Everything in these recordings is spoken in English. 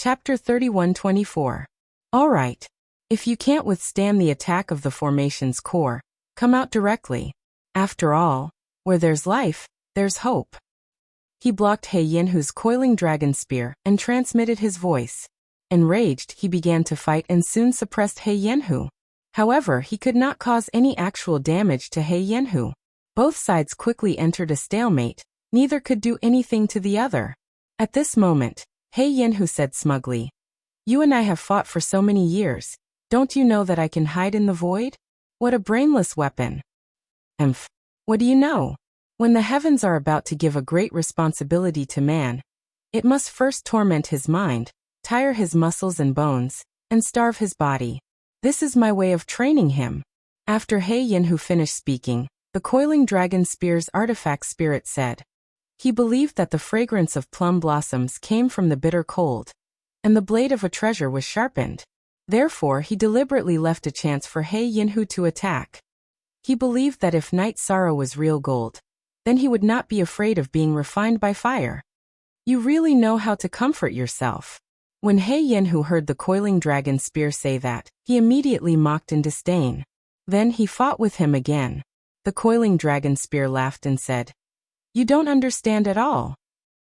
Chapter 31-24. All right. If you can't withstand the attack of the formation's core, come out directly. After all, where there's life, there's hope. He blocked He Yinhu's coiling dragon spear and transmitted his voice. Enraged, he began to fight and soon suppressed He Yinhu. However, he could not cause any actual damage to He Yinhu. Both sides quickly entered a stalemate, neither could do anything to the other. At this moment, He Yinhu said smugly, "You and I have fought for so many years. Don't you know that I can hide in the void? What a brainless weapon." "Emph. What do you know? When the heavens are about to give a great responsibility to man, it must first torment his mind, tire his muscles and bones, and starve his body. This is my way of training him." After He Yinhu finished speaking, the coiling dragon spear's artifact spirit said. He believed that the fragrance of plum blossoms came from the bitter cold, and the blade of a treasure was sharpened. Therefore, he deliberately left a chance for He Yinhu to attack. He believed that if night sorrow was real gold, then he would not be afraid of being refined by fire. You really know how to comfort yourself. When He Yinhu heard the coiling dragon spear say that, he immediately mocked in disdain. Then he fought with him again. The coiling dragon spear laughed and said, "You don't understand at all."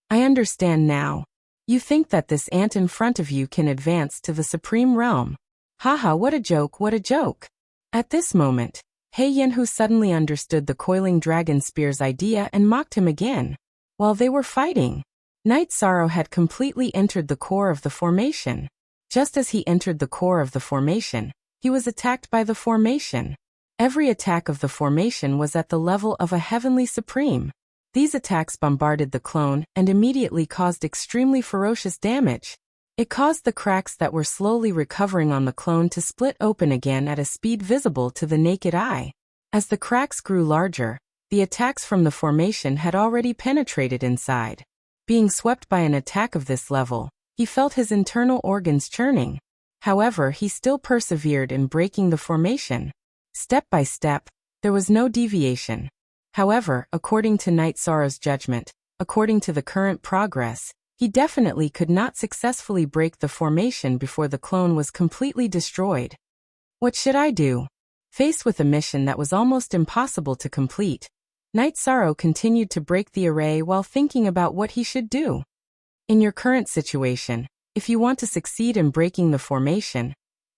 "I understand now. You think that this ant in front of you can advance to the supreme realm. Haha, what a joke, what a joke." At this moment, He Yinhu suddenly understood the coiling dragon spear's idea and mocked him again. While they were fighting, Night Sorrow had completely entered the core of the formation. Just as he entered the core of the formation, he was attacked by the formation. Every attack of the formation was at the level of a heavenly supreme. These attacks bombarded the clone and immediately caused extremely ferocious damage. It caused the cracks that were slowly recovering on the clone to split open again at a speed visible to the naked eye. As the cracks grew larger, the attacks from the formation had already penetrated inside. Being swept by an attack of this level, he felt his internal organs churning. However, he still persevered in breaking the formation. Step by step, there was no deviation. However, according to Night Sorrow's judgment, according to the current progress, he definitely could not successfully break the formation before the clone was completely destroyed. What should I do? Faced with a mission that was almost impossible to complete, Night Sorrow continued to break the array while thinking about what he should do. In your current situation, if you want to succeed in breaking the formation,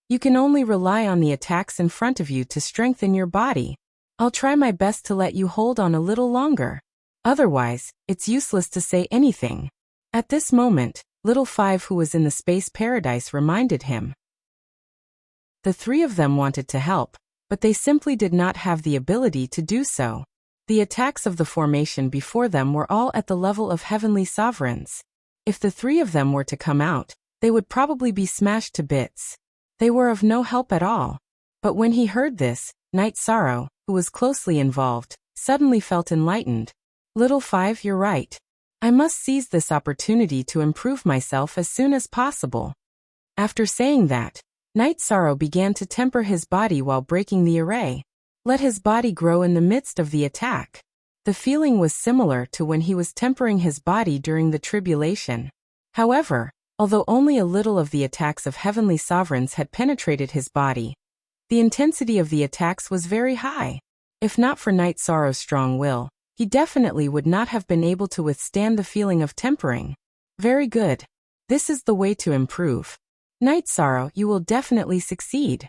you can only rely on the attacks in front of you to strengthen your body. I'll try my best to let you hold on a little longer. Otherwise, it's useless to say anything. At this moment, Little Five, who was in the space paradise, reminded him. The three of them wanted to help, but they simply did not have the ability to do so. The attacks of the formation before them were all at the level of heavenly sovereigns. If the three of them were to come out, they would probably be smashed to bits. They were of no help at all. But when he heard this, Night Sorrow, who was closely involved, suddenly felt enlightened. Little Five, you're right. I must seize this opportunity to improve myself as soon as possible. After saying that, Night Sorrow began to temper his body while breaking the array. Let his body grow in the midst of the attack. The feeling was similar to when he was tempering his body during the tribulation. However, although only a little of the attacks of heavenly sovereigns had penetrated his body, the intensity of the attacks was very high. If not for Night Sorrow's strong will, he definitely would not have been able to withstand the feeling of tempering. Very good. This is the way to improve. Night Sorrow, you will definitely succeed.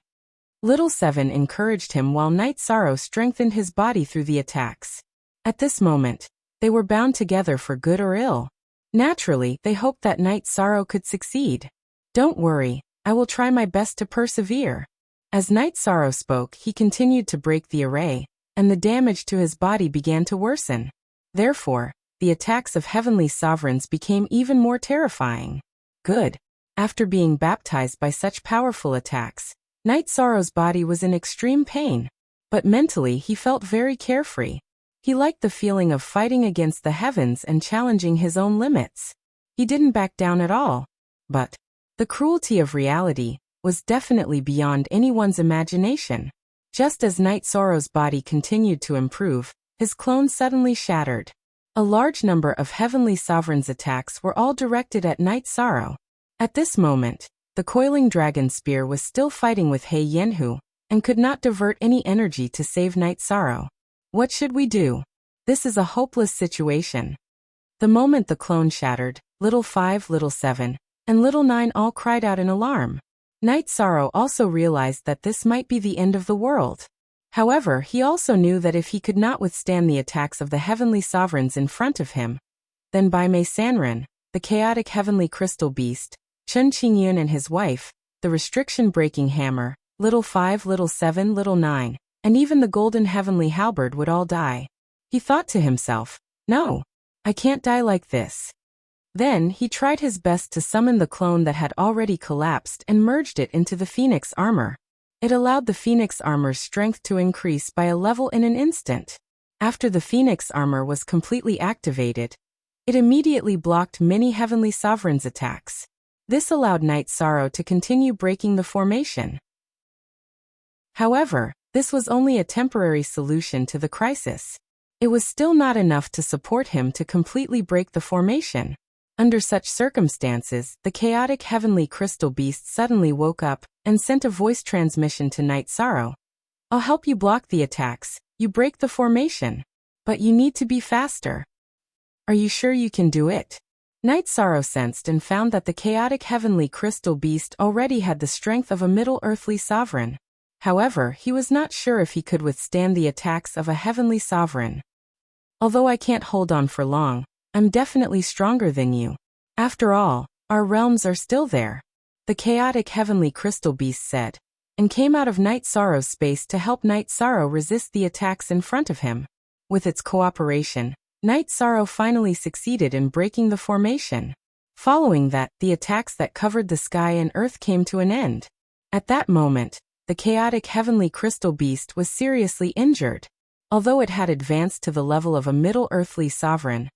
Little Seven encouraged him while Night Sorrow strengthened his body through the attacks. At this moment, they were bound together for good or ill. Naturally, they hoped that Night Sorrow could succeed. Don't worry, I will try my best to persevere. As Night Sorrow spoke, he continued to break the array, and the damage to his body began to worsen. Therefore, the attacks of heavenly sovereigns became even more terrifying. Good. After being baptized by such powerful attacks, Night Sorrow's body was in extreme pain, but mentally he felt very carefree. He liked the feeling of fighting against the heavens and challenging his own limits. He didn't back down at all. But the cruelty of reality was definitely beyond anyone's imagination. Just as Night Sorrow's body continued to improve, his clone suddenly shattered. A large number of heavenly sovereigns' attacks were all directed at Night Sorrow. At this moment, the coiling dragon spear was still fighting with He Yenhu, and could not divert any energy to save Night Sorrow. What should we do? This is a hopeless situation. The moment the clone shattered, Little 5, Little 7, and Little 9 all cried out in alarm. Night Sorrow also realized that this might be the end of the world. However, he also knew that if he could not withstand the attacks of the heavenly sovereigns in front of him, then by Mei Sanren, the chaotic heavenly crystal beast, Chen Qingyun and his wife, the restriction-breaking hammer, Little 5, Little 7, Little 9, and even the golden heavenly halberd would all die. He thought to himself, no, I can't die like this. Then he tried his best to summon the clone that had already collapsed and merged it into the phoenix armor. It allowed the phoenix armor's strength to increase by a level in an instant. After the phoenix armor was completely activated, it immediately blocked many heavenly sovereigns' attacks. This allowed Night Sorrow to continue breaking the formation. However, this was only a temporary solution to the crisis. It was still not enough to support him to completely break the formation. Under such circumstances, the chaotic heavenly crystal beast suddenly woke up and sent a voice transmission to Night Sorrow. I'll help you block the attacks, you break the formation. But you need to be faster. Are you sure you can do it? Night Sorrow sensed and found that the chaotic heavenly crystal beast already had the strength of a middle earthly sovereign. However, he was not sure if he could withstand the attacks of a heavenly sovereign. Although I can't hold on for long, I'm definitely stronger than you. After all, our realms are still there. The chaotic heavenly crystal beast said, and came out of Night Sorrow's space to help Night Sorrow resist the attacks in front of him. With its cooperation, Night Sorrow finally succeeded in breaking the formation. Following that, the attacks that covered the sky and earth came to an end. At that moment, the chaotic heavenly crystal beast was seriously injured. Although it had advanced to the level of a middle earthly sovereign,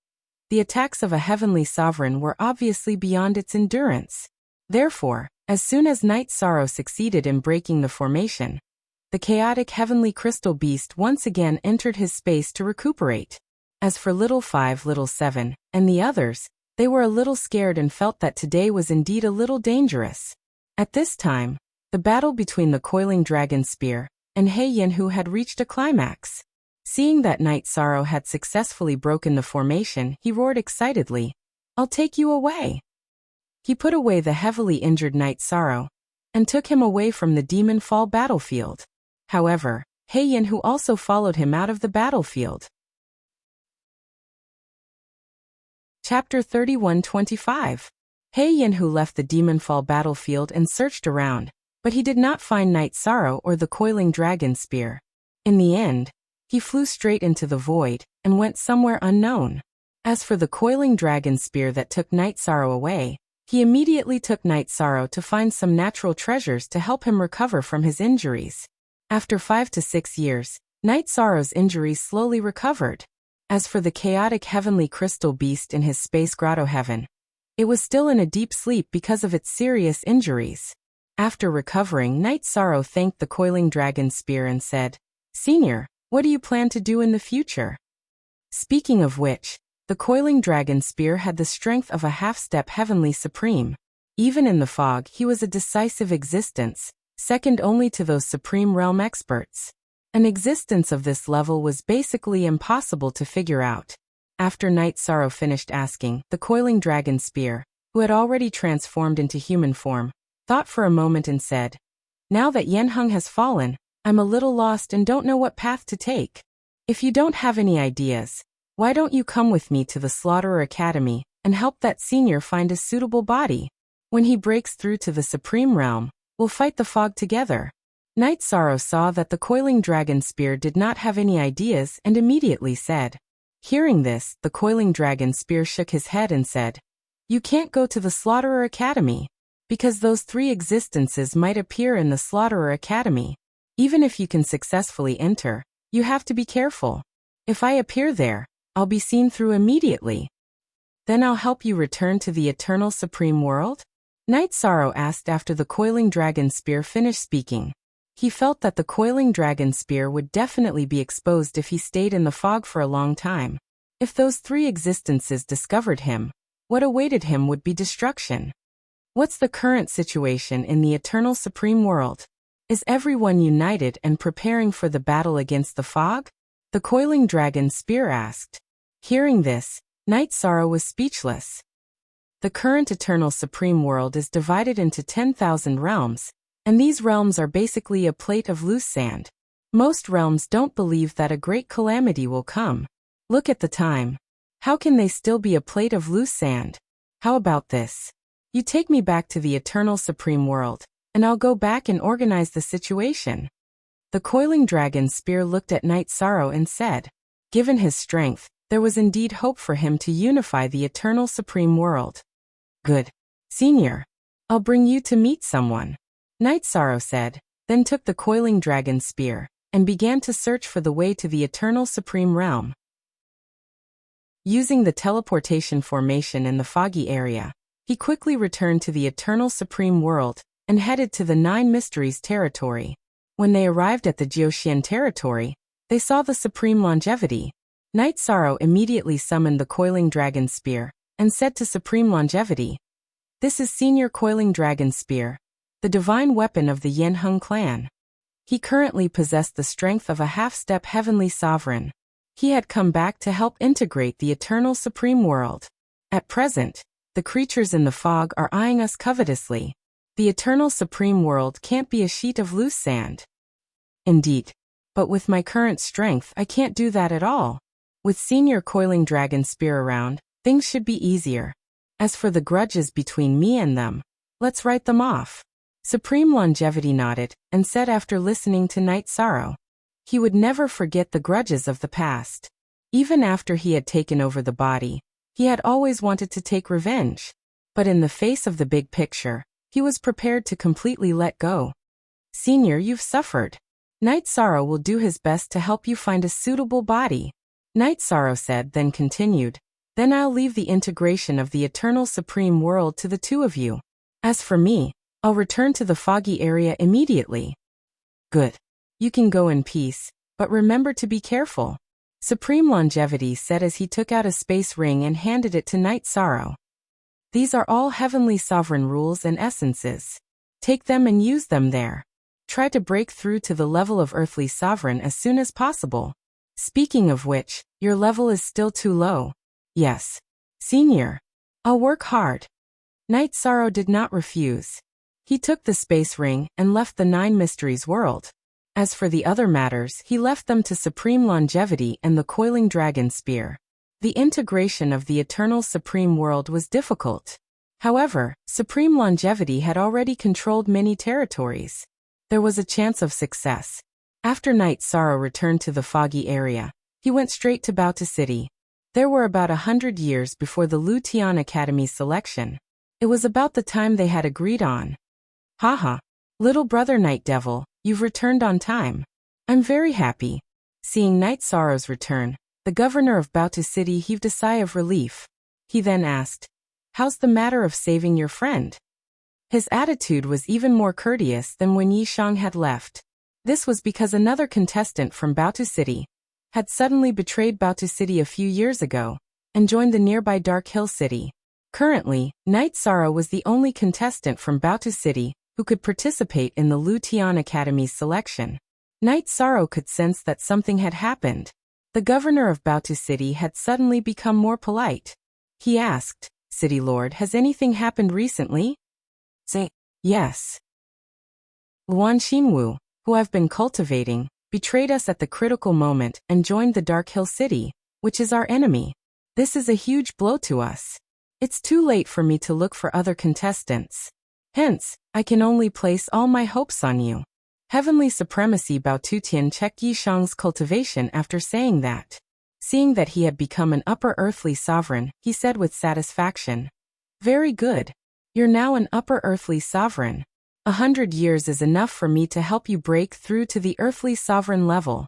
the attacks of a heavenly sovereign were obviously beyond its endurance. Therefore, as soon as Night Sorrow succeeded in breaking the formation, the chaotic heavenly crystal beast once again entered his space to recuperate. As for Little 5, Little 7, and the others, they were a little scared and felt that today was indeed a little dangerous. At this time, the battle between the coiling dragon spear and He Yenhu had reached a climax. Seeing that Night Sorrow had successfully broken the formation, he roared excitedly, I'll take you away. He put away the heavily injured Night Sorrow and took him away from the Demon Fall battlefield. However, He Yenhu also followed him out of the battlefield. Chapter 31-25. He Yenhu left the Demonfall battlefield and searched around, but he did not find Night Sorrow or the coiling dragon spear. In the end, he flew straight into the void and went somewhere unknown. As for the coiling dragon spear that took Night Sorrow away, he immediately took Night Sorrow to find some natural treasures to help him recover from his injuries. After 5 to 6 years, Night Sorrow's injuries slowly recovered. As for the chaotic heavenly crystal beast in his space grotto heaven, it was still in a deep sleep because of its serious injuries. After recovering, Night Sorrow thanked the coiling dragon spear and said, Senior, what do you plan to do in the future? Speaking of which, the coiling dragon spear had the strength of a half-step heavenly supreme. Even in the fog, he was a decisive existence, second only to those supreme realm experts. An existence of this level was basically impossible to figure out. After Night Sorrow finished asking, the coiling dragon spear, who had already transformed into human form, thought for a moment and said, Now that Yenheng has fallen, I'm a little lost and don't know what path to take. If you don't have any ideas, why don't you come with me to the Slaughterer Academy and help that senior find a suitable body? When he breaks through to the Supreme Realm, we'll fight the fog together. Night Sorrow saw that the coiling dragon spear did not have any ideas and immediately said. Hearing this, the coiling dragon spear shook his head and said, You can't go to the Slaughterer Academy, because those 3 existences might appear in the Slaughterer Academy. Even if you can successfully enter, you have to be careful. If I appear there, I'll be seen through immediately. Then I'll help you return to the eternal supreme world? Night Sorrow asked after the coiling dragon spear finished speaking. He felt that the coiling dragon spear would definitely be exposed if he stayed in the fog for a long time. If those 3 existences discovered him, what awaited him would be destruction. What's the current situation in the eternal supreme world? Is everyone united and preparing for the battle against the fog? The coiling dragon spear asked. Hearing this, Night Sorrow was speechless. The current eternal supreme world is divided into 10,000 realms, and these realms are basically a plate of loose sand. Most realms don't believe that a great calamity will come. Look at the time. How can they still be a plate of loose sand? How about this? You take me back to the eternal supreme world, and I'll go back and organize the situation. The coiling dragon spear looked at Night Sorrow and said, given his strength, there was indeed hope for him to unify the eternal supreme world. Good. Senior. I'll bring you to meet someone. Night Sorrow said, then took the coiling dragon spear, and began to search for the way to the eternal supreme realm. Using the teleportation formation in the foggy area, he quickly returned to the eternal supreme world, and headed to the Nine Mysteries territory. When they arrived at the Jiuxian territory, they saw the supreme longevity. Night Sorrow immediately summoned the coiling dragon spear, and said to Supreme Longevity, this is Senior Coiling Dragon Spear, the divine weapon of the Yanheng clan. He currently possessed the strength of a half-step heavenly sovereign. He had come back to help integrate the eternal supreme world. At present, the creatures in the fog are eyeing us covetously. The eternal supreme world can't be a sheet of loose sand. Indeed. But with my current strength, I can't do that at all. With Senior Coiling Dragon Spear around, things should be easier. As for the grudges between me and them, let's write them off. Supreme Longevity nodded, and said after listening to Night Sorrow, he would never forget the grudges of the past. Even after he had taken over the body, he had always wanted to take revenge. But in the face of the big picture, he was prepared to completely let go. Senior, you've suffered. Night Sorrow will do his best to help you find a suitable body. Night Sorrow said, then continued, then I'll leave the integration of the eternal supreme world to the two of you. As for me, I'll return to the foggy area immediately. Good. You can go in peace, but remember to be careful. Supreme Longevity said as he took out a space ring and handed it to Night Sorrow. These are all heavenly sovereign rules and essences. Take them and use them there. Try to break through to the level of earthly sovereign as soon as possible. Speaking of which, your level is still too low. Yes. Senior. I'll work hard. Night Sorrow did not refuse. He took the space ring and left the Nine Mysteries world. As for the other matters, he left them to Supreme Longevity and the Coiling Dragon Spear. The integration of the eternal supreme world was difficult. However, Supreme Longevity had already controlled many territories. There was a chance of success. After Night Sorrow returned to the foggy area, he went straight to Baotou City. There were about 100 years before the Lutian Academy's selection. It was about the time they had agreed on. Haha. Little brother Night Devil, you've returned on time. I'm very happy. Seeing Night Sorrow's return, the governor of Baotou City heaved a sigh of relief. He then asked, how's the matter of saving your friend? His attitude was even more courteous than when Yishang had left. This was because another contestant from Baotou City had suddenly betrayed Baotou City a few years ago and joined the nearby Dark Hill City. Currently, Night Sorrow was the only contestant from Baotou City who could participate in the Lutian Academy's selection. Night Sorrow could sense that something had happened. The governor of Baotou City had suddenly become more polite. He asked, City Lord, has anything happened recently? Say, yes. Luan Xinwu, who I've been cultivating, betrayed us at the critical moment and joined the Dark Hill City, which is our enemy. This is a huge blow to us. It's too late for me to look for other contestants. Hence, I can only place all my hopes on you. Heavenly Supremacy Bao Tutian checked Yishang's cultivation after saying that. Seeing that he had become an upper earthly sovereign, he said with satisfaction, very good. You're now an upper earthly sovereign. 100 years is enough for me to help you break through to the earthly sovereign level.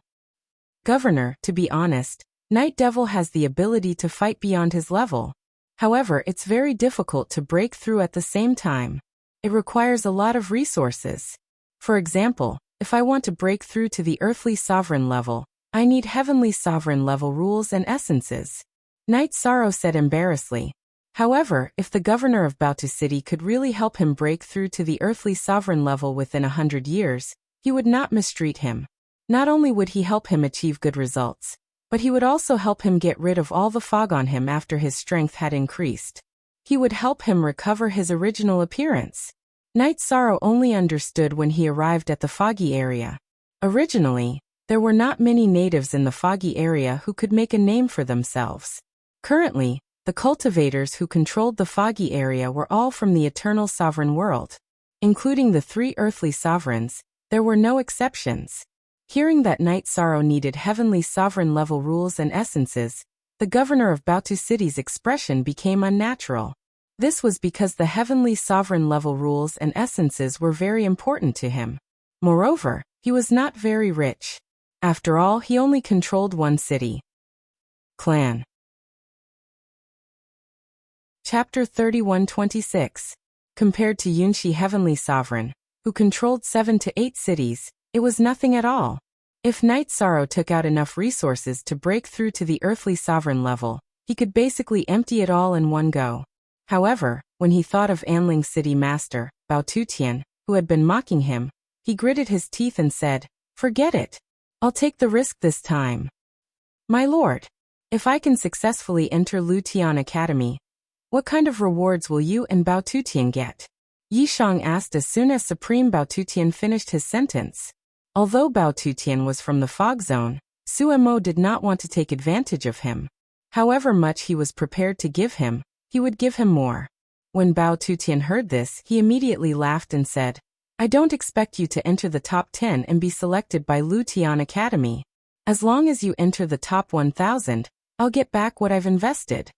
Governor, to be honest, Night Devil has the ability to fight beyond his level. However, it's very difficult to break through at the same time. It requires a lot of resources. For example, if I want to break through to the earthly sovereign level, I need heavenly sovereign level rules and essences. Night Sorrow said embarrassedly. However, if the governor of Baotu City could really help him break through to the earthly sovereign level within 100 years, he would not mistreat him. Not only would he help him achieve good results, but he would also help him get rid of all the fog on him after his strength had increased. He would help him recover his original appearance. Night Sorrow only understood when he arrived at the foggy area. Originally, there were not many natives in the foggy area who could make a name for themselves. Currently, the cultivators who controlled the foggy area were all from the eternal sovereign world. Including the 3 earthly sovereigns, there were no exceptions. Hearing that Night Sorrow needed heavenly sovereign level rules and essences, the governor of Baotu City's expression became unnatural. This was because the heavenly sovereign level rules and essences were very important to him. Moreover, he was not very rich. After all, he only controlled one city. Clan. Chapter 31:26. Compared to Yunshi Heavenly Sovereign, who controlled 7 to 8 cities, it was nothing at all. If Night Sorrow took out enough resources to break through to the earthly sovereign level, he could basically empty it all in one go. However, when he thought of Anling's city master, Bao Tutian, who had been mocking him, he gritted his teeth and said, "Forget it. I'll take the risk this time. My lord, if I can successfully enter Lutian Academy, what kind of rewards will you and Bao Tutian get?" Yishang asked as soon as Supreme Bao Tutian finished his sentence. Although Bao Tutian was from the fog zone, Suemo did not want to take advantage of him. However much he was prepared to give him, he would give him more. When Bao Tutian heard this, he immediately laughed and said, "I don't expect you to enter the top 10 and be selected by Lutian Academy. As long as you enter the top 1,000, I'll get back what I've invested."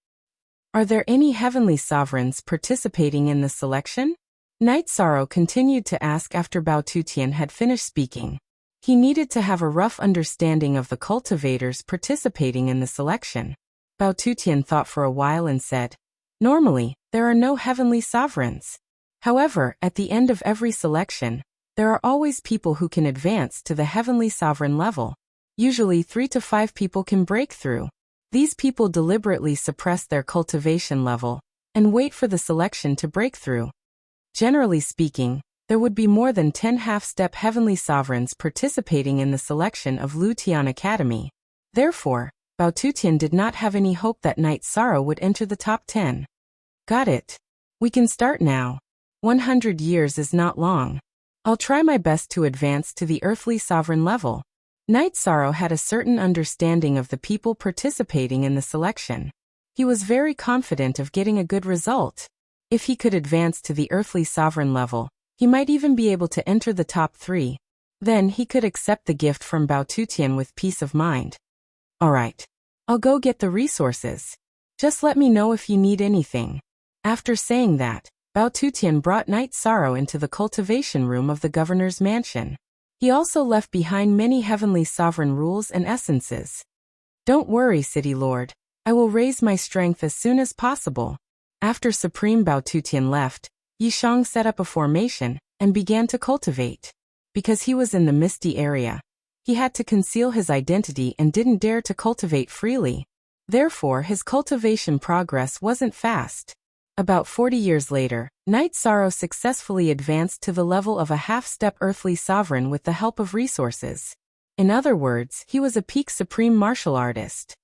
Are there any heavenly sovereigns participating in the selection? Night Sorrow continued to ask after Bao Tutian had finished speaking. He needed to have a rough understanding of the cultivators participating in the selection. Bao Tutian thought for a while and said, "Normally, there are no heavenly sovereigns. However, at the end of every selection, there are always people who can advance to the heavenly sovereign level. Usually 3 to 5 people can break through. These people deliberately suppress their cultivation level and wait for the selection to break through. Generally speaking, there would be more than 10 half-step heavenly sovereigns participating in the selection of Lutian Academy. Therefore, Bao Tutian did not have any hope that Night Sorrow would enter the top 10. Got it. We can start now. 100 years is not long. I'll try my best to advance to the earthly sovereign level." Night Sorrow had a certain understanding of the people participating in the selection. He was very confident of getting a good result. If he could advance to the earthly sovereign level, he might even be able to enter the top 3. Then he could accept the gift from Bao Tutian with peace of mind. "Alright. I'll go get the resources. Just let me know if you need anything." After saying that, Bao Tutian brought Night Sorrow into the cultivation room of the governor's mansion. He also left behind many heavenly sovereign rules and essences. "Don't worry, City Lord. I will raise my strength as soon as possible." After Supreme Bao Tutian left, Yishang set up a formation and began to cultivate. Because he was in the misty area, he had to conceal his identity and didn't dare to cultivate freely. Therefore, his cultivation progress wasn't fast. About 40 years later, Night Sorrow successfully advanced to the level of a half-step earthly sovereign with the help of resources. In other words, he was a peak supreme martial artist.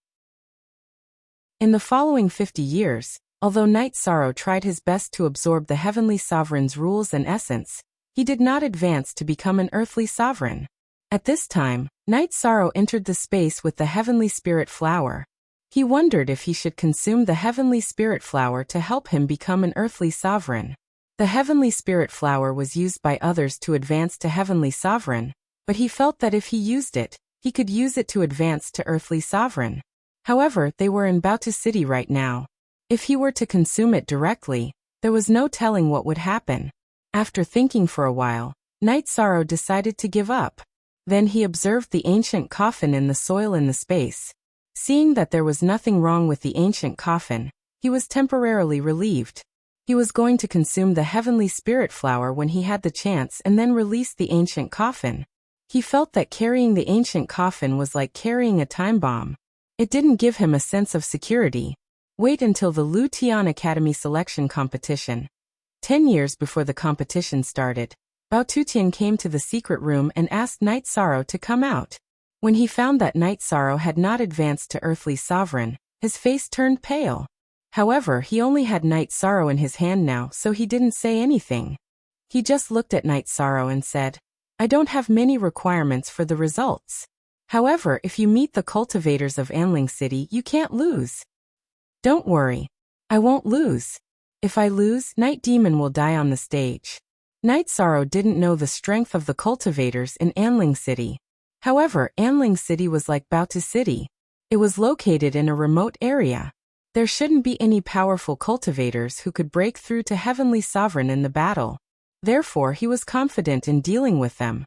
In the following 50 years, although Night Sorrow tried his best to absorb the heavenly sovereign's rules and essence, he did not advance to become an earthly sovereign. At this time, Night Sorrow entered the space with the heavenly spirit flower. He wondered if he should consume the heavenly spirit flower to help him become an earthly sovereign. The heavenly spirit flower was used by others to advance to heavenly sovereign, but he felt that if he used it, he could use it to advance to earthly sovereign. However, they were in Baotu City right now. If he were to consume it directly, there was no telling what would happen. After thinking for a while, Night Sorrow decided to give up. Then he observed the ancient coffin in the soil in the space. Seeing that there was nothing wrong with the ancient coffin, he was temporarily relieved. He was going to consume the heavenly spirit flower when he had the chance and then release the ancient coffin. He felt that carrying the ancient coffin was like carrying a time bomb. It didn't give him a sense of security. Wait until the Lu Tian Academy selection competition. 10 years before the competition started, Bao Tutian came to the secret room and asked Night Sorrow to come out. When he found that Night Sorrow had not advanced to Earthly Sovereign, his face turned pale. However, he only had Night Sorrow in his hand now, so he didn't say anything. He just looked at Night Sorrow and said, I don't have many requirements for the results. However, if you meet the cultivators of Anling City, you can't lose. Don't worry. I won't lose. If I lose, Night Demon will die on the stage. Night Sorrow didn't know the strength of the cultivators in Anling City. However, Anling City was like Baotu City. It was located in a remote area. There shouldn't be any powerful cultivators who could break through to Heavenly Sovereign in the battle. Therefore, he was confident in dealing with them.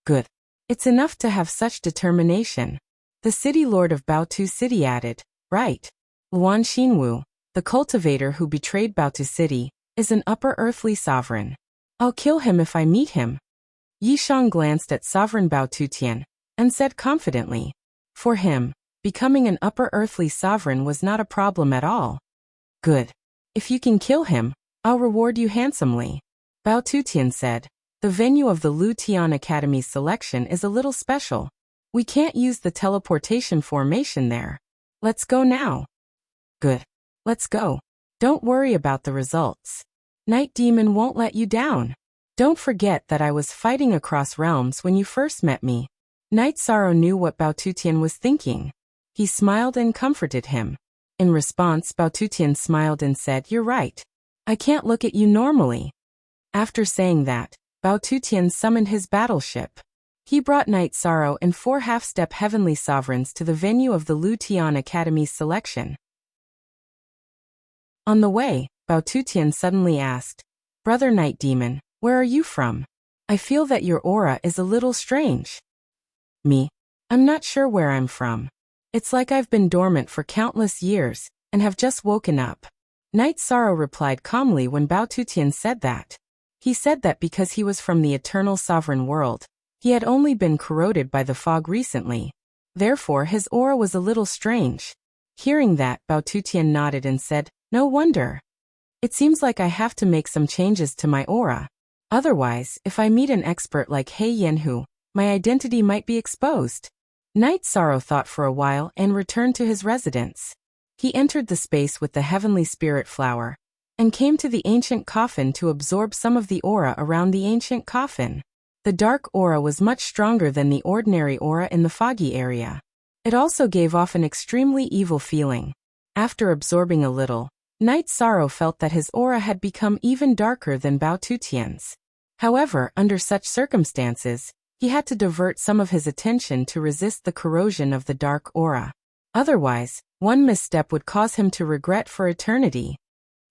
Good. It's enough to have such determination. The city lord of Baotu City added, right. Luan Xinwu, the cultivator who betrayed Baotu City, is an upper earthly sovereign. I'll kill him if I meet him. Yishang glanced at Sovereign Bao Tutian and said confidently, for him, becoming an upper earthly sovereign was not a problem at all. Good. If you can kill him, I'll reward you handsomely. Bao Tutian said, the venue of the Lu Tian Academy's selection is a little special. We can't use the teleportation formation there. Let's go now. Good. Let's go. Don't worry about the results. Night Demon won't let you down. Don't forget that I was fighting across realms when you first met me. Night Sorrow knew what Bao Tutian was thinking. He smiled and comforted him. In response, Bao Tutian smiled and said, you're right. I can't look at you normally. After saying that, Bao Tutian summoned his battleship. He brought Night Sorrow and 4 half-step heavenly sovereigns to the venue of the Lu Tian Academy's selection. On the way, Bao Tutian suddenly asked, Brother Night Demon, where are you from? I feel that your aura is a little strange. Me? I'm not sure where I'm from. It's like I've been dormant for countless years, and have just woken up. Night Sorrow replied calmly when Bao Tutian said that. He said that because he was from the eternal sovereign world, he had only been corroded by the fog recently. Therefore his aura was a little strange. Hearing that, Bao Tutian nodded and said, no wonder. It seems like I have to make some changes to my aura. Otherwise, if I meet an expert like He Yanhu, my identity might be exposed. Night Sorrow thought for a while and returned to his residence. He entered the space with the heavenly spirit flower, and came to the ancient coffin to absorb some of the aura around the ancient coffin. The dark aura was much stronger than the ordinary aura in the foggy area. It also gave off an extremely evil feeling. After absorbing a little, Night Sorrow felt that his aura had become even darker than Bao Tutian's. However, under such circumstances, he had to divert some of his attention to resist the corrosion of the dark aura. Otherwise, one misstep would cause him to regret for eternity.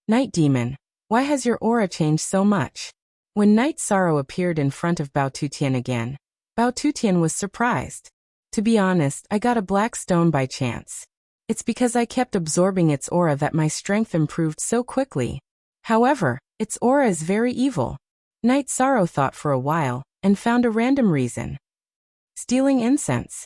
Night Demon, why has your aura changed so much? When Night Sorrow appeared in front of Bao Tutian again, Bao Tutian was surprised. To be honest, I got a black stone by chance. It's because I kept absorbing its aura that my strength improved so quickly. However, its aura is very evil. Night Sorrow thought for a while, and found a random reason. Stealing incense.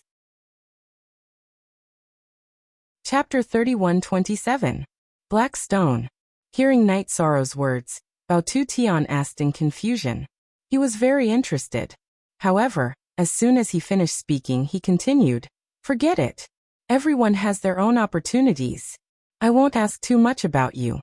Chapter 31:27. Black Stone. Hearing Night Sorrow's words, Bao Tutian asked in confusion. He was very interested. However, as soon as he finished speaking, he continued, forget it. Everyone has their own opportunities. I won't ask too much about you.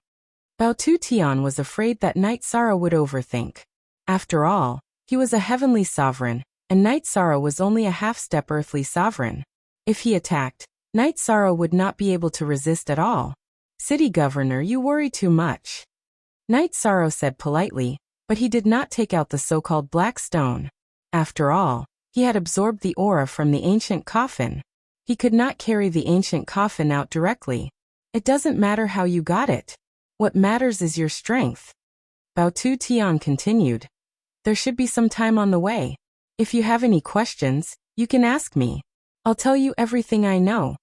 Bao Tutian was afraid that Night Sorrow would overthink. After all, he was a heavenly sovereign, and Night Sorrow was only a half-step earthly sovereign. If he attacked, Night Sorrow would not be able to resist at all. City Governor, you worry too much. Night Sorrow said politely, but he did not take out the so-called black stone. After all, he had absorbed the aura from the ancient coffin. He could not carry the ancient coffin out directly. It doesn't matter how you got it. What matters is your strength. Bao Tutian continued. There should be some time on the way. If you have any questions, you can ask me. I'll tell you everything I know.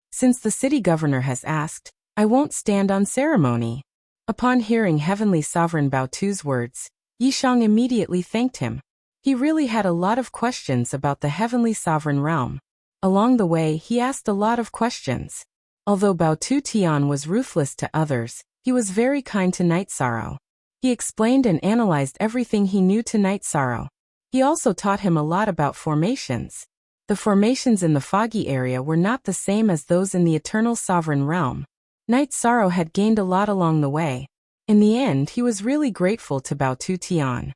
Since the city governor has asked, I won't stand on ceremony. Upon hearing Heavenly Sovereign Bao Tu's words, Yishang immediately thanked him. He really had a lot of questions about the Heavenly Sovereign realm. Along the way, he asked a lot of questions. Although Bao Tu Tian was ruthless to others, he was very kind to Night Sorrow. He explained and analyzed everything he knew to Night Sorrow. He also taught him a lot about formations. The formations in the foggy area were not the same as those in the Eternal Sovereign Realm. Night Sorrow had gained a lot along the way. In the end, he was really grateful to Bao Tu Tian.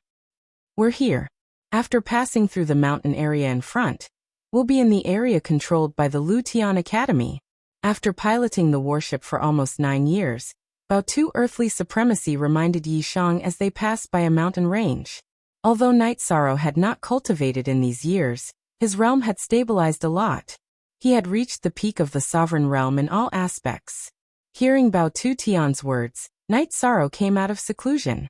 We're here. After passing through the mountain area in front, we'll be in the area controlled by the Lu Tian Academy. After piloting the warship for almost 9 years, Bao Tu earthly supremacy reminded Yi Shang as they passed by a mountain range. Although Night Sorrow had not cultivated in these years, his realm had stabilized a lot. He had reached the peak of the sovereign realm in all aspects. Hearing Bao Tu Tian's words, Night Sorrow came out of seclusion.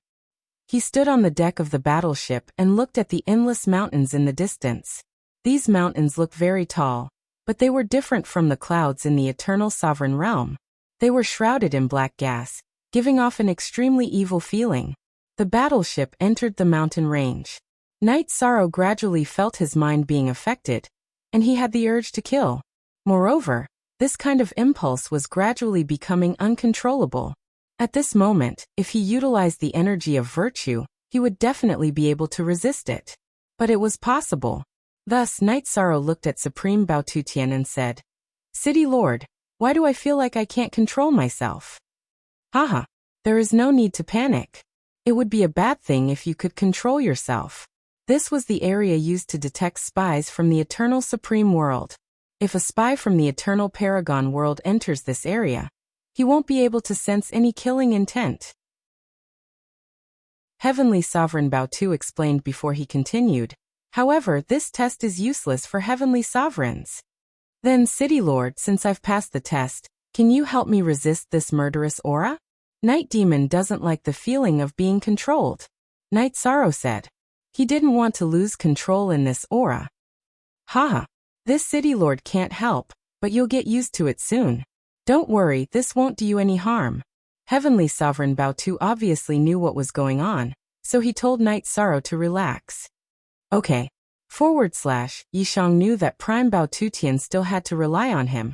He stood on the deck of the battleship and looked at the endless mountains in the distance. These mountains looked very tall, but they were different from the clouds in the Eternal Sovereign Realm. They were shrouded in black gas, giving off an extremely evil feeling. The battleship entered the mountain range. Night Sorrow gradually felt his mind being affected, and he had the urge to kill. Moreover, this kind of impulse was gradually becoming uncontrollable. At this moment, if he utilized the energy of virtue, he would definitely be able to resist it. But it was possible. Thus, Night Sorrow looked at Supreme Bao Tu Tian and said, "City Lord, why do I feel like I can't control myself?" Haha, there is no need to panic. It would be a bad thing if you could control yourself. This was the area used to detect spies from the Eternal Supreme World. If a spy from the Eternal Paragon World enters this area, he won't be able to sense any killing intent. Heavenly Sovereign Bao Tu explained before he continued, "However, this test is useless for Heavenly Sovereigns." "Then, City Lord, since I've passed the test, can you help me resist this murderous aura? Night Demon doesn't like the feeling of being controlled." Night Sorrow said. He didn't want to lose control in this aura. "Haha, this City Lord can't help, but you'll get used to it soon. Don't worry, this won't do you any harm." Heavenly Sovereign Bao Tu obviously knew what was going on, so he told Night Sorrow to relax. Okay. Yi Shang knew that Prime Bao Tu Tian still had to rely on him,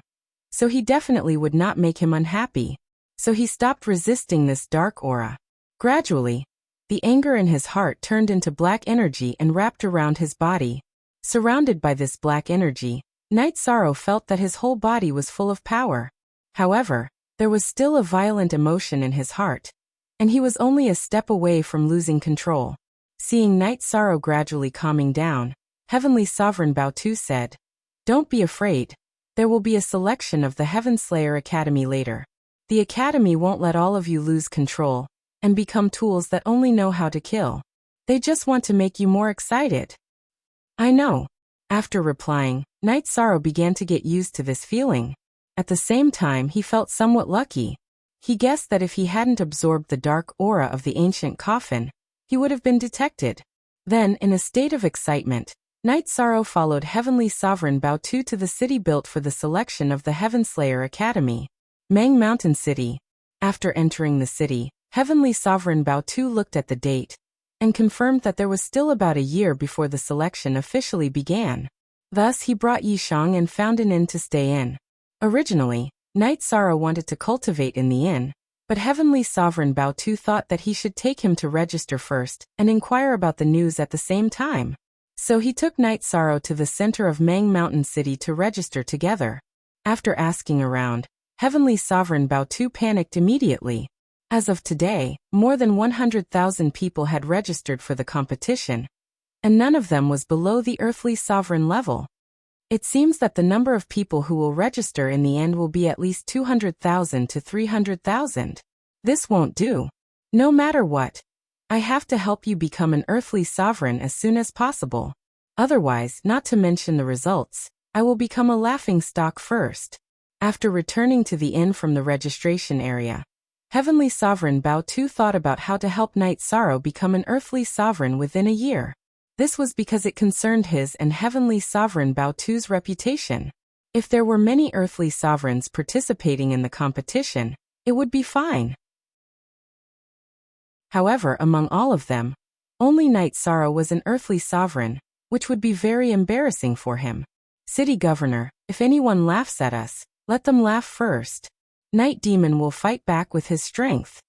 so he definitely would not make him unhappy. So he stopped resisting this dark aura. Gradually, the anger in his heart turned into black energy and wrapped around his body. Surrounded by this black energy, Night Sorrow felt that his whole body was full of power. However, there was still a violent emotion in his heart, and he was only a step away from losing control. Seeing Night Sorrow gradually calming down, Heavenly Sovereign Bao Tu said, "Don't be afraid. There will be a selection of the Heaven Slayer Academy later. The Academy won't let all of you lose control and become tools that only know how to kill. They just want to make you more excited." "I know." After replying, Night Sorrow began to get used to this feeling. At the same time, he felt somewhat lucky. He guessed that if he hadn't absorbed the dark aura of the ancient coffin, he would have been detected. Then, in a state of excitement, Night Sorrow followed Heavenly Sovereign Bao Tu to the city built for the selection of the Heaven Slayer Academy, Mang Mountain City. After entering the city, Heavenly Sovereign Bao Tu looked at the date and confirmed that there was still about a year before the selection officially began. Thus, he brought Yi Shang and found an inn to stay in. Originally, Night Sorrow wanted to cultivate in the inn, but Heavenly Sovereign Bao Tu thought that he should take him to register first and inquire about the news at the same time. So he took Night Sorrow to the center of Mang Mountain City to register together. After asking around, Heavenly Sovereign Bao Tu panicked immediately. As of today, more than 100,000 people had registered for the competition, and none of them was below the earthly sovereign level. It seems that the number of people who will register in the end will be at least 200,000 to 300,000. This won't do. No matter what, I have to help you become an earthly sovereign as soon as possible. Otherwise, not to mention the results, I will become a laughing stock first. After returning to the inn from the registration area, Heavenly Sovereign Bao Tu thought about how to help Night Sorrow become an earthly sovereign within a year. This was because it concerned his and Heavenly Sovereign Bao Tu's reputation. If there were many earthly sovereigns participating in the competition, it would be fine. However, among all of them, only Night Sorrow was an earthly sovereign, which would be very embarrassing for him. "City Governor, if anyone laughs at us, Let them laugh first. Night Demon will fight back with his strength.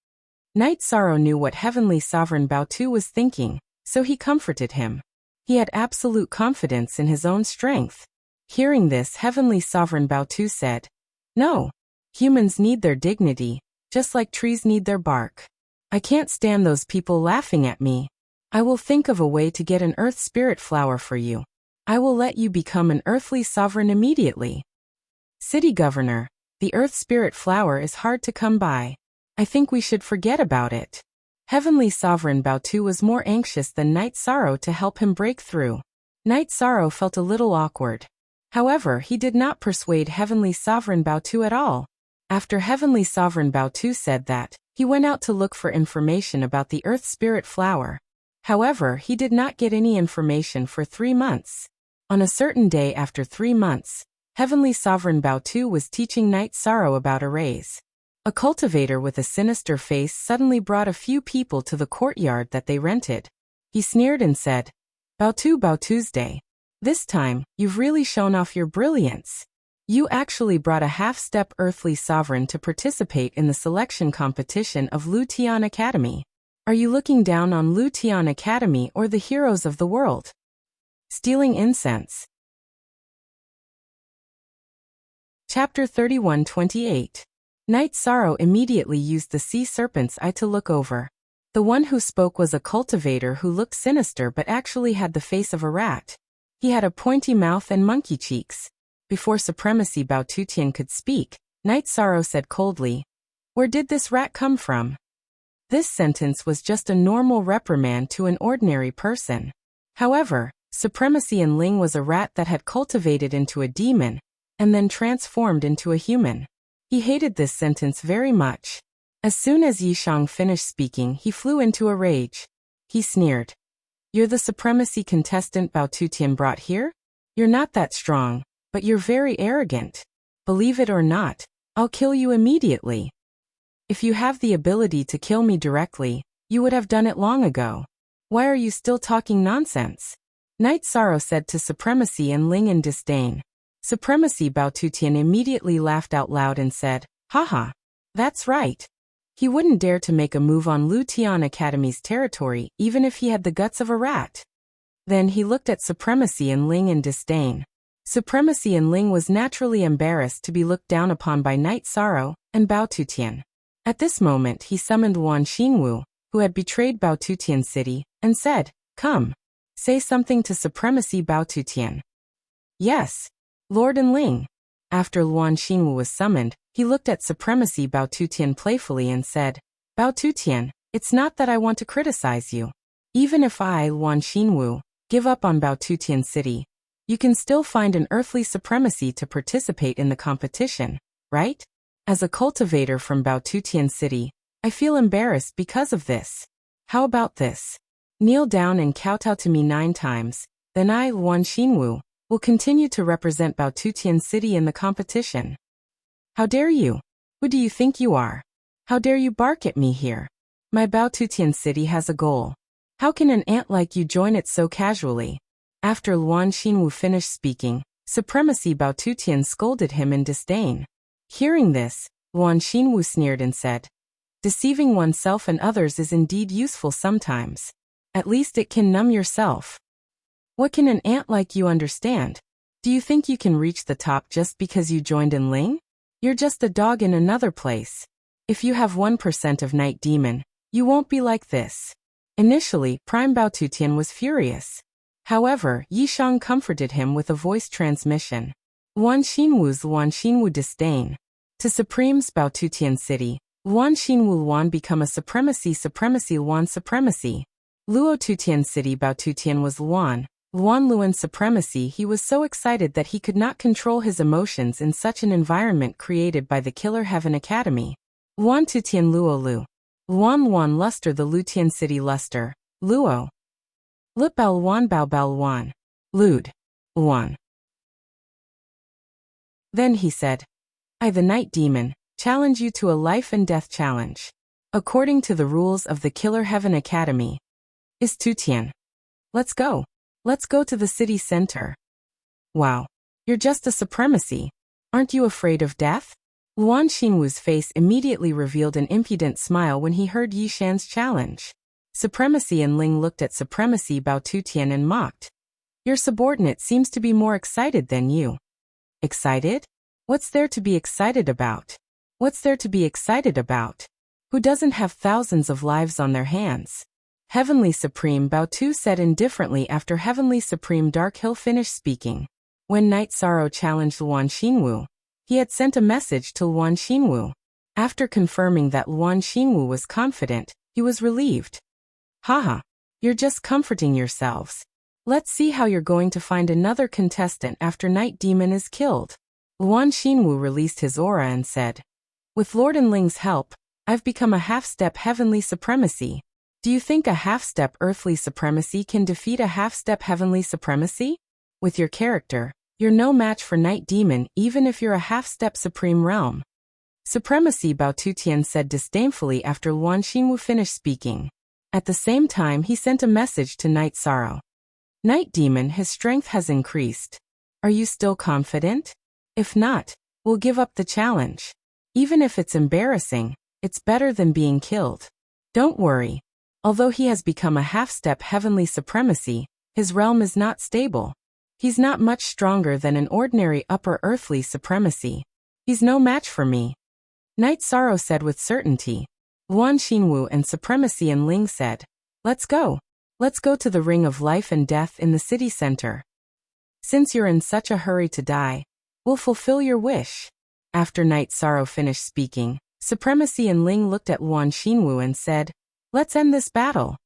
Night Sorrow knew what Heavenly Sovereign Baotu was thinking, so he comforted him. He had absolute confidence in his own strength. Hearing this, Heavenly Sovereign Baotu said, "No. Humans need their dignity, just like trees need their bark. I can't stand those people laughing at me. I will think of a way to get an earth spirit flower for you. I will let you become an earthly sovereign immediately." City Governor, the earth spirit flower is hard to come by. I think we should forget about it. Heavenly Sovereign Baotu was more anxious than Night Sorrow to help him break through. Night Sorrow felt a little awkward. However, he did not persuade Heavenly Sovereign Baotu at all. After Heavenly Sovereign Baotu said that, he went out to look for information about the earth spirit flower. However, he did not get any information for 3 months. On a certain day after 3 months, Heavenly Sovereign Baotu was teaching Night Sorrow about arrays. A cultivator with a sinister face suddenly brought a few people to the courtyard that they rented. He sneered and said, "Baotu Tuesday. This time, you've really shown off your brilliance. You actually brought a half-step earthly sovereign to participate in the selection competition of Lu Tian Academy. Are you looking down on Lu Tian Academy or the heroes of the world?" Stealing incense. Chapter 31:28. Night Sorrow immediately used the sea serpent's eye to look over. The one who spoke was a cultivator who looked sinister but actually had the face of a rat. He had a pointy mouth and monkey cheeks. Before Supremacy Baotutian could speak, Night Sorrow said coldly, "Where did this rat come from?" This sentence was just a normal reprimand to an ordinary person. However, Supremacy and Ling was a rat that had cultivated into a demon, and then transformed into a human. He hated this sentence very much. As soon as Yishang finished speaking, he flew into a rage. He sneered, "You're the Supremacy contestant Baotutian brought here? You're not that strong, but you're very arrogant. Believe it or not, I'll kill you immediately. If you have the ability to kill me directly, you would have done it long ago. Why are you still talking nonsense?" Night Sorrow said to Supremacy and Ling in disdain. Supremacy Baotutian immediately laughed out loud and said, "Haha, that's right. He wouldn't dare to make a move on Lu Tian Academy's territory even if he had the guts of a rat." Then he looked at Supremacy and Ling in disdain. Supremacy and Ling was naturally embarrassed to be looked down upon by Night Sorrow and Baotutian. At this moment he summoned Wan Xingwu, who had betrayed Baotutian City, and said, "Come. Say something to Supremacy Baotutian." "Yes, Lord and Ling." After Luan Xingwu was summoned, he looked at Supremacy Baotutian playfully and said, "Baotutian, it's not that I want to criticize you. Even if I, Luan Xingwu, give up on Baotutian City, you can still find an earthly supremacy to participate in the competition, right? As a cultivator from Baotutian City, I feel embarrassed because of this. How about this? Kneel down and kowtow to me 9 times, then I, Luan Xingwu, will continue to represent Baotutian City in the competition." "How dare you? Who do you think you are? How dare you bark at me here? My Baotutian City has a goal. How can an ant like you join it so casually?" After Luan Xingwu finished speaking, Supremacy Baotutian scolded him in disdain. Hearing this, Luan Xingwu sneered and said, "Deceiving oneself and others is indeed useful sometimes. At least it can numb yourself. What can an ant like you understand? Do you think you can reach the top just because you joined in Ling? You're just a dog in another place. If you have 1% of Night Demon, you won't be like this." Initially, Prime Baotutian was furious. However, Yishang comforted him with a voice transmission. Luan Xingwu disdain. To Supreme's Baotutian City, Luan Xingwu Luan become a Supremacy Luan Supremacy. Luo Tutian City Baotutian was Luan Luan Supremacy. He was so excited that he could not control his emotions in such an environment created by the Killer Heaven Academy. Luan Tutian Luo Lu. Luan Luster the Lutian City Luster. Luo. Lip Bao Luan Bao Bao Luan. Lude. Luan. Then he said, "I, the Night Demon, challenge you to a life and death challenge. According to the rules of the Killer Heaven Academy. Is Tutian. Let's go. Let's go to the city center." "Wow. You're just a supremacy. Aren't you afraid of death? Luan Xinwu's face immediately revealed an impudent smile when he heard Yi Shan's challenge. Supremacy and Ling looked at Supremacy Bao Tutian and mocked. Your subordinate seems to be more excited than you. Excited? What's there to be excited about? What's there to be excited about? Who doesn't have thousands of lives on their hands? Heavenly Supreme Bao Tu said indifferently after Heavenly Supreme Dark Hill finished speaking. When Night Sorrow challenged Luan Xinwu, he had sent a message to Luan Xinwu. After confirming that Luan Xinwu was confident, he was relieved. Haha, you're just comforting yourselves. Let's see how you're going to find another contestant after Night Demon is killed. Luan Xinwu released his aura and said, with Lord and Ling's help, I've become a half-step heavenly supremacy. Do you think a half-step earthly supremacy can defeat a half-step heavenly supremacy? With your character, you're no match for Night Demon even if you're a half-step supreme realm. Supremacy Bao Tutian said disdainfully after Luan Xinwu finished speaking. At the same time he sent a message to Night Sorrow. Night Demon, his strength has increased. Are you still confident? If not, we'll give up the challenge. Even if it's embarrassing, it's better than being killed. Don't worry. Although he has become a half-step heavenly supremacy, his realm is not stable. He's not much stronger than an ordinary upper earthly supremacy. He's no match for me. Night Sorrow said with certainty. Luan Xinwu and Supremacy and Ling said, let's go. Let's go to the Ring of Life and Death in the city center. Since you're in such a hurry to die, we'll fulfill your wish. After Night Sorrow finished speaking, Supremacy and Ling looked at Luan Xinwu and said, let's end this battle.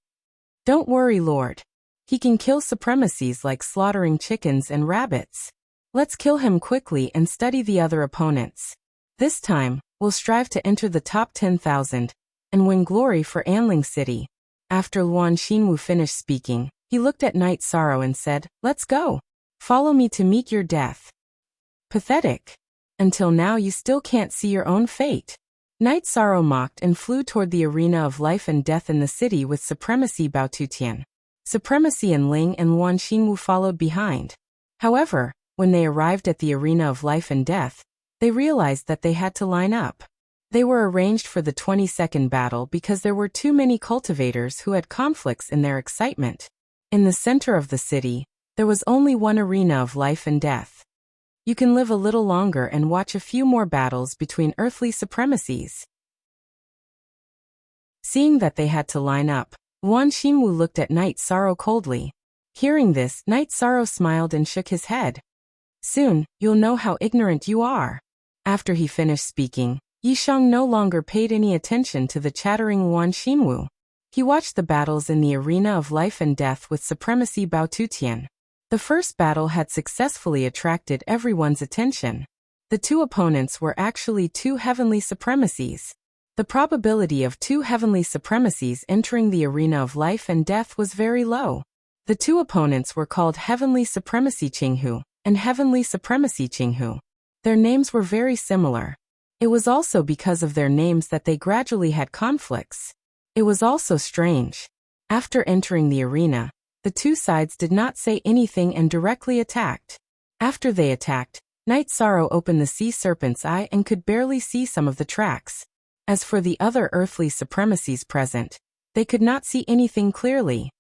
Don't worry, Lord. He can kill supremacies like slaughtering chickens and rabbits. Let's kill him quickly and study the other opponents. This time, we'll strive to enter the top 10,000 and win glory for Anling City. After Luan Xinwu finished speaking, he looked at Night Sorrow and said, let's go. Follow me to meet your death. Pathetic. Until now you still can't see your own fate. Night Sorrow mocked and flew toward the arena of life and death in the city with Supremacy Bao Tutian. Supremacy and Ling and Luan Xinwu followed behind. However, when they arrived at the arena of life and death, they realized that they had to line up. They were arranged for the 20-second battle because there were too many cultivators who had conflicts in their excitement. In the center of the city, there was only one arena of life and death. You can live a little longer and watch a few more battles between earthly supremacies. Seeing that they had to line up, Luan Xinwu looked at Night Sorrow coldly. Hearing this, Night Sorrow smiled and shook his head. Soon, you'll know how ignorant you are. After he finished speaking, Yishang no longer paid any attention to the chattering Luan Xinwu. He watched the battles in the arena of life and death with Supremacy Bao Tutian. The first battle had successfully attracted everyone's attention. The two opponents were actually two heavenly supremacies. The probability of two heavenly supremacies entering the arena of life and death was very low. The two opponents were called Heavenly Supremacy Qinghu and Heavenly Supremacy Qinghu. Their names were very similar. It was also because of their names that they gradually had conflicts. It was also strange. After entering the arena, the two sides did not say anything and directly attacked. After they attacked, Night Sorrow opened the Sea Serpent's eye and could barely see some of the tracks. As for the other earthly supremacies present, they could not see anything clearly.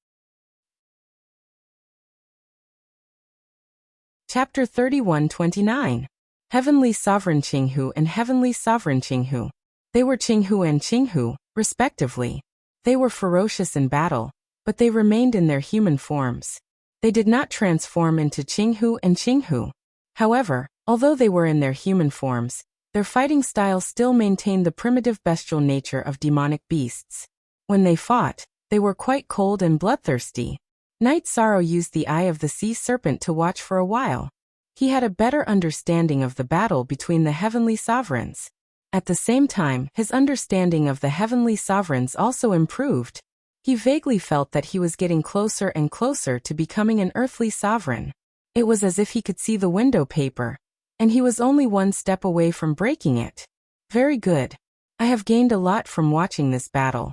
Chapter 31-29. Heavenly Sovereign Qinghu and Heavenly Sovereign Qinghu. They were Qinghu and Qinghu, respectively. They were ferocious in battle, but they remained in their human forms. They did not transform into Qinghu and Qinghu. However, although they were in their human forms, their fighting style still maintained the primitive bestial nature of demonic beasts. When they fought, they were quite cold and bloodthirsty. Night Sorrow used the eye of the sea serpent to watch for a while. He had a better understanding of the battle between the heavenly sovereigns. At the same time, his understanding of the heavenly sovereigns also improved. He vaguely felt that he was getting closer and closer to becoming an earthly sovereign. It was as if he could see the window paper, and he was only one step away from breaking it. Very good. I have gained a lot from watching this battle.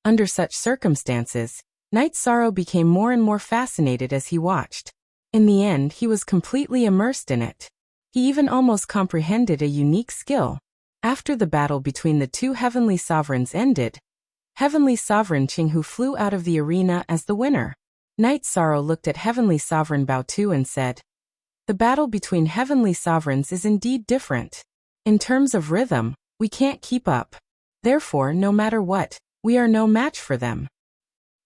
Under such circumstances, Night Sorrow became more and more fascinated as he watched. In the end, he was completely immersed in it. He even almost comprehended a unique skill. After the battle between the two heavenly sovereigns ended, Heavenly Sovereign Qinghu flew out of the arena as the winner. Knight Sorrow looked at Heavenly Sovereign Baotu and said, "The battle between heavenly sovereigns is indeed different. In terms of rhythm, we can't keep up. Therefore, no matter what, we are no match for them."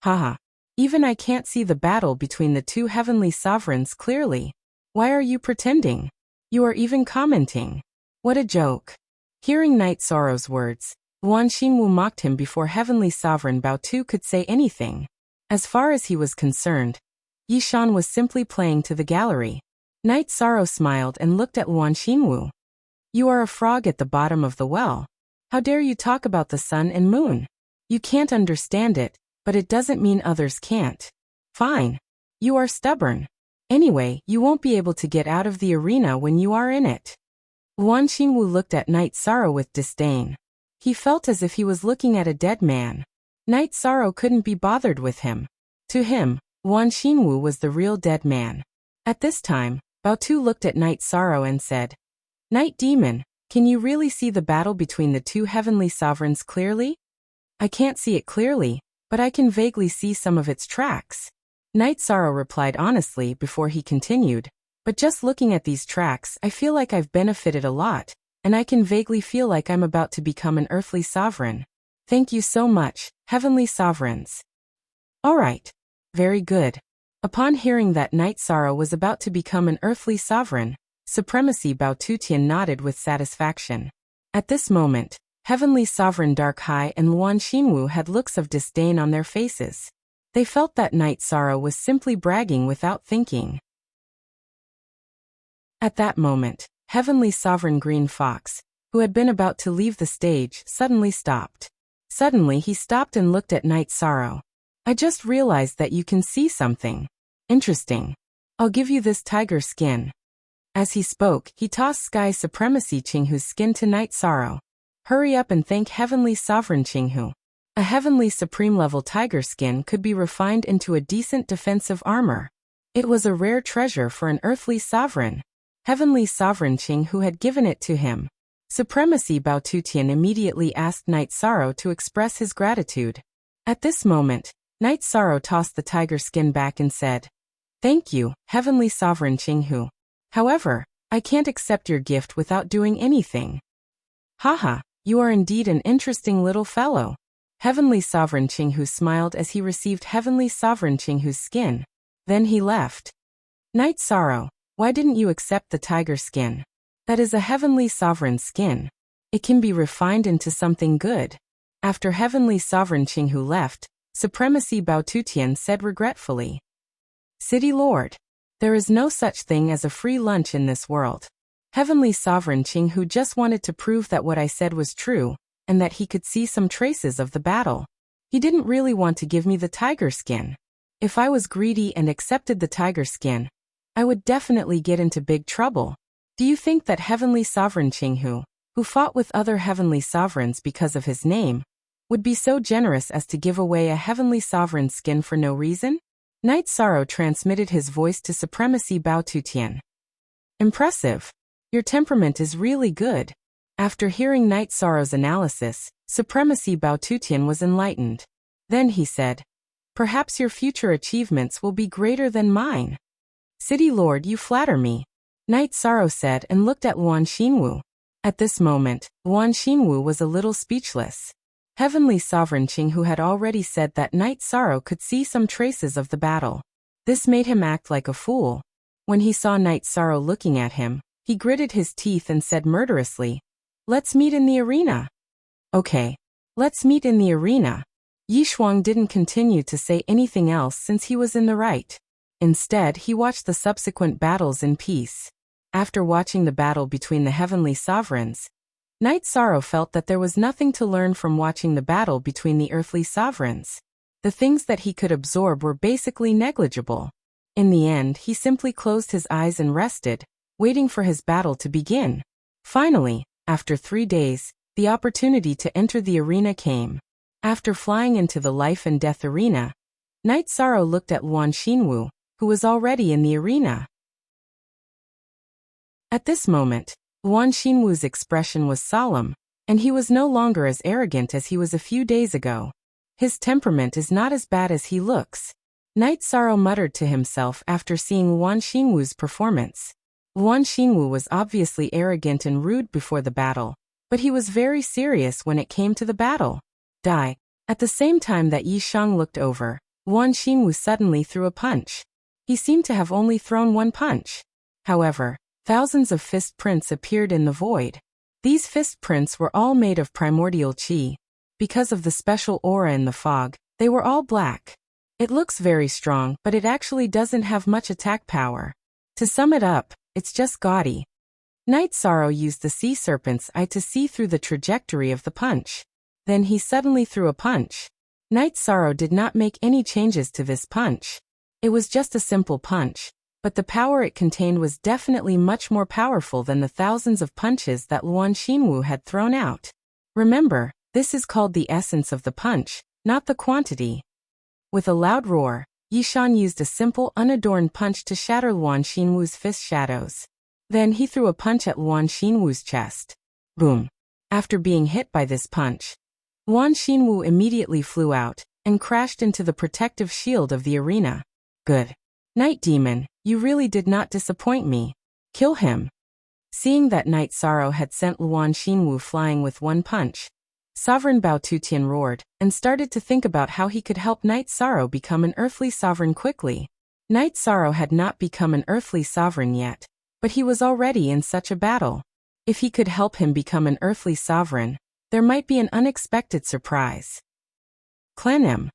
Haha. Even I can't see the battle between the two heavenly sovereigns clearly. Why are you pretending? You are even commenting. What a joke. Hearing Knight Sorrow's words, Luan Xinwu mocked him before Heavenly Sovereign Baotu could say anything. As far as he was concerned, Yishan was simply playing to the gallery. Knight Sorrow smiled and looked at Luan Xinwu. "You are a frog at the bottom of the well. How dare you talk about the sun and moon? You can't understand it, but it doesn't mean others can't. Fine. You are stubborn. Anyway, you won't be able to get out of the arena when you are in it." Luan Xinwu looked at Knight Sorrow with disdain. He felt as if he was looking at a dead man. Knight Sorrow couldn't be bothered with him. To him, Luan Xinwu was the real dead man. At this time, Baotu looked at Knight Sorrow and said, "Night Demon, can you really see the battle between the two heavenly sovereigns clearly?" "I can't see it clearly, but I can vaguely see some of its tracks." Knight Sorrow replied honestly before he continued, "But just looking at these tracks, I feel like I've benefited a lot, and I can vaguely feel like I'm about to become an earthly sovereign. Thank you so much, heavenly sovereigns." "Alright. Very good." Upon hearing that Knight Sorrow was about to become an earthly sovereign, Supremacy Baotutian nodded with satisfaction. At this moment, Heavenly Sovereign Dark Hai and Luan Xinwu had looks of disdain on their faces. They felt that Knight Sorrow was simply bragging without thinking. At that moment, Heavenly Sovereign Green Fox, who had been about to leave the stage, suddenly stopped. Suddenly he stopped and looked at Knight Sorrow. "I just realized that you can see something. Interesting. I'll give you this tiger skin." As he spoke, he tossed Sky Supremacy Qinghu's skin to Knight Sorrow. "Hurry up and thank Heavenly Sovereign Qinghu. A Heavenly Supreme level tiger skin could be refined into a decent defensive armor. It was a rare treasure for an earthly sovereign. Heavenly Sovereign Qinghu had given it to him." Supremacy Baotutian immediately asked Knight Sorrow to express his gratitude. At this moment, Knight Sorrow tossed the tiger skin back and said, "Thank you, Heavenly Sovereign Qinghu. However, I can't accept your gift without doing anything." "Haha, you are indeed an interesting little fellow." Heavenly Sovereign Qinghu smiled as he received Heavenly Sovereign Qinghu's skin. Then he left. "Knight Sorrow, why didn't you accept the tiger skin? That is a Heavenly Sovereign skin. It can be refined into something good." After Heavenly Sovereign Qinghu left, Supremacy Baotutian said regretfully, "City Lord, there is no such thing as a free lunch in this world. Heavenly Sovereign Qinghu just wanted to prove that what I said was true, and that he could see some traces of the battle. He didn't really want to give me the tiger skin. If I was greedy and accepted the tiger skin, I would definitely get into big trouble. Do you think that Heavenly Sovereign Qinghu, who fought with other heavenly sovereigns because of his name, would be so generous as to give away a heavenly sovereign skin for no reason?" Knight Sorrow transmitted his voice to Supremacy Baotutian. "Impressive. Your temperament is really good." After hearing Knight Sorrow's analysis, Supremacy Baotutian was enlightened. Then he said, "Perhaps your future achievements will be greater than mine." "City Lord, you flatter me," Knight Sorrow said and looked at Luan Xinwu. At this moment, Luan Xinwu was a little speechless. Heavenly Sovereign Qinghu had already said that Knight Sorrow could see some traces of the battle. This made him act like a fool. When he saw Knight Sorrow looking at him, he gritted his teeth and said murderously, "Let's meet in the arena." "Okay. Let's meet in the arena." Yishuang didn't continue to say anything else since he was in the right. Instead, he watched the subsequent battles in peace. After watching the battle between the heavenly sovereigns, Knight Sorrow felt that there was nothing to learn from watching the battle between the earthly sovereigns. The things that he could absorb were basically negligible. In the end, he simply closed his eyes and rested, waiting for his battle to begin. Finally, after 3 days, the opportunity to enter the arena came. After flying into the life and death arena, Knight Sorrow looked at Luan Xinwu, who was already in the arena. At this moment, Luan Xinwu's expression was solemn, and he was no longer as arrogant as he was a few days ago. His temperament is not as bad as he looks. Knight Sorrow muttered to himself after seeing Luan Xinwu's performance. Luan Xinwu was obviously arrogant and rude before the battle, but he was very serious when it came to the battle. Die. At the same time that Yi Shang looked over, Luan Xinwu suddenly threw a punch. He seemed to have only thrown one punch. However, thousands of fist prints appeared in the void. These fist prints were all made of primordial qi. Because of the special aura in the fog, they were all black. It looks very strong, but it actually doesn't have much attack power. To sum it up, it's just gaudy. Knight Sorrow used the sea serpent's eye to see through the trajectory of the punch. Then he suddenly threw a punch. Knight Sorrow did not make any changes to this punch. It was just a simple punch, but the power it contained was definitely much more powerful than the thousands of punches that Luan Xinwu had thrown out. Remember, this is called the essence of the punch, not the quantity. With a loud roar, Yishan used a simple, unadorned punch to shatter Luan Xinwu's fist shadows. Then he threw a punch at Luan Xinwu's chest. Boom! After being hit by this punch, Luan Xinwu immediately flew out and crashed into the protective shield of the arena. Good. Night Demon, you really did not disappoint me. Kill him. Seeing that Knight Sorrow had sent Luan Xinwu flying with one punch, Sovereign Bao Tutian roared and started to think about how he could help Knight Sorrow become an earthly sovereign quickly. Knight Sorrow had not become an earthly sovereign yet, but he was already in such a battle. If he could help him become an earthly sovereign, there might be an unexpected surprise. Clan.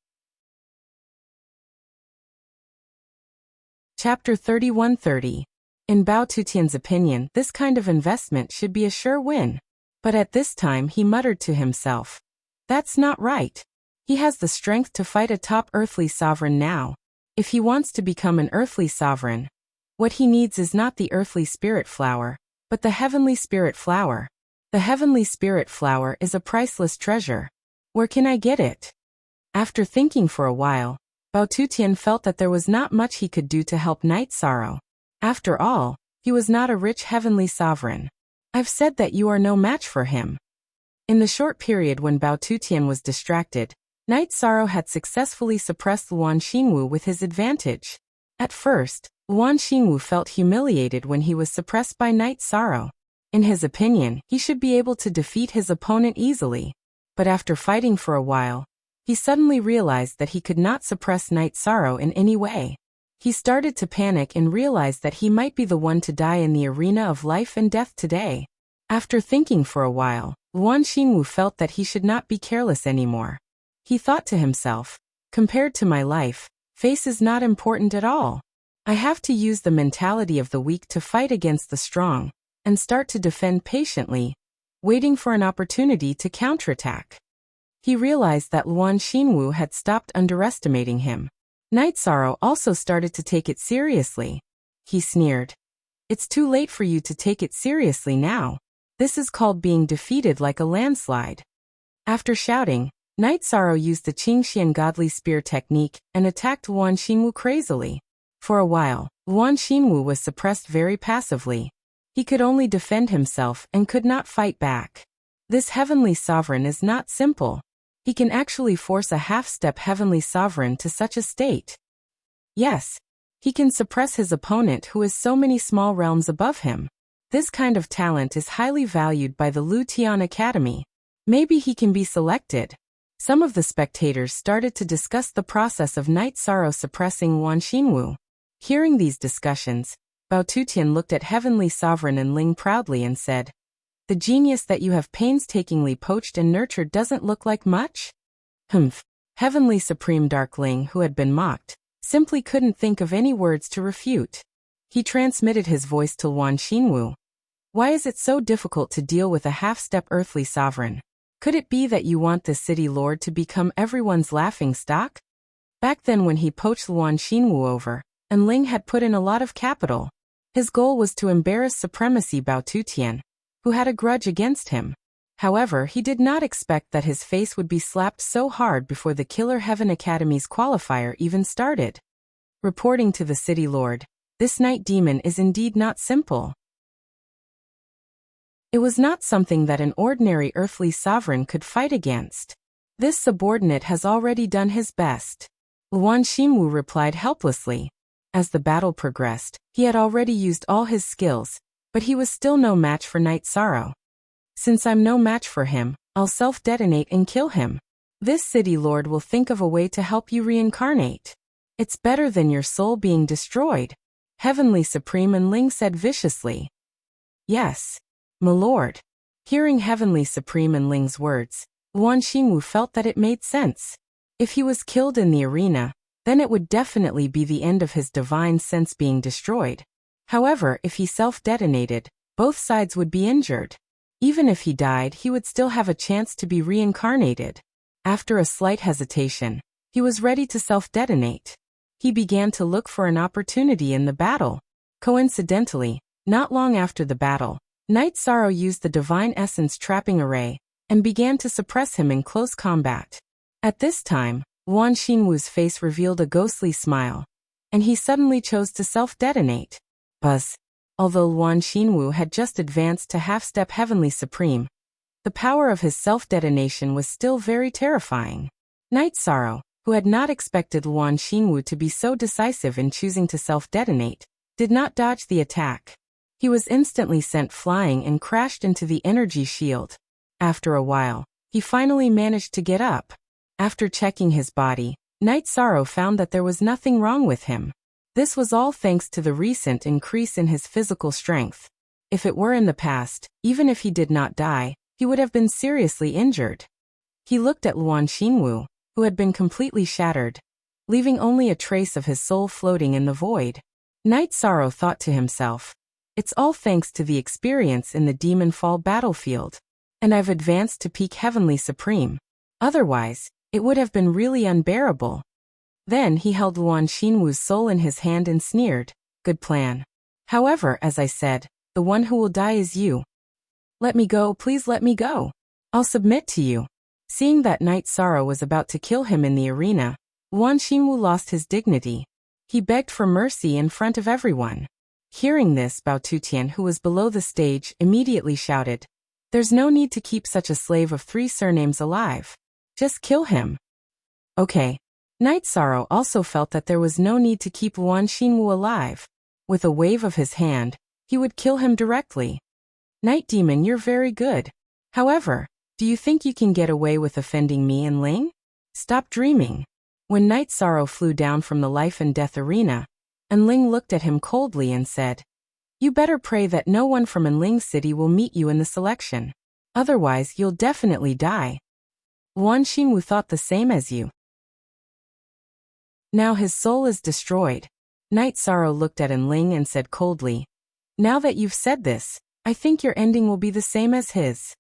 Chapter 3130. In Bao Tutian's opinion, this kind of investment should be a sure win. But at this time he muttered to himself, "That's not right. He has the strength to fight a top earthly sovereign now. If he wants to become an earthly sovereign, what he needs is not the earthly spirit flower, but the heavenly spirit flower. The heavenly spirit flower is a priceless treasure. Where can I get it?" After thinking for a while, Bao Tutian felt that there was not much he could do to help Knight Sorrow. After all, he was not a rich heavenly sovereign. I've said that you are no match for him. In the short period when Bao Tutian was distracted, Knight Sorrow had successfully suppressed Luan Xinwu with his advantage. At first, Luan Xinwu felt humiliated when he was suppressed by Knight Sorrow. In his opinion, he should be able to defeat his opponent easily. But after fighting for a while, he suddenly realized that he could not suppress Knight Sorrow in any way. He started to panic and realized that he might be the one to die in the arena of life and death today. After thinking for a while, Luan Xinwu felt that he should not be careless anymore. He thought to himself, compared to my life, face is not important at all. I have to use the mentality of the weak to fight against the strong, and start to defend patiently, waiting for an opportunity to counterattack. He realized that Luan Xinwu had stopped underestimating him. Knight Sorrow also started to take it seriously. He sneered. "It's too late for you to take it seriously now. This is called being defeated like a landslide." After shouting, Knight Sorrow used the Qingxian Godly Spear technique and attacked Luan Xinwu crazily. For a while, Luan Xinwu was suppressed very passively. He could only defend himself and could not fight back. This heavenly sovereign is not simple. He can actually force a half-step heavenly sovereign to such a state. Yes, he can suppress his opponent who is so many small realms above him. This kind of talent is highly valued by the Lu Tian Academy. Maybe he can be selected. Some of the spectators started to discuss the process of Knight Sorrow suppressing Luan Xinwu. Hearing these discussions, Bao Tutian looked at Heavenly Sovereign and Ling proudly and said, "The genius that you have painstakingly poached and nurtured doesn't look like much?" Humph. Heavenly Supreme Darkling, who had been mocked, simply couldn't think of any words to refute. He transmitted his voice to Luan Xinwu. "Why is it so difficult to deal with a half-step earthly sovereign? Could it be that you want the city lord to become everyone's laughing stock?" Back then when he poached Luan Xinwu over, and Ling had put in a lot of capital, his goal was to embarrass supremacy Bao Tutian, who had a grudge against him. However, he did not expect that his face would be slapped so hard before the Killer Heaven Academy's qualifier even started. Reporting to the city lord, "This night demon is indeed not simple." It was not something that an ordinary earthly sovereign could fight against. This subordinate has already done his best. Luan Xinwu replied helplessly. As the battle progressed, he had already used all his skills, but he was still no match for Night Sorrow. Since I'm no match for him, I'll self-detonate and kill him. This city lord will think of a way to help you reincarnate. It's better than your soul being destroyed, Heavenly Supreme Enling said viciously. Yes, my lord. Hearing Heavenly Supreme Enling's words, Luan Xinwu felt that it made sense. If he was killed in the arena, then it would definitely be the end of his divine sense being destroyed. However, if he self-detonated, both sides would be injured. Even if he died, he would still have a chance to be reincarnated. After a slight hesitation, he was ready to self-detonate. He began to look for an opportunity in the battle. Coincidentally, not long after the battle, Night Sorrow used the Divine Essence trapping array and began to suppress him in close combat. At this time, Luan Xinwu's face revealed a ghostly smile, and he suddenly chose to self-detonate. Buzz. Although Luan Xinwu had just advanced to half-step Heavenly Supreme, the power of his self-detonation was still very terrifying. Night Sorrow, who had not expected Luan Xinwu to be so decisive in choosing to self-detonate, did not dodge the attack. He was instantly sent flying and crashed into the energy shield. After a while, he finally managed to get up. After checking his body, Night Sorrow found that there was nothing wrong with him. This was all thanks to the recent increase in his physical strength. If it were in the past, even if he did not die, he would have been seriously injured. He looked at Luan Xinwu, who had been completely shattered, leaving only a trace of his soul floating in the void. Night Sorrow thought to himself, it's all thanks to the experience in the Demon Fall battlefield, and I've advanced to peak Heavenly Supreme. Otherwise, it would have been really unbearable. Then he held Luan Xinwu's soul in his hand and sneered, good plan. However, as I said, the one who will die is you. Let me go, please let me go. I'll submit to you. Seeing that Night Sorrow was about to kill him in the arena, Luan Xinwu lost his dignity. He begged for mercy in front of everyone. Hearing this, Bao Tutian, who was below the stage, immediately shouted, there's no need to keep such a slave of 3 surnames alive. Just kill him. Okay. Night Sorrow also felt that there was no need to keep Luan Xinwu alive. With a wave of his hand, he would kill him directly. Night Demon, you're very good. However, do you think you can get away with offending me and Ling? Stop dreaming. When Night Sorrow flew down from the life and death arena, Enling looked at him coldly and said, you better pray that no one from Enling City will meet you in the selection. Otherwise, you'll definitely die. Luan Xinwu thought the same as you. Now his soul is destroyed. Night Sorrow looked at Enling and said coldly, now that you've said this, I think your ending will be the same as his.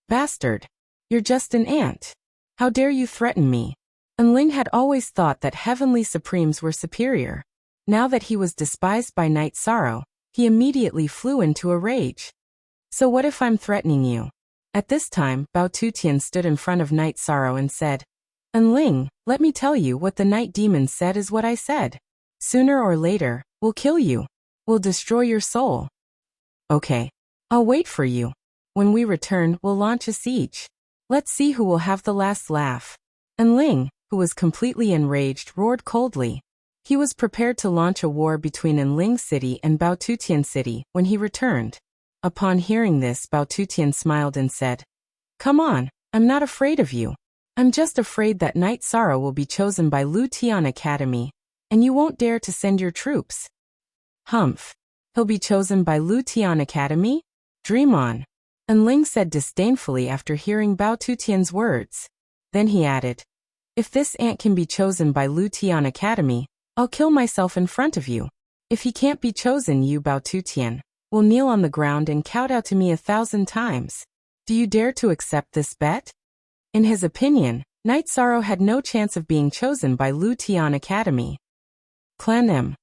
Bastard. You're just an ant. How dare you threaten me? Enling had always thought that Heavenly Supremes were superior. Now that he was despised by Night Sorrow, he immediately flew into a rage. So what if I'm threatening you? At this time, Bao Tutian stood in front of Night Sorrow and said, Enling, let me tell you what the Night Demon said is what I said. Sooner or later, we'll kill you. We'll destroy your soul. Okay. I'll wait for you. When we return, we'll launch a siege. Let's see who will have the last laugh. Enling, who was completely enraged, roared coldly. He was prepared to launch a war between Enling City and Bao Tutian City when he returned. Upon hearing this, Bao Tutian smiled and said, come on, I'm not afraid of you. I'm just afraid that Night Sorrow will be chosen by Lu Tian Academy, and you won't dare to send your troops. Humph. He'll be chosen by Lu Tian Academy? Dream on. Enling said disdainfully after hearing Bao Tutian's words. Then he added, if this ant can be chosen by Lu Tian Academy, I'll kill myself in front of you. If he can't be chosen, you, Bao Tutian, will kneel on the ground and kowtow to me 1,000 times. Do you dare to accept this bet? In his opinion, Night Sorrow had no chance of being chosen by Lu Tian Academy. Clan M.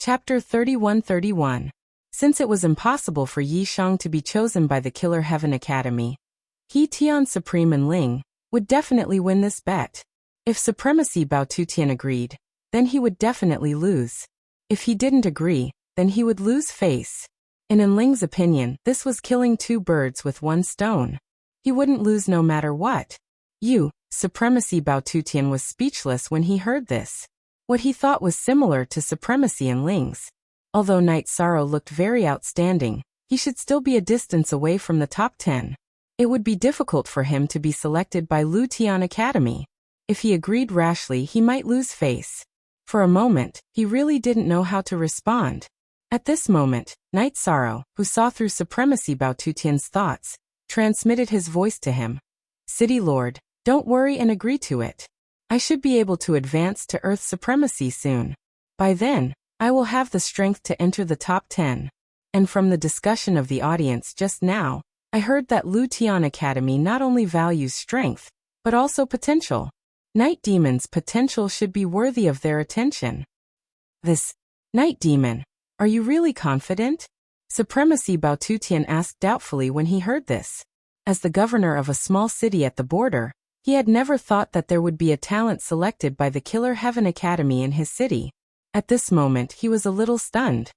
Chapter 31-31. Since it was impossible for Yi Shang to be chosen by the Killer Heaven Academy, He Tian Supreme Enling would definitely win this bet. If Supremacy Bao Tutian agreed, then he would definitely lose. If he didn't agree, then he would lose face. In Enling's opinion, this was killing two birds with one stone. He wouldn't lose no matter what. Supremacy Bao Tutian was speechless when he heard this. What he thought was similar to supremacy in Ling's. Although Night Sorrow looked very outstanding, he should still be a distance away from the top 10. It would be difficult for him to be selected by Lu Tian Academy. If he agreed rashly, he might lose face. For a moment, he really didn't know how to respond. At this moment, Night Sorrow, who saw through supremacy Bao Tutian's thoughts, transmitted his voice to him. City Lord, don't worry and agree to it. I should be able to advance to Earth supremacy soon. By then, I will have the strength to enter the top 10. And from the discussion of the audience just now, I heard that Lu Tian Academy not only values strength, but also potential. Night Demon's potential should be worthy of their attention. This Night Demon, are you really confident? Supremacy Bao Tutian asked doubtfully when he heard this. As the governor of a small city at the border, he had never thought that there would be a talent selected by the Killer Heaven Academy in his city. At this moment, he was a little stunned.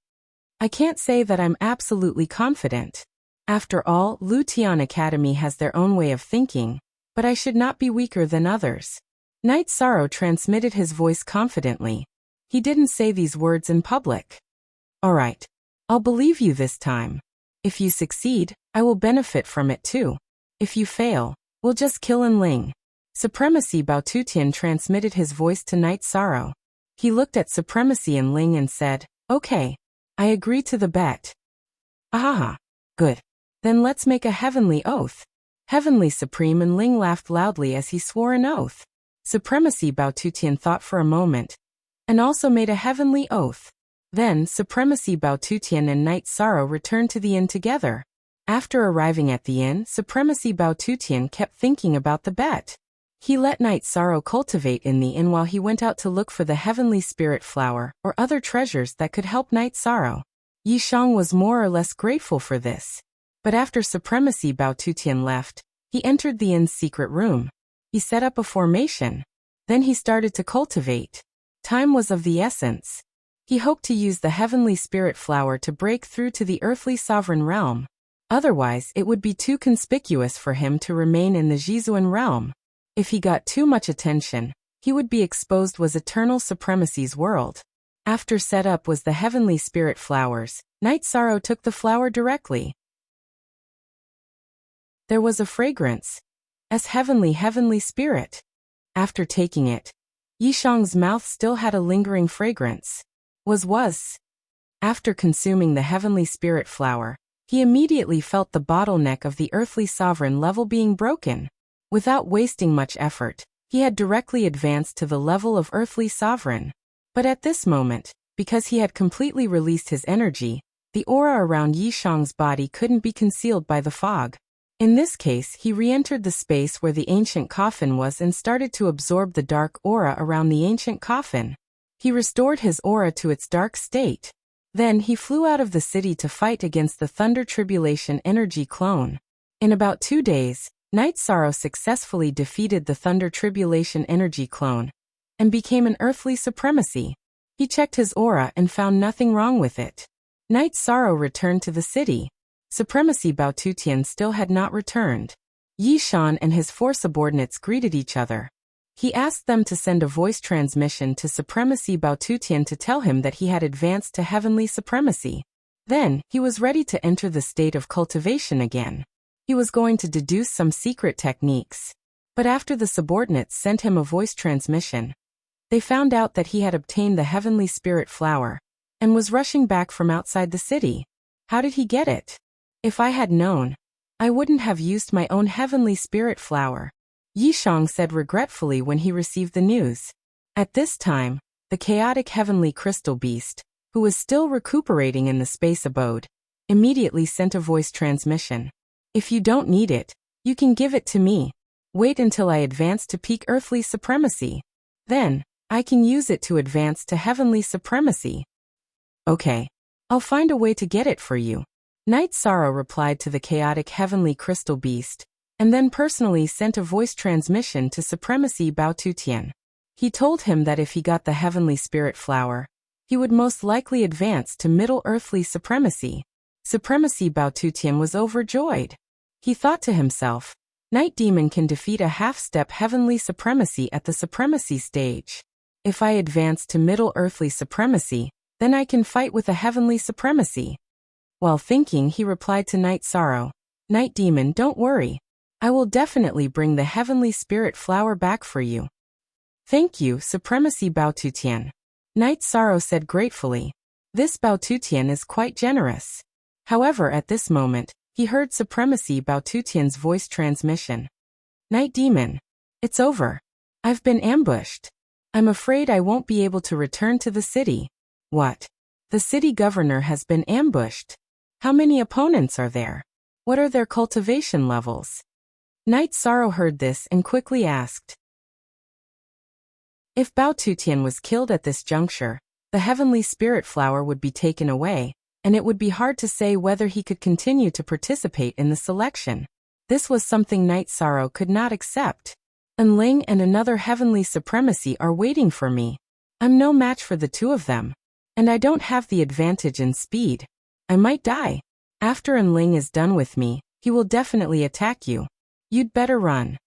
I can't say that I'm absolutely confident. After all, Lu Tian Academy has their own way of thinking, but I should not be weaker than others. Night Sorrow transmitted his voice confidently. He didn't say these words in public. All right. I'll believe you this time. If you succeed, I will benefit from it too. If you fail, we'll just kill Enling. Supremacy Bao Tutian transmitted his voice to Night Sorrow. He looked at Supremacy Enling and said, Okay, I agree to the bet. Ahaha, good. Then let's make a heavenly oath. Heavenly Supreme Enling laughed loudly as he swore an oath. Supremacy Bao Tutian thought for a moment, and also made a heavenly oath. Then Supremacy Bao Tutian and Night Sorrow returned to the inn together. After arriving at the inn, Supremacy Bao Tutian kept thinking about the bet. He let Night Sorrow cultivate in the inn while he went out to look for the heavenly spirit flower or other treasures that could help Night Sorrow. Yi Shang was more or less grateful for this. But after Supremacy Bao Tutian left, he entered the inn's secret room. He set up a formation. Then he started to cultivate. Time was of the essence. He hoped to use the heavenly spirit flower to break through to the earthly sovereign realm. Otherwise, it would be too conspicuous for him to remain in the Jizuan realm. If he got too much attention, he would be exposed was eternal supremacy's world. After setup was the heavenly spirit flowers, Night Sorrow took the flower directly. There was a fragrance. As heavenly spirit. After taking it, Yi Shang's mouth still had a lingering fragrance. Was. After consuming the heavenly spirit flower, he immediately felt the bottleneck of the earthly sovereign level being broken. Without wasting much effort, he had directly advanced to the level of earthly sovereign. But at this moment, because he had completely released his energy, the aura around Yi Shang's body couldn't be concealed by the fog. In this case, he re-entered the space where the ancient coffin was and started to absorb the dark aura around the ancient coffin. He restored his aura to its dark state. Then he flew out of the city to fight against the Thunder Tribulation energy clone. In about 2 days, Night Sorrow successfully defeated the Thunder Tribulation energy clone and became an earthly supremacy. He checked his aura and found nothing wrong with it. Night Sorrow returned to the city. Supremacy Bao Tutian still had not returned. Yi Shan and his 4 subordinates greeted each other. He asked them to send a voice transmission to Supremacy Bao Tutian to tell him that he had advanced to heavenly supremacy. Then, he was ready to enter the state of cultivation again. He was going to deduce some secret techniques. But after the subordinates sent him a voice transmission, they found out that he had obtained the heavenly spirit flower and was rushing back from outside the city. How did he get it? If I had known, I wouldn't have used my own heavenly spirit flower, Yi Shang said regretfully when he received the news. At this time, the chaotic heavenly crystal beast, who was still recuperating in the space abode, immediately sent a voice transmission. If you don't need it, you can give it to me. Wait until I advance to peak earthly supremacy. Then, I can use it to advance to heavenly supremacy. Okay. I'll find a way to get it for you. Night Sorrow replied to the chaotic heavenly crystal beast, and then personally sent a voice transmission to Supremacy Bao Tutian. He told him that if he got the heavenly spirit flower, he would most likely advance to Middle Earthly Supremacy. Supremacy. Bao Tutian was overjoyed. He thought to himself, Night Demon can defeat a half-step Heavenly Supremacy at the Supremacy stage. If I advance to Middle Earthly Supremacy, then I can fight with a Heavenly Supremacy. While thinking, he replied to Night Sorrow, Night Demon, don't worry. I will definitely bring the Heavenly Spirit Flower back for you. Thank you, Supremacy Bao Tutian. Night Sorrow said gratefully. This Bao Tutian is quite generous. However, at this moment, he heard Supremacy Bao Tutian's voice transmission. Night Demon. It's over. I've been ambushed. I'm afraid I won't be able to return to the city. What? The city governor has been ambushed. How many opponents are there? What are their cultivation levels? Night Sorrow heard this and quickly asked. If Bao Tutian was killed at this juncture, the Heavenly Spirit Flower would be taken away, and it would be hard to say whether he could continue to participate in the selection. This was something Night Sorrow could not accept. Enling and another Heavenly Supremacy are waiting for me. I'm no match for the two of them. And I don't have the advantage in speed. I might die. After Enling is done with me, he will definitely attack you. You'd better run.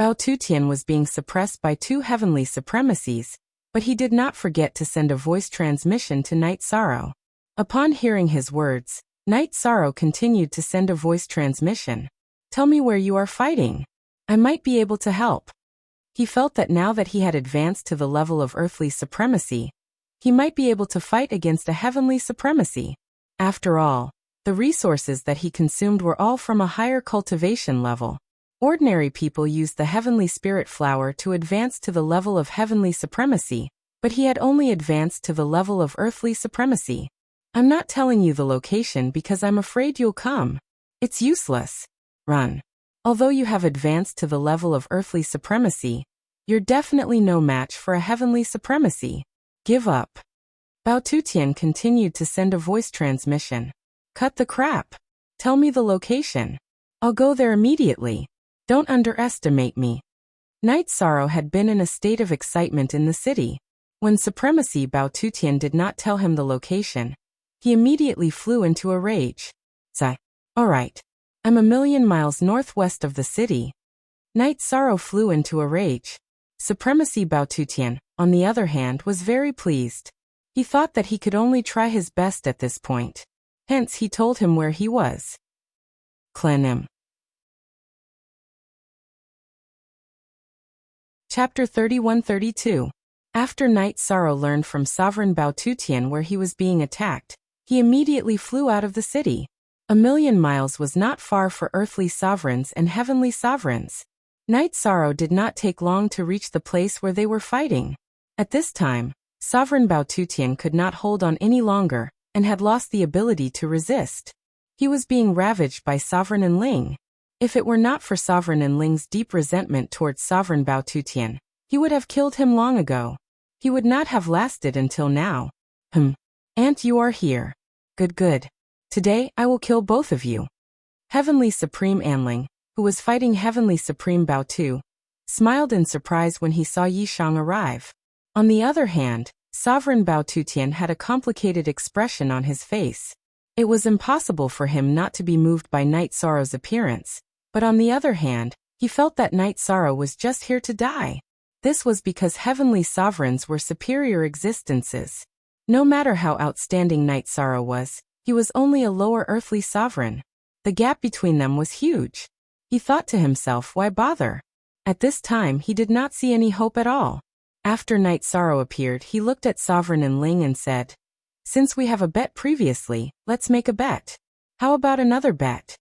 Bao Tutian was being suppressed by two Heavenly Supremacies, but he did not forget to send a voice transmission to Night Sorrow. Upon hearing his words, Night Sorrow continued to send a voice transmission. Tell me where you are fighting. I might be able to help. He felt that now that he had advanced to the level of Earthly Supremacy, he might be able to fight against a Heavenly Supremacy. After all, the resources that he consumed were all from a higher cultivation level. Ordinary people used the Heavenly Spirit Flower to advance to the level of Heavenly Supremacy, but he had only advanced to the level of Earthly Supremacy. I'm not telling you the location because I'm afraid you'll come. It's useless. Run. Although you have advanced to the level of Earthly Supremacy, you're definitely no match for a Heavenly Supremacy. Give up. Bao Tutian continued to send a voice transmission. Cut the crap. Tell me the location. I'll go there immediately. Don't underestimate me. Night Sorrow had been in a state of excitement in the city. When Supremacy Bao Tutian did not tell him the location, he immediately flew into a rage. Sigh. Alright. I'm 1,000,000 miles northwest of the city. Night Sorrow flew into a rage. Supremacy Bao Tutian, on the other hand, was very pleased. He thought that he could only try his best at this point. Hence he told him where he was. Klenim. Chapter 31-32. After Night Sorrow learned from Sovereign Bao Tutian where he was being attacked, he immediately flew out of the city. 1,000,000 miles was not far for earthly sovereigns and heavenly sovereigns. Night Sorrow did not take long to reach the place where they were fighting. At this time, Sovereign Bao Tutian could not hold on any longer, and had lost the ability to resist. He was being ravaged by Sovereign Enling. If it were not for Sovereign Enling's deep resentment towards Sovereign Bao Tutian, he would have killed him long ago. He would not have lasted until now. Aunt, you are here. Good. Today, I will kill both of you. Heavenly Supreme Anling, who was fighting Heavenly Supreme Bao Tu, smiled in surprise when he saw Yishang arrive. On the other hand, Sovereign Bao Tutian had a complicated expression on his face. It was impossible for him not to be moved by Night Sorrow's appearance, but on the other hand, he felt that Night Sorrow was just here to die. This was because heavenly sovereigns were superior existences. No matter how outstanding Night Sorrow was, he was only a lower earthly sovereign. The gap between them was huge. He thought to himself, why bother? At this time, he did not see any hope at all. After Night Sorrow appeared, he looked at Sovereign Enling and said, Since we have a bet previously, let's make a bet. How about another bet?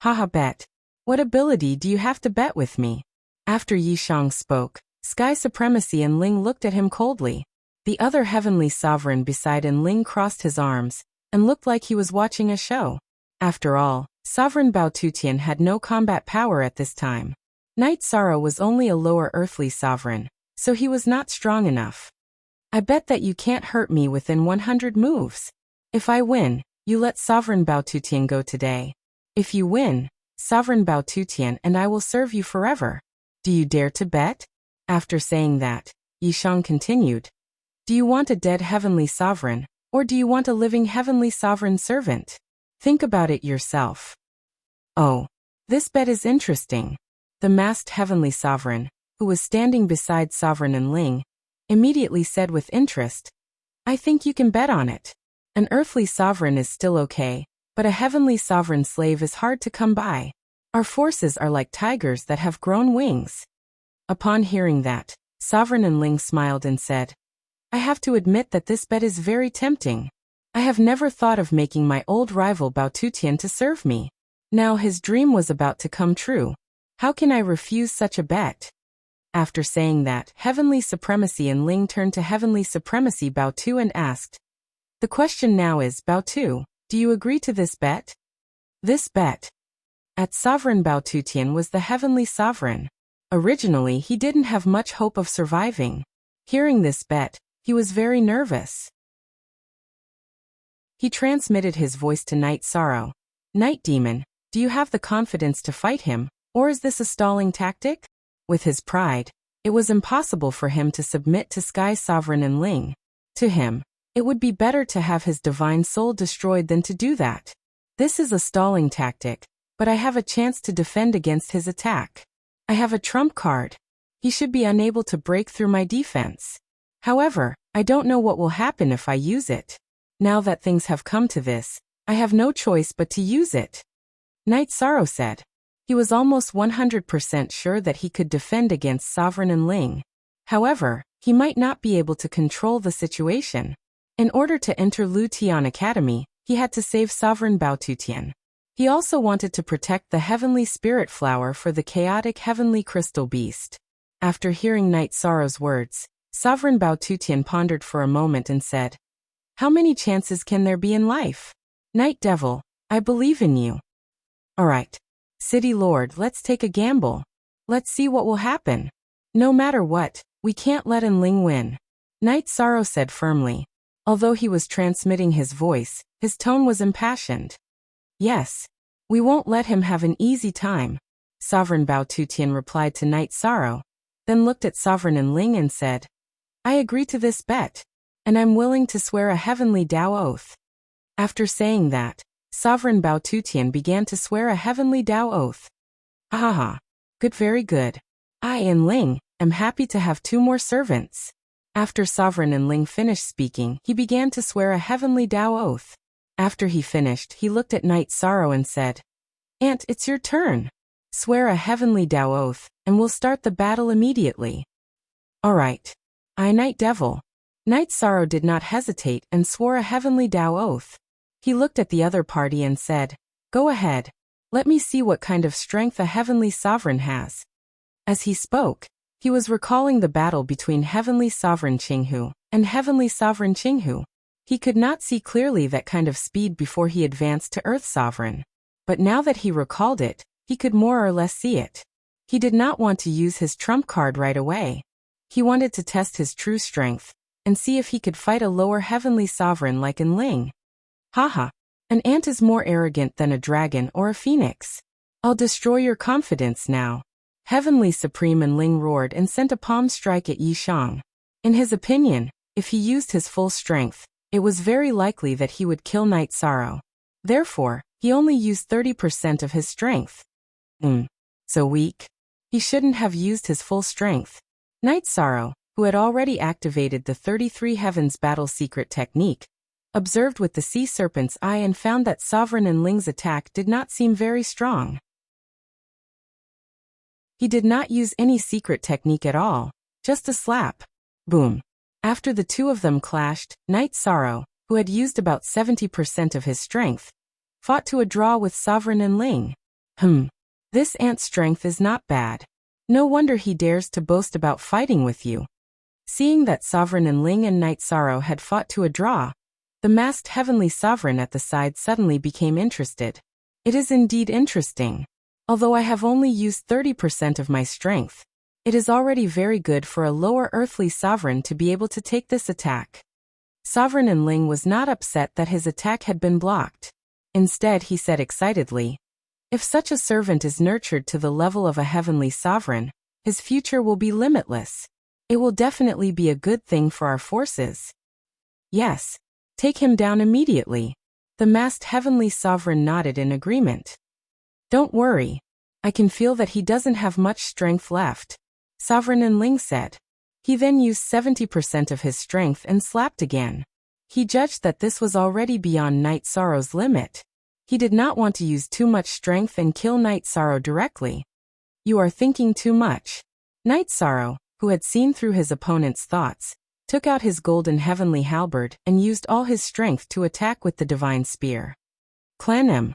Haha, bet. What ability do you have to bet with me? After Yishang spoke, Sky Supremacy Enling looked at him coldly. The other heavenly sovereign beside Enling crossed his arms, and looked like he was watching a show. After all, Sovereign Bao Tutian had no combat power at this time. Night Sorrow was only a lower earthly sovereign, so he was not strong enough. I bet that you can't hurt me within 100 moves. If I win, you let Sovereign Bao Tutian go today. If you win, Sovereign Bao Tutian and I will serve you forever. Do you dare to bet? After saying that, Yishang continued. Do you want a dead heavenly sovereign, or do you want a living heavenly sovereign servant? Think about it yourself. Oh, this bet is interesting. The masked heavenly sovereign, who was standing beside Sovereign and Ling, immediately said with interest, I think you can bet on it. An earthly sovereign is still okay, but a heavenly sovereign slave is hard to come by. Our forces are like tigers that have grown wings. Upon hearing that, Sovereign and Ling smiled and said, I have to admit that this bet is very tempting. I have never thought of making my old rival Bao Tutian to serve me. Now his dream was about to come true. How can I refuse such a bet? After saying that, Heavenly Supremacy and Ling turned to Heavenly Supremacy Bao Tu and asked, The question now is, Bao Tu, do you agree to this bet? This bet. At Sovereign Bao Tutian was the Heavenly Sovereign. Originally he didn't have much hope of surviving. Hearing this bet, he was very nervous. He transmitted his voice to Night Sorrow. Night Demon, do you have the confidence to fight him, or is this a stalling tactic? With his pride, it was impossible for him to submit to Sky Sovereign and Ling. To him, it would be better to have his divine soul destroyed than to do that. This is a stalling tactic, but I have a chance to defend against his attack. I have a trump card. He should be unable to break through my defense. However, I don't know what will happen if I use it. Now that things have come to this, I have no choice but to use it. Night Sorrow said. He was almost 100% sure that he could defend against Sovereign and Ling. However, he might not be able to control the situation. In order to enter Lu Tian Academy, he had to save Sovereign Bao Tutian. He also wanted to protect the Heavenly Spirit Flower for the chaotic Heavenly Crystal Beast. After hearing Night Sorrow's words, Sovereign Bao Tutian pondered for a moment and said, How many chances can there be in life? Night Devil, I believe in you. Alright. City Lord, let's take a gamble. Let's see what will happen. No matter what, we can't let An Ling win. Night Sorrow said firmly. Although he was transmitting his voice, his tone was impassioned. Yes. We won't let him have an easy time. Sovereign Bao Tutian replied to Night Sorrow, then looked at Sovereign and Ling and said, I agree to this bet, and I'm willing to swear a heavenly Tao oath. After saying that, Sovereign Bao Tutian began to swear a heavenly Tao oath. Ahaha. Good, very good. I and Ling am happy to have 2 more servants. After Sovereign and Ling finished speaking, he began to swear a heavenly Tao oath. After he finished, he looked at Night Sorrow and said, Aunt, it's your turn. Swear a heavenly Tao oath, and we'll start the battle immediately. Alright. I, Night Devil. Night Sorrow did not hesitate and swore a heavenly Tao oath. He looked at the other party and said, Go ahead. Let me see what kind of strength a heavenly sovereign has. As he spoke, he was recalling the battle between Heavenly Sovereign Qinghu and Heavenly Sovereign Qinghu. He could not see clearly that kind of speed before he advanced to Earth Sovereign. But now that he recalled it, he could more or less see it. He did not want to use his trump card right away. He wanted to test his true strength and see if he could fight a lower heavenly sovereign like An Ling. Haha. An ant is more arrogant than a dragon or a phoenix. I'll destroy your confidence now. Heavenly Supreme An Ling roared and sent a palm strike at Yishang. In his opinion, if he used his full strength, it was very likely that he would kill Night Sorrow. Therefore, he only used 30% of his strength. So weak. He shouldn't have used his full strength. Night Sorrow, who had already activated the 33 Heavens battle secret technique, observed with the sea serpent's eye and found that Sovereign An Ling's attack did not seem very strong. He did not use any secret technique at all, just a slap. Boom. After the 2 of them clashed, Night Sorrow, who had used about 70% of his strength, fought to a draw with Sovereign An Ling. This ant's strength is not bad. No wonder he dares to boast about fighting with you. Seeing that Sovereign An Ling and Night Sorrow had fought to a draw, the masked heavenly sovereign at the side suddenly became interested. It is indeed interesting. Although I have only used 30% of my strength, it is already very good for a lower earthly sovereign to be able to take this attack. Sovereign An Ling was not upset that his attack had been blocked. Instead, he said excitedly, If such a servant is nurtured to the level of a heavenly sovereign, his future will be limitless. It will definitely be a good thing for our forces. Yes. Take him down immediately. The masked heavenly sovereign nodded in agreement. Don't worry. I can feel that he doesn't have much strength left, Sovereign Enling said. He then used 70% of his strength and slapped again. He judged that this was already beyond Night Sorrow's limit. He did not want to use too much strength and kill Night Sorrow directly. You are thinking too much. Night Sorrow, who had seen through his opponent's thoughts, took out his golden heavenly halberd and used all his strength to attack with the divine spear. Clan M.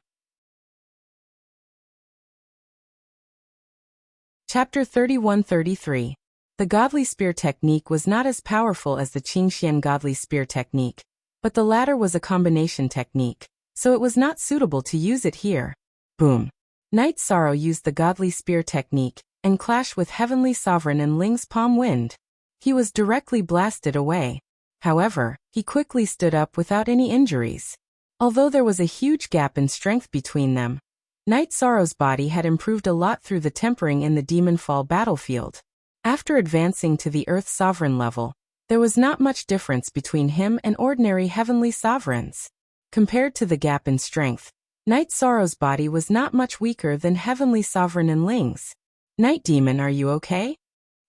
Chapter 31-33. The Godly Spear Technique was not as powerful as the Qingxian Godly Spear Technique, but the latter was a combination technique, so it was not suitable to use it here. Boom. Night Sorrow used the Godly Spear Technique and clashed with Heavenly Sovereign Enling's palm wind. He was directly blasted away. However, he quickly stood up without any injuries. Although there was a huge gap in strength between them, Night Sorrow's body had improved a lot through the tempering in the Demon Fall battlefield. After advancing to the Earth Sovereign level, there was not much difference between him and ordinary Heavenly Sovereigns. Compared to the gap in strength, Night Sorrow's body was not much weaker than Heavenly Sovereign Enling's. Night Demon, are you okay?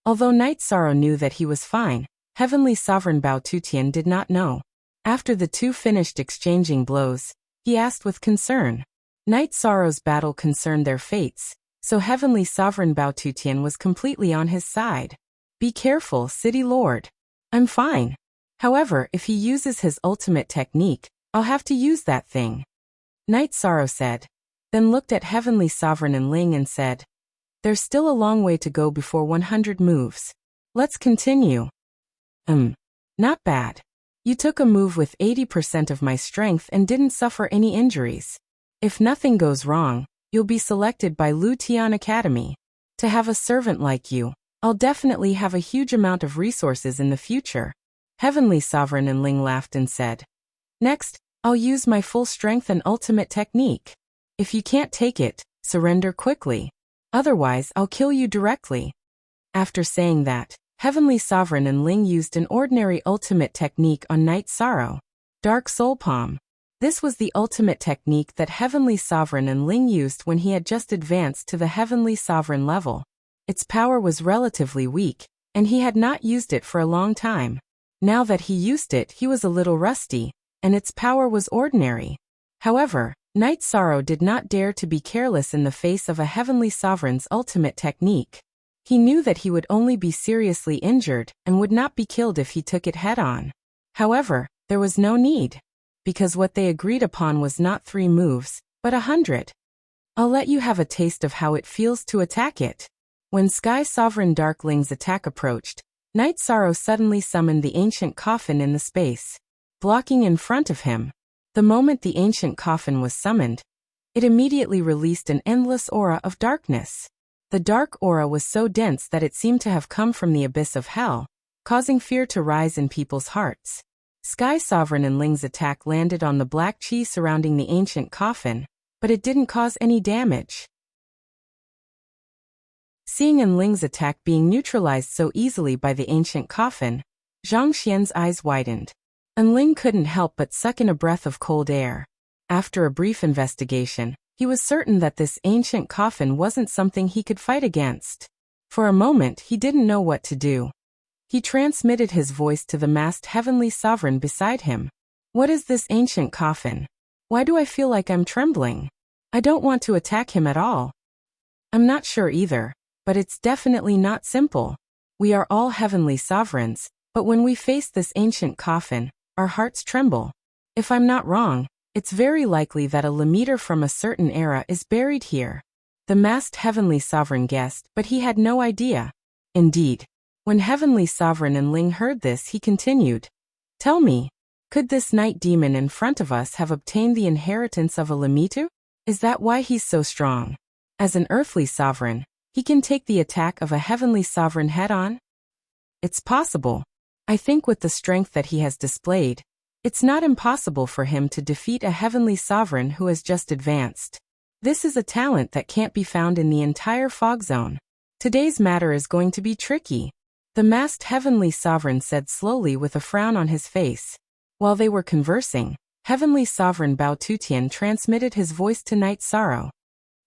Although Night Sorrow knew that he was fine, Heavenly Sovereign Bao Tutian did not know. After the two finished exchanging blows, he asked with concern. Night Sorrow's battle concerned their fates, so Heavenly Sovereign Bao Tutian was completely on his side. Be careful, City Lord. I'm fine. However, if he uses his ultimate technique, I'll have to use that thing. Night Sorrow said, then looked at Heavenly Sovereign Enling and said, there's still a long way to go before 100 moves. Let's continue. Not bad. You took a move with 80% of my strength and didn't suffer any injuries. If nothing goes wrong, you'll be selected by Lu Tian Academy. To have a servant like you, I'll definitely have a huge amount of resources in the future. Heavenly Sovereign Enling laughed and said, next, I'll use my full strength and ultimate technique. If you can't take it, surrender quickly. Otherwise, I'll kill you directly. After saying that, Heavenly Sovereign Enling used an ordinary ultimate technique on Night Sorrow. Dark Soul Palm. This was the ultimate technique that Heavenly Sovereign Enling used when he had just advanced to the Heavenly Sovereign level. Its power was relatively weak, and he had not used it for a long time. Now that he used it, he was a little rusty, and its power was ordinary. However, Night Sorrow did not dare to be careless in the face of a Heavenly Sovereign's ultimate technique. He knew that he would only be seriously injured and would not be killed if he took it head-on. However, there was no need, because what they agreed upon was not 3 moves, but 100. I'll let you have a taste of how it feels to attack it. When Sky Sovereign Darkling's attack approached, Night Sorrow suddenly summoned the ancient coffin in the space, blocking in front of him. The moment the ancient coffin was summoned, it immediately released an endless aura of darkness. The dark aura was so dense that it seemed to have come from the abyss of hell, causing fear to rise in people's hearts. Sky Sovereign Enling's attack landed on the black chi surrounding the ancient coffin, but it didn't cause any damage. Seeing Enling's attack being neutralized so easily by the ancient coffin, Zhang Xian's eyes widened. Enling couldn't help but suck in a breath of cold air. After a brief investigation, he was certain that this ancient coffin wasn't something he could fight against. For a moment, he didn't know what to do. He transmitted his voice to the masked Heavenly Sovereign beside him. What is this ancient coffin? Why do I feel like I'm trembling? I don't want to attack him at all. I'm not sure either, but it's definitely not simple. We are all Heavenly Sovereigns, but when we face this ancient coffin, our hearts tremble. If I'm not wrong, it's very likely that a Lemmeter from a certain era is buried here. The masked Heavenly Sovereign guessed, but he had no idea. Indeed, when Heavenly Sovereign Enling heard this, he continued, tell me, could this night demon in front of us have obtained the inheritance of a Lemmeter? Is that why he's so strong? As an earthly sovereign, he can take the attack of a Heavenly Sovereign head-on? It's possible. I think with the strength that he has displayed, it's not impossible for him to defeat a Heavenly Sovereign who has just advanced. This is a talent that can't be found in the entire fog zone. Today's matter is going to be tricky. The masked heavenly sovereign said slowly with a frown on his face. While they were conversing, Heavenly Sovereign Bao Tutian transmitted his voice to Night Sorrow.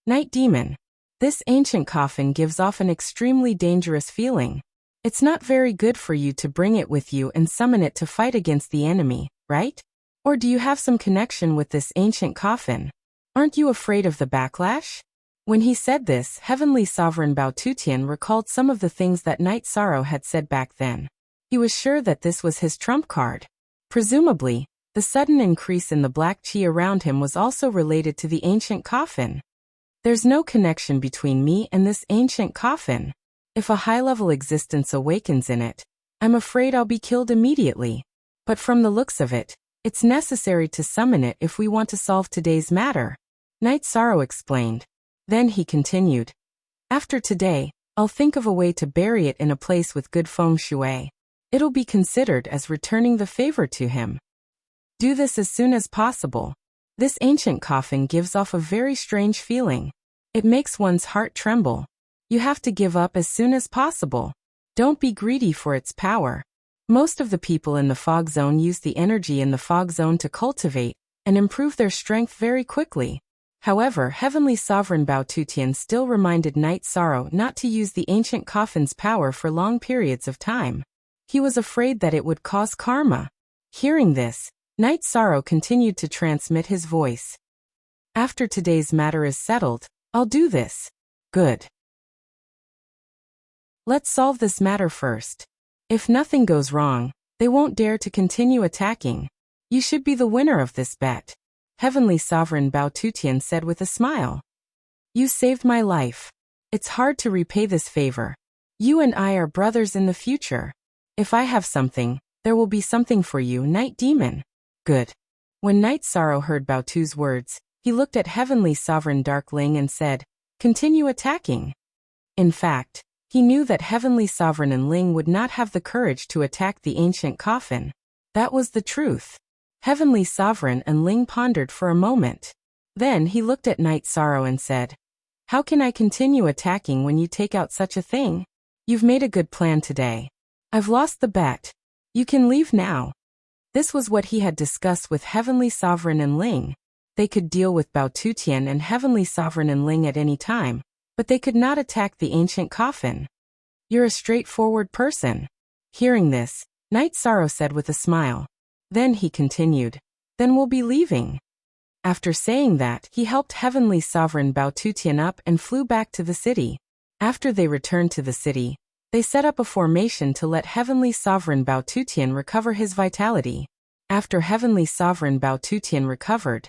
Night Demon. This ancient coffin gives off an extremely dangerous feeling. It's not very good for you to bring it with you and summon it to fight against the enemy, right? Or do you have some connection with this ancient coffin? Aren't you afraid of the backlash? When he said this, Heavenly Sovereign Bao Tutian recalled some of the things that Night Sorrow had said back then. He was sure that this was his trump card. Presumably, the sudden increase in the black chi around him was also related to the ancient coffin. There's no connection between me and this ancient coffin. If a high-level existence awakens in it, I'm afraid I'll be killed immediately. But from the looks of it, it's necessary to summon it if we want to solve today's matter. Night Sorrow explained. Then he continued. After today, I'll think of a way to bury it in a place with good feng shui. It'll be considered as returning the favor to him. Do this as soon as possible. This ancient coffin gives off a very strange feeling. It makes one's heart tremble. You have to give up as soon as possible. Don't be greedy for its power. Most of the people in the fog zone use the energy in the fog zone to cultivate and improve their strength very quickly. However, Heavenly Sovereign Bao Tutian still reminded Night Sorrow not to use the ancient coffin's power for long periods of time. He was afraid that it would cause karma. Hearing this, Night Sorrow continued to transmit his voice. After today's matter is settled, I'll do this. Good. Let's solve this matter first. If nothing goes wrong, they won't dare to continue attacking. You should be the winner of this bet. Heavenly Sovereign Bao Tutian said with a smile. You saved my life. It's hard to repay this favor. You and I are brothers in the future. If I have something, there will be something for you, Night Demon. Good. When Night Sorrow heard Bao Tu's words, he looked at Heavenly Sovereign Dark Ling and said, continue attacking. In fact, he knew that Heavenly Sovereign and Ling would not have the courage to attack the ancient coffin. That was the truth. Heavenly Sovereign and Ling pondered for a moment. Then he looked at Night Sorrow and said, how can I continue attacking when you take out such a thing? You've made a good plan today. I've lost the bet. You can leave now. This was what he had discussed with Heavenly Sovereign and Ling. They could deal with Bao Tutian and Heavenly Sovereign and Ling at any time, but they could not attack the ancient coffin. You're a straightforward person. Hearing this, Night Sorrow said with a smile. Then he continued. Then we'll be leaving. After saying that, he helped Heavenly Sovereign Bao Tutian up and flew back to the city. After they returned to the city, they set up a formation to let Heavenly Sovereign Bao Tutian recover his vitality. After Heavenly Sovereign Bao Tutian recovered,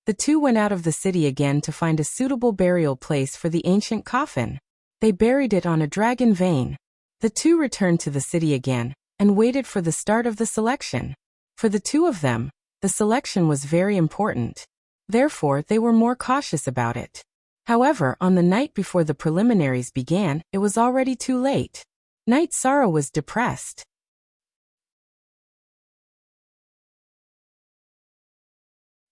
the two went out of the city again to find a suitable burial place for the ancient coffin. They buried it on a dragon vein. The two returned to the city again and waited for the start of the selection. For the two of them, the selection was very important. Therefore, they were more cautious about it. However, on the night before the preliminaries began, it was already too late. Night Sorrow was depressed.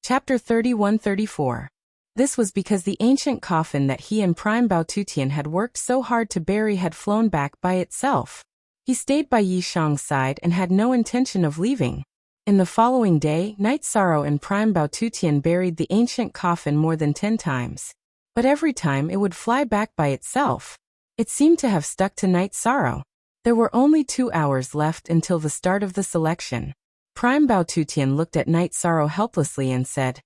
Chapter 31-34. This was because the ancient coffin that he and Prime Bao Tutian had worked so hard to bury had flown back by itself. He stayed by Yi Shang's side and had no intention of leaving. In the following day, Night Sorrow and Prime Bao Tutian buried the ancient coffin more than 10 times. But every time it would fly back by itself. It seemed to have stuck to Night Sorrow. There were only 2 hours left until the start of the selection. Prime Bao Tutian looked at Night Sorrow helplessly and said,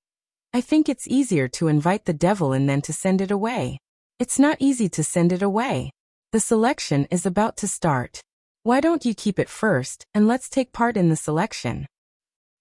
I think it's easier to invite the devil in than to send it away. It's not easy to send it away. The selection is about to start. Why don't you keep it first, and let's take part in the selection?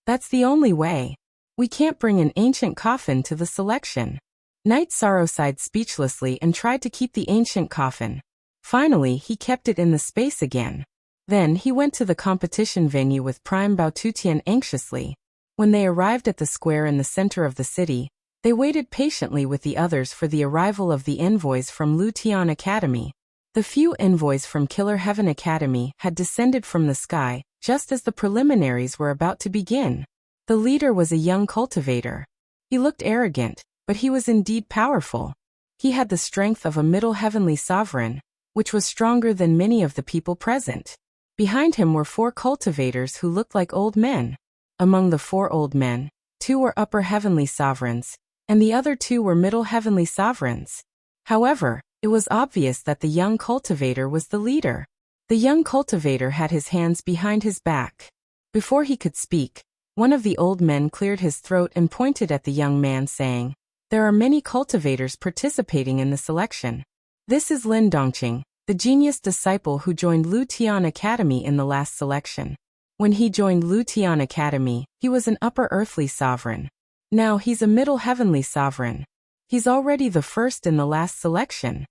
That's the only way. We can't bring an ancient coffin to the selection. Night Sorrow sighed speechlessly and tried to keep the ancient coffin. Finally, he kept it in the space again. Then he went to the competition venue with Prime Bao Tutian anxiously. When they arrived at the square in the center of the city, they waited patiently with the others for the arrival of the envoys from Lu Tian Academy. The few envoys from Killer Heaven Academy had descended from the sky, just as the preliminaries were about to begin. The leader was a young cultivator. He looked arrogant, but he was indeed powerful. He had the strength of a middle heavenly sovereign. which was stronger than many of the people present. Behind him were 4 cultivators who looked like old men. Among the 4 old men, 2 were upper heavenly sovereigns, and the other 2 were middle heavenly sovereigns. However, it was obvious that the young cultivator was the leader. The young cultivator had his hands behind his back. Before he could speak, one of the old men cleared his throat and pointed at the young man, saying, "There are many cultivators participating in the selection. This is Lin Dongqing, the genius disciple who joined Lu Tian Academy in the last selection. When he joined Lu Tian Academy, he was an upper earthly sovereign. Now he's a middle heavenly sovereign. He's already the first in the last selection."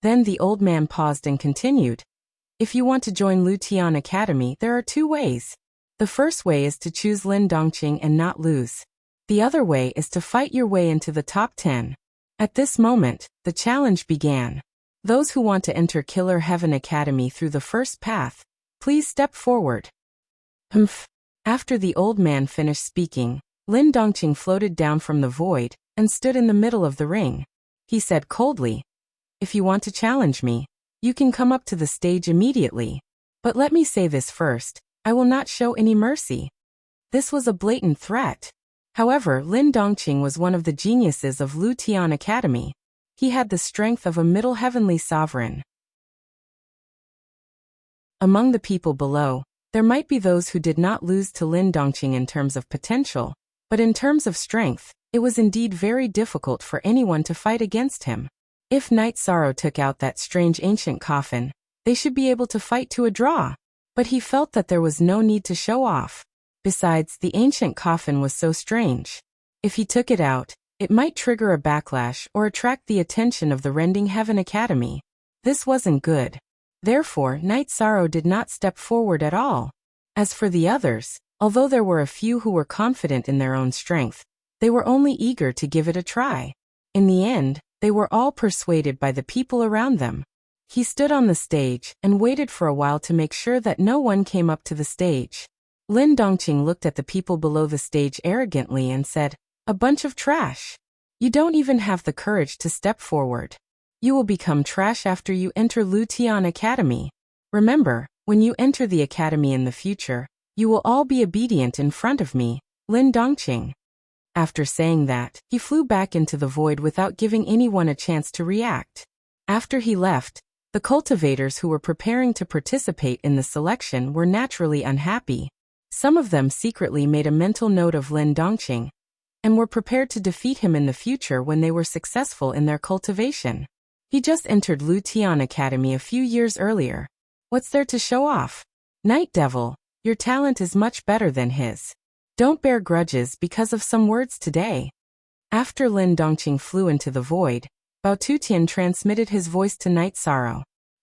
Then the old man paused and continued, "If you want to join Lu Tian Academy, there are 2 ways. The first way is to choose Lin Dongqing and not lose. The other way is to fight your way into the top 10. At this moment, the challenge began. Those who want to enter Killer Heaven Academy through the first path, please step forward." Humph. After the old man finished speaking, Lin Dongqing floated down from the void and stood in the middle of the ring. He said coldly, "If you want to challenge me, you can come up to the stage immediately. But let me say this first, I will not show any mercy." This was a blatant threat. However, Lin Dongqing was one of the geniuses of Lu Tian Academy. He had the strength of a middle heavenly sovereign. Among the people below, there might be those who did not lose to Lin Dongqing in terms of potential, but in terms of strength, it was indeed very difficult for anyone to fight against him. If Night Sorrow took out that strange ancient coffin, they should be able to fight to a draw. But he felt that there was no need to show off. Besides, the ancient coffin was so strange. If he took it out, it might trigger a backlash or attract the attention of the Rending Heaven Academy. This wasn't good. Therefore, Night Sorrow did not step forward at all. As for the others, although there were a few who were confident in their own strength, they were only eager to give it a try. In the end, they were all persuaded by the people around them. He stood on the stage and waited for a while to make sure that no one came up to the stage. Lin Dongqing looked at the people below the stage arrogantly and said, "A bunch of trash. You don't even have the courage to step forward. You will become trash after you enter Lu Tian Academy. Remember, when you enter the academy in the future, you will all be obedient in front of me, Lin Dongqing." After saying that, he flew back into the void without giving anyone a chance to react. After he left, the cultivators who were preparing to participate in the selection were naturally unhappy. Some of them secretly made a mental note of Lin Dongqing and were prepared to defeat him in the future when they were successful in their cultivation. He just entered Lu Tian Academy a few years earlier. What's there to show off? Night Devil, your talent is much better than his. Don't bear grudges because of some words today. After Lin Dongqing flew into the void, Bao Tutian transmitted his voice to Night Sorrow.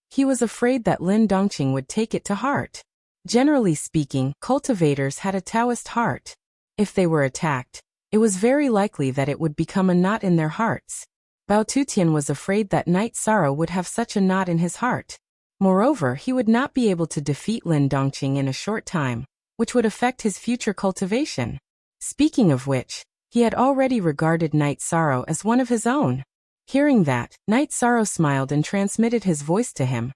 He was afraid that Lin Dongqing would take it to heart. Generally speaking, cultivators had a Taoist heart. If they were attacked, it was very likely that it would become a knot in their hearts. Bao Tutian was afraid that Night Sorrow would have such a knot in his heart. Moreover, he would not be able to defeat Lin Dongqing in a short time, which would affect his future cultivation. Speaking of which, he had already regarded Night Sorrow as one of his own. Hearing that, Night Sorrow smiled and transmitted his voice to him.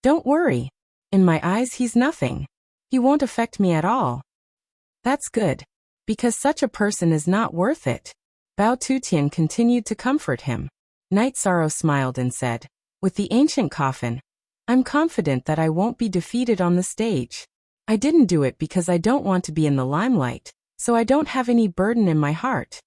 "Don't worry. In my eyes he's nothing. He won't affect me at all." "That's good. Because such a person is not worth it." Bao Tutian continued to comfort him. Night Sorrow smiled and said, "With the ancient coffin, I'm confident that I won't be defeated on the stage. I didn't do it because I don't want to be in the limelight, so I don't have any burden in my heart."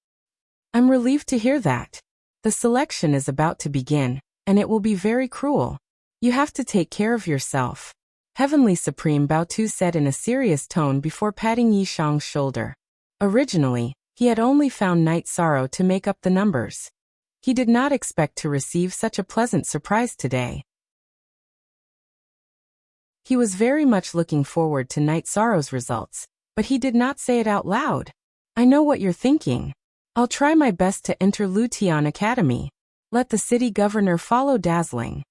"I'm relieved to hear that. The selection is about to begin, and it will be very cruel. You have to take care of yourself." Heavenly Supreme Bao Tu said in a serious tone before patting Yishang's shoulder. Originally, he had only found Night Sorrow to make up the numbers. He did not expect to receive such a pleasant surprise today. He was very much looking forward to Night Sorrow's results, but he did not say it out loud. "I know what you're thinking. I'll try my best to enter Lu Tian Academy. Let the city governor follow Dazzling."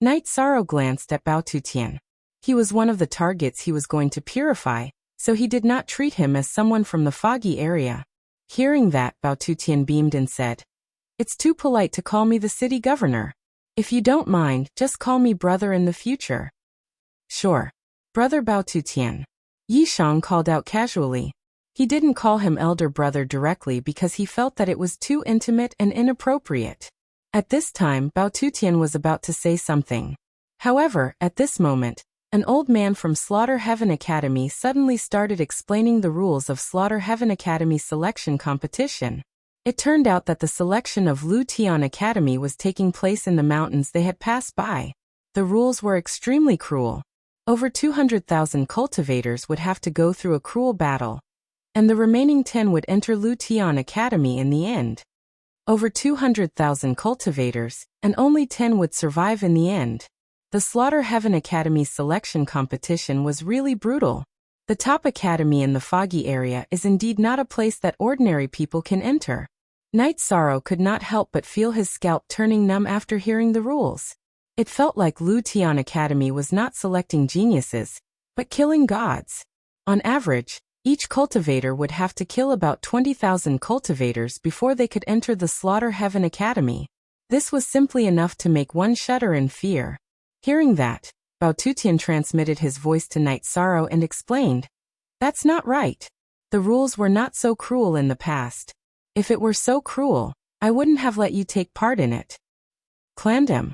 Night Sorrow glanced at Bao Tutian. He was one of the targets he was going to purify, so he did not treat him as someone from the foggy area. Hearing that, Bao Tutian beamed and said, "It's too polite to call me the city governor. If you don't mind, just call me brother in the future. Sure. Brother Bao Tutian. Yishang called out casually. He didn't call him elder brother directly because he felt that it was too intimate and inappropriate. At this time, Bao Tutian was about to say something. However, at this moment, an old man from Slaughter Heaven Academy suddenly started explaining the rules of Slaughter Heaven Academy selection competition. It turned out that the selection of Lu Tian Academy was taking place in the mountains they had passed by. The rules were extremely cruel. Over 200,000 cultivators would have to go through a cruel battle, and the remaining 10 would enter Lu Tian Academy in the end. Over 200,000 cultivators, and only 10 would survive in the end. The Slaughter Heaven Academy selection competition was really brutal. The top academy in the foggy area is indeed not a place that ordinary people can enter. Night Sorrow could not help but feel his scalp turning numb after hearing the rules. It felt like Lu Tian Academy was not selecting geniuses, but killing gods. On average, each cultivator would have to kill about 20,000 cultivators before they could enter the Slaughter Heaven Academy. This was simply enough to make one shudder in fear. Hearing that, Bao Tutian transmitted his voice to Night Sorrow and explained, "That's not right. The rules were not so cruel in the past. If it were so cruel, I wouldn't have let you take part in it." Clandem.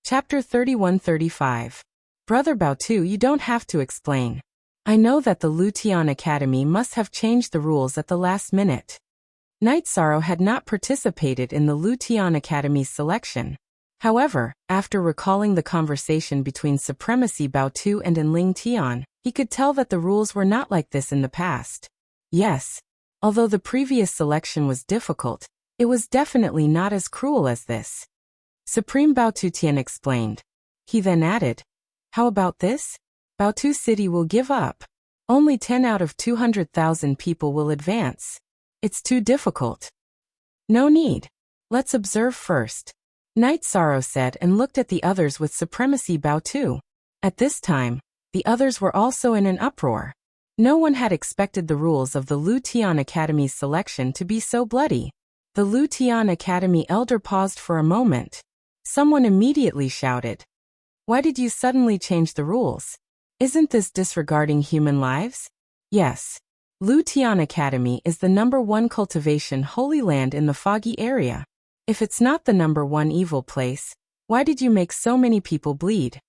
Chapter 31-35. Brother Baotu, you don't have to explain. I know that the Lu Tian Academy must have changed the rules at the last minute. Night Sorrow had not participated in the Lu Tian Academy's selection. However, after recalling the conversation between Supremacy Baotu and Enling Tian, he could tell that the rules were not like this in the past. Yes, although the previous selection was difficult, it was definitely not as cruel as this. Supreme Bao Tutian explained. He then added, "How about this? Baotu City will give up. Only 10 out of 200,000 people will advance. It's too difficult." "No need. Let's observe first," Night Sorrow said and looked at the others with Supremacy Baotu. At this time, the others were also in an uproar. No one had expected the rules of the Lu Tian Academy's selection to be so bloody. The Lu Tian Academy elder paused for a moment. Someone immediately shouted, "Why did you suddenly change the rules? Isn't this disregarding human lives?" Yes. Lu Tian Academy is the #1 cultivation holy land in the foggy area. If it's not the #1 evil place, why did you make so many people bleed?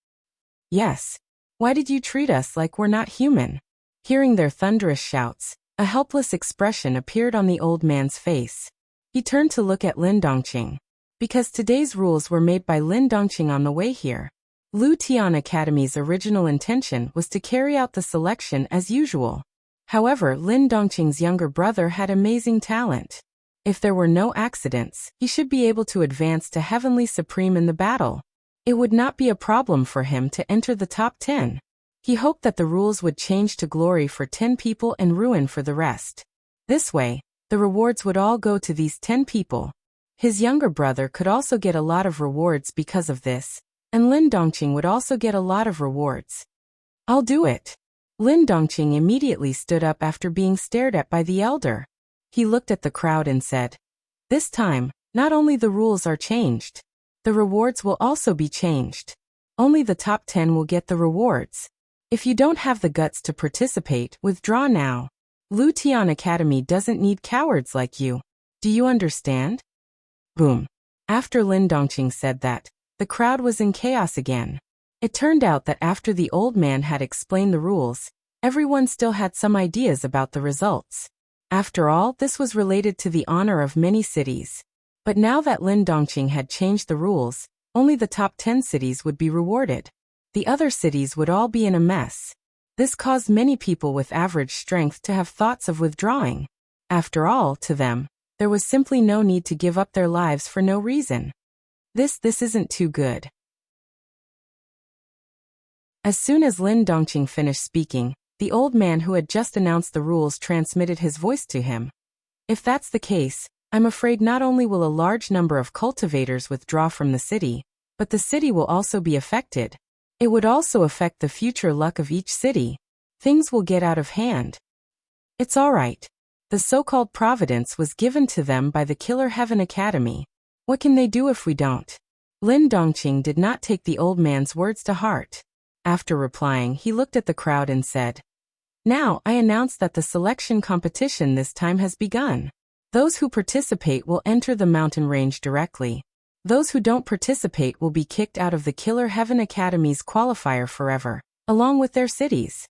Yes. Why did you treat us like we're not human? Hearing their thunderous shouts, a helpless expression appeared on the old man's face. He turned to look at Lin Dongqing. Because today's rules were made by Lin Dongqing on the way here, Lu Tian Academy's original intention was to carry out the selection as usual. However, Lin Dongqing's younger brother had amazing talent. If there were no accidents, he should be able to advance to Heavenly Supreme in the battle. It would not be a problem for him to enter the top 10. He hoped that the rules would change to glory for 10 people and ruin for the rest. This way, the rewards would all go to these 10 people. His younger brother could also get a lot of rewards because of this, and Lin Dongqing would also get a lot of rewards. "I'll do it." Lin Dongqing immediately stood up after being stared at by the elder. He looked at the crowd and said, "This time, not only the rules are changed, the rewards will also be changed. Only the top 10 will get the rewards. If you don't have the guts to participate, withdraw now. Lu Tian Academy doesn't need cowards like you. Do you understand?" Boom. After Lin Dongqing said that, the crowd was in chaos again. It turned out that after the old man had explained the rules, everyone still had some ideas about the results. After all, this was related to the honor of many cities. But now that Lin Dongqing had changed the rules, only the top 10 cities would be rewarded. The other cities would all be in a mess. This caused many people with average strength to have thoughts of withdrawing. After all, to them, there was simply no need to give up their lives for no reason. This isn't too good. As soon as Lin Dongqing finished speaking, the old man who had just announced the rules transmitted his voice to him. "If that's the case, I'm afraid not only will a large number of cultivators withdraw from the city, but the city will also be affected. It would also affect the future luck of each city. Things will get out of hand." "It's all right. The so-called providence was given to them by the Killer Heaven Academy. What can they do if we don't? Lin Dongqing did not take the old man's words to heart. After replying, he looked at the crowd and said, "Now, I announce that the selection competition this time has begun. Those who participate will enter the mountain range directly. Those who don't participate will be kicked out of the Killer Heaven Academy's qualifier forever, along with their cities."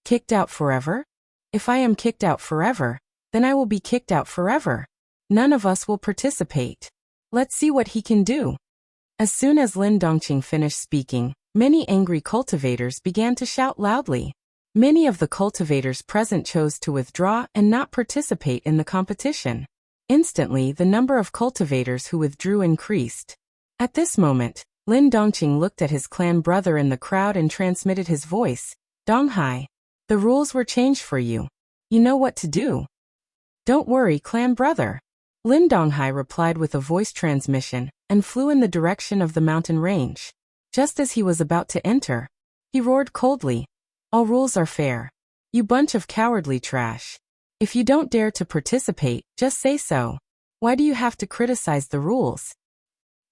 Kicked out forever? If I am kicked out forever, then I will be kicked out forever. None of us will participate. Let's see what he can do. As soon as Lin Dongqing finished speaking, many angry cultivators began to shout loudly. Many of the cultivators present chose to withdraw and not participate in the competition. Instantly, the number of cultivators who withdrew increased. At this moment, Lin Dongqing looked at his clan brother in the crowd and transmitted his voice, "Donghai, the rules were changed for you. You know what to do." "Don't worry, clan brother." Lin Donghai replied with a voice transmission, and flew in the direction of the mountain range. Just as he was about to enter, he roared coldly, "All rules are fair. You bunch of cowardly trash. If you don't dare to participate, just say so. Why do you have to criticize the rules?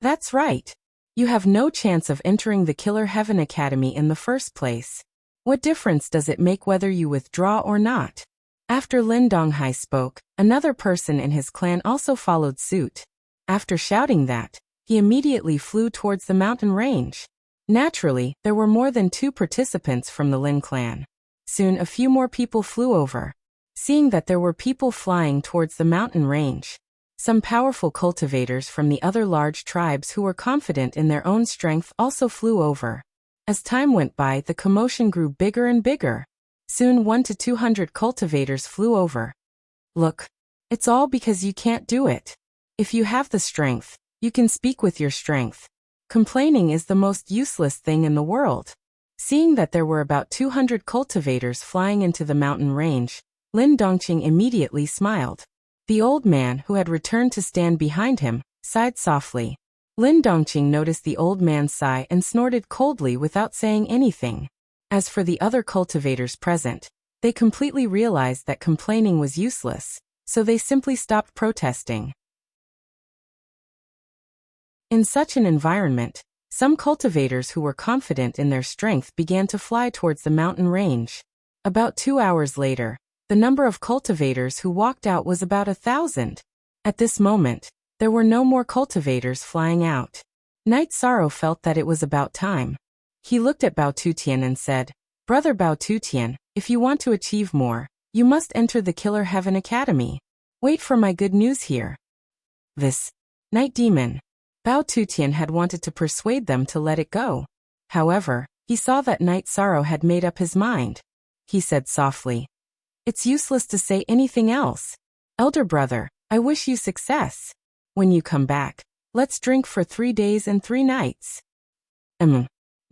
That's right. You have no chance of entering the Killer Heaven Academy in the first place. What difference does it make whether you withdraw or not?" After Lin Donghai spoke, another person in his clan also followed suit. After shouting that, he immediately flew towards the mountain range. Naturally, there were more than 2 participants from the Lin clan. Soon a few more people flew over. Seeing that there were people flying towards the mountain range, some powerful cultivators from the other large tribes who were confident in their own strength also flew over. As time went by, the commotion grew bigger and bigger. Soon 1 to 200 cultivators flew over. "Look, it's all because you can't do it. If you have the strength, you can speak with your strength. Complaining is the most useless thing in the world." Seeing that there were about 200 cultivators flying into the mountain range, Lin Dongqing immediately smiled. The old man, who had returned to stand behind him, sighed softly. Lin Dongqing noticed the old man's sigh and snorted coldly without saying anything. As for the other cultivators present, they completely realized that complaining was useless, so they simply stopped protesting. In such an environment, some cultivators who were confident in their strength began to fly towards the mountain range. About 2 hours later, the number of cultivators who walked out was about 1,000. At this moment, there were no more cultivators flying out. Knight Sorrow felt that it was about time. He looked at Bao Tutian and said, "Brother Bao Tutian, if you want to achieve more, you must enter the Killer Heaven Academy. Wait for my good news here." This Night Demon. Bao Tutian had wanted to persuade them to let it go. However, he saw that Knight Sorrow had made up his mind. He said softly, "It's useless to say anything else. Elder brother, I wish you success. When you come back, let's drink for 3 days and 3 nights.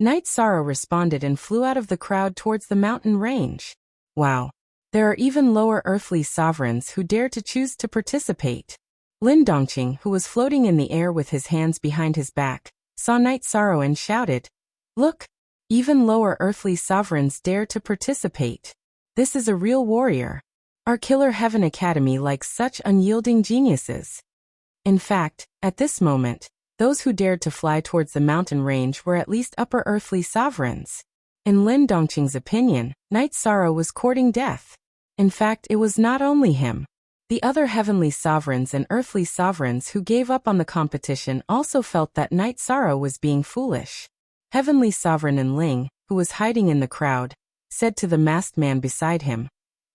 Knight Sorrow responded and flew out of the crowd towards the mountain range. Wow. There are even lower earthly sovereigns who dare to choose to participate. Lin Dongqing, who was floating in the air with his hands behind his back, saw Knight Sorrow and shouted, "Look! Even lower earthly sovereigns dare to participate. This is a real warrior. Our Killer Heaven Academy likes such unyielding geniuses." In fact, at this moment, those who dared to fly towards the mountain range were at least upper earthly sovereigns. In Lin Dongqing's opinion, Knight Sorrow was courting death. In fact, it was not only him. The other heavenly sovereigns and earthly sovereigns who gave up on the competition also felt that Knight Sorrow was being foolish. Heavenly Sovereign Enling, who was hiding in the crowd, said to the masked man beside him,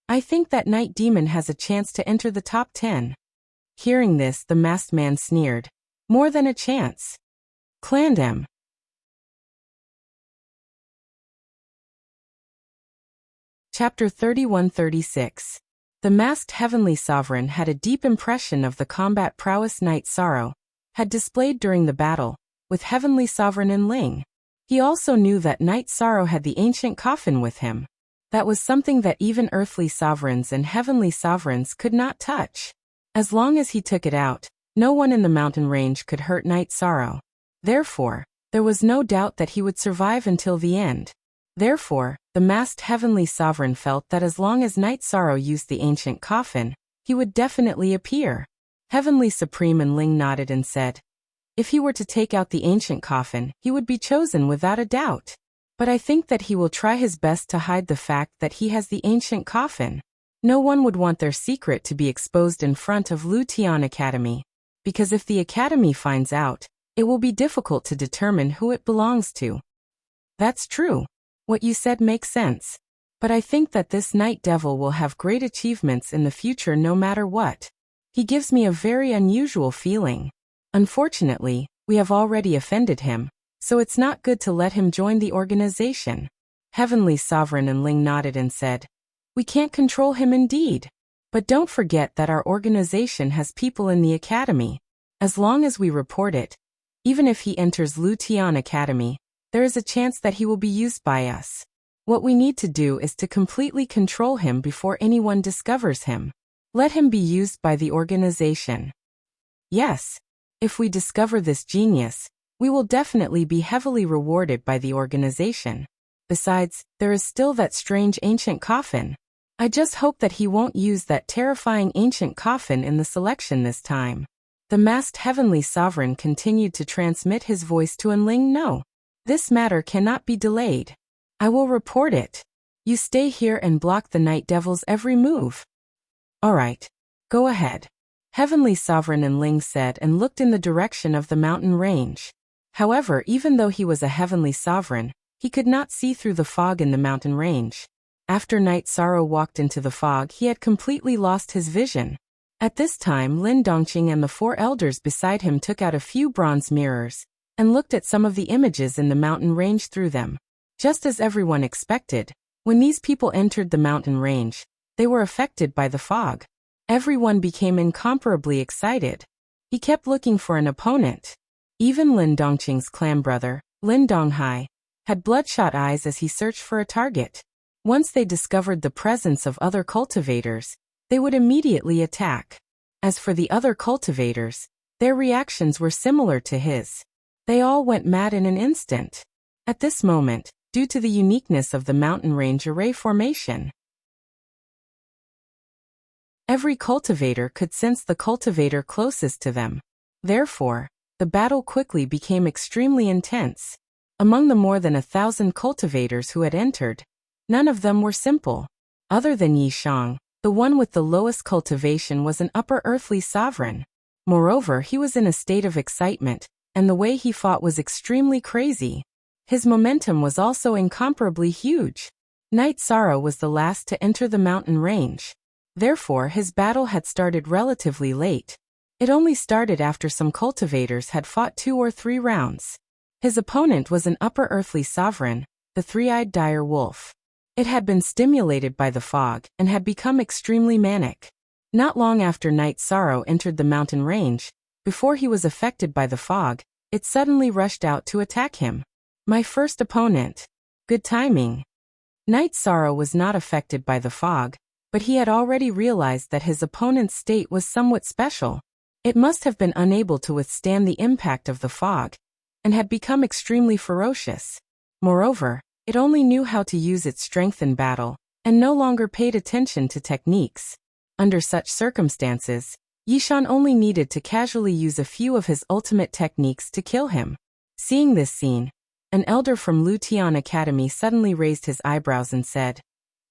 "I think that Night Demon has a chance to enter the top 10. Hearing this, the masked man sneered, "More than a chance. Clandem." Chapter 31-36. The masked heavenly sovereign had a deep impression of the combat prowess Knight Sorrow had displayed during the battle with heavenly sovereign Enling. He also knew that Knight Sorrow had the ancient coffin with him. That was something that even earthly sovereigns and heavenly sovereigns could not touch. As long as he took it out, no one in the mountain range could hurt Knight Sorrow. Therefore, there was no doubt that he would survive until the end. Therefore, the masked heavenly sovereign felt that as long as Knight Sorrow used the ancient coffin, he would definitely appear. Heavenly Supreme and Ling nodded and said, if he were to take out the ancient coffin, he would be chosen without a doubt. But I think that he will try his best to hide the fact that he has the ancient coffin. No one would want their secret to be exposed in front of Lu Tian Academy, because if the Academy finds out, it will be difficult to determine who it belongs to. That's true. What you said makes sense. But I think that this Night Devil will have great achievements in the future no matter what. He gives me a very unusual feeling. Unfortunately, we have already offended him, so it's not good to let him join the organization. Heavenly Sovereign and Ling nodded and said, we can't control him indeed. But don't forget that our organization has people in the academy. As long as we report it, even if he enters Lu Tian Academy, there is a chance that he will be used by us. What we need to do is to completely control him before anyone discovers him. Let him be used by the organization. Yes. If we discover this genius, we will definitely be heavily rewarded by the organization. Besides, there is still that strange ancient coffin. I just hope that he won't use that terrifying ancient coffin in the selection this time. The masked Heavenly Sovereign continued to transmit his voice to Enling. No. This matter cannot be delayed. I will report it. You stay here and block the Night Devil's every move. All right. Go ahead. Heavenly Sovereign and Ling said and looked in the direction of the mountain range. However, even though he was a Heavenly Sovereign, he could not see through the fog in the mountain range. After Night Sorrow walked into the fog, he had completely lost his vision. At this time, Lin Dongqing and the 4 elders beside him took out a few bronze mirrors and looked at some of the images in the mountain range through them. Just as everyone expected, when these people entered the mountain range, they were affected by the fog. Everyone became incomparably excited. He kept looking for an opponent. Even Lin Dongqing's clan brother, Lin Donghai, had bloodshot eyes as he searched for a target. Once they discovered the presence of other cultivators, they would immediately attack. As for the other cultivators, their reactions were similar to his. They all went mad in an instant. At this moment, due to the uniqueness of the mountain range array formation, every cultivator could sense the cultivator closest to them. Therefore, the battle quickly became extremely intense. Among the more than 1,000 cultivators who had entered, none of them were simple. Other than Yi Shang, the one with the lowest cultivation was an upper earthly sovereign. Moreover, he was in a state of excitement, and the way he fought was extremely crazy. His momentum was also incomparably huge. Night Sorrow was the last to enter the mountain range. Therefore, his battle had started relatively late. It only started after some cultivators had fought 2 or 3 rounds. His opponent was an upper earthly sovereign, the 3-eyed dire wolf. It had been stimulated by the fog and had become extremely manic. Not long after Night Sorrow entered the mountain range, before he was affected by the fog, it suddenly rushed out to attack him. My first opponent. Good timing. Night Sorrow was not affected by the fog, but he had already realized that his opponent's state was somewhat special. It must have been unable to withstand the impact of the fog, and had become extremely ferocious. Moreover, it only knew how to use its strength in battle, and no longer paid attention to techniques. Under such circumstances, Yishan only needed to casually use a few of his ultimate techniques to kill him. Seeing this scene, an elder from Lu Tian Academy suddenly raised his eyebrows and said,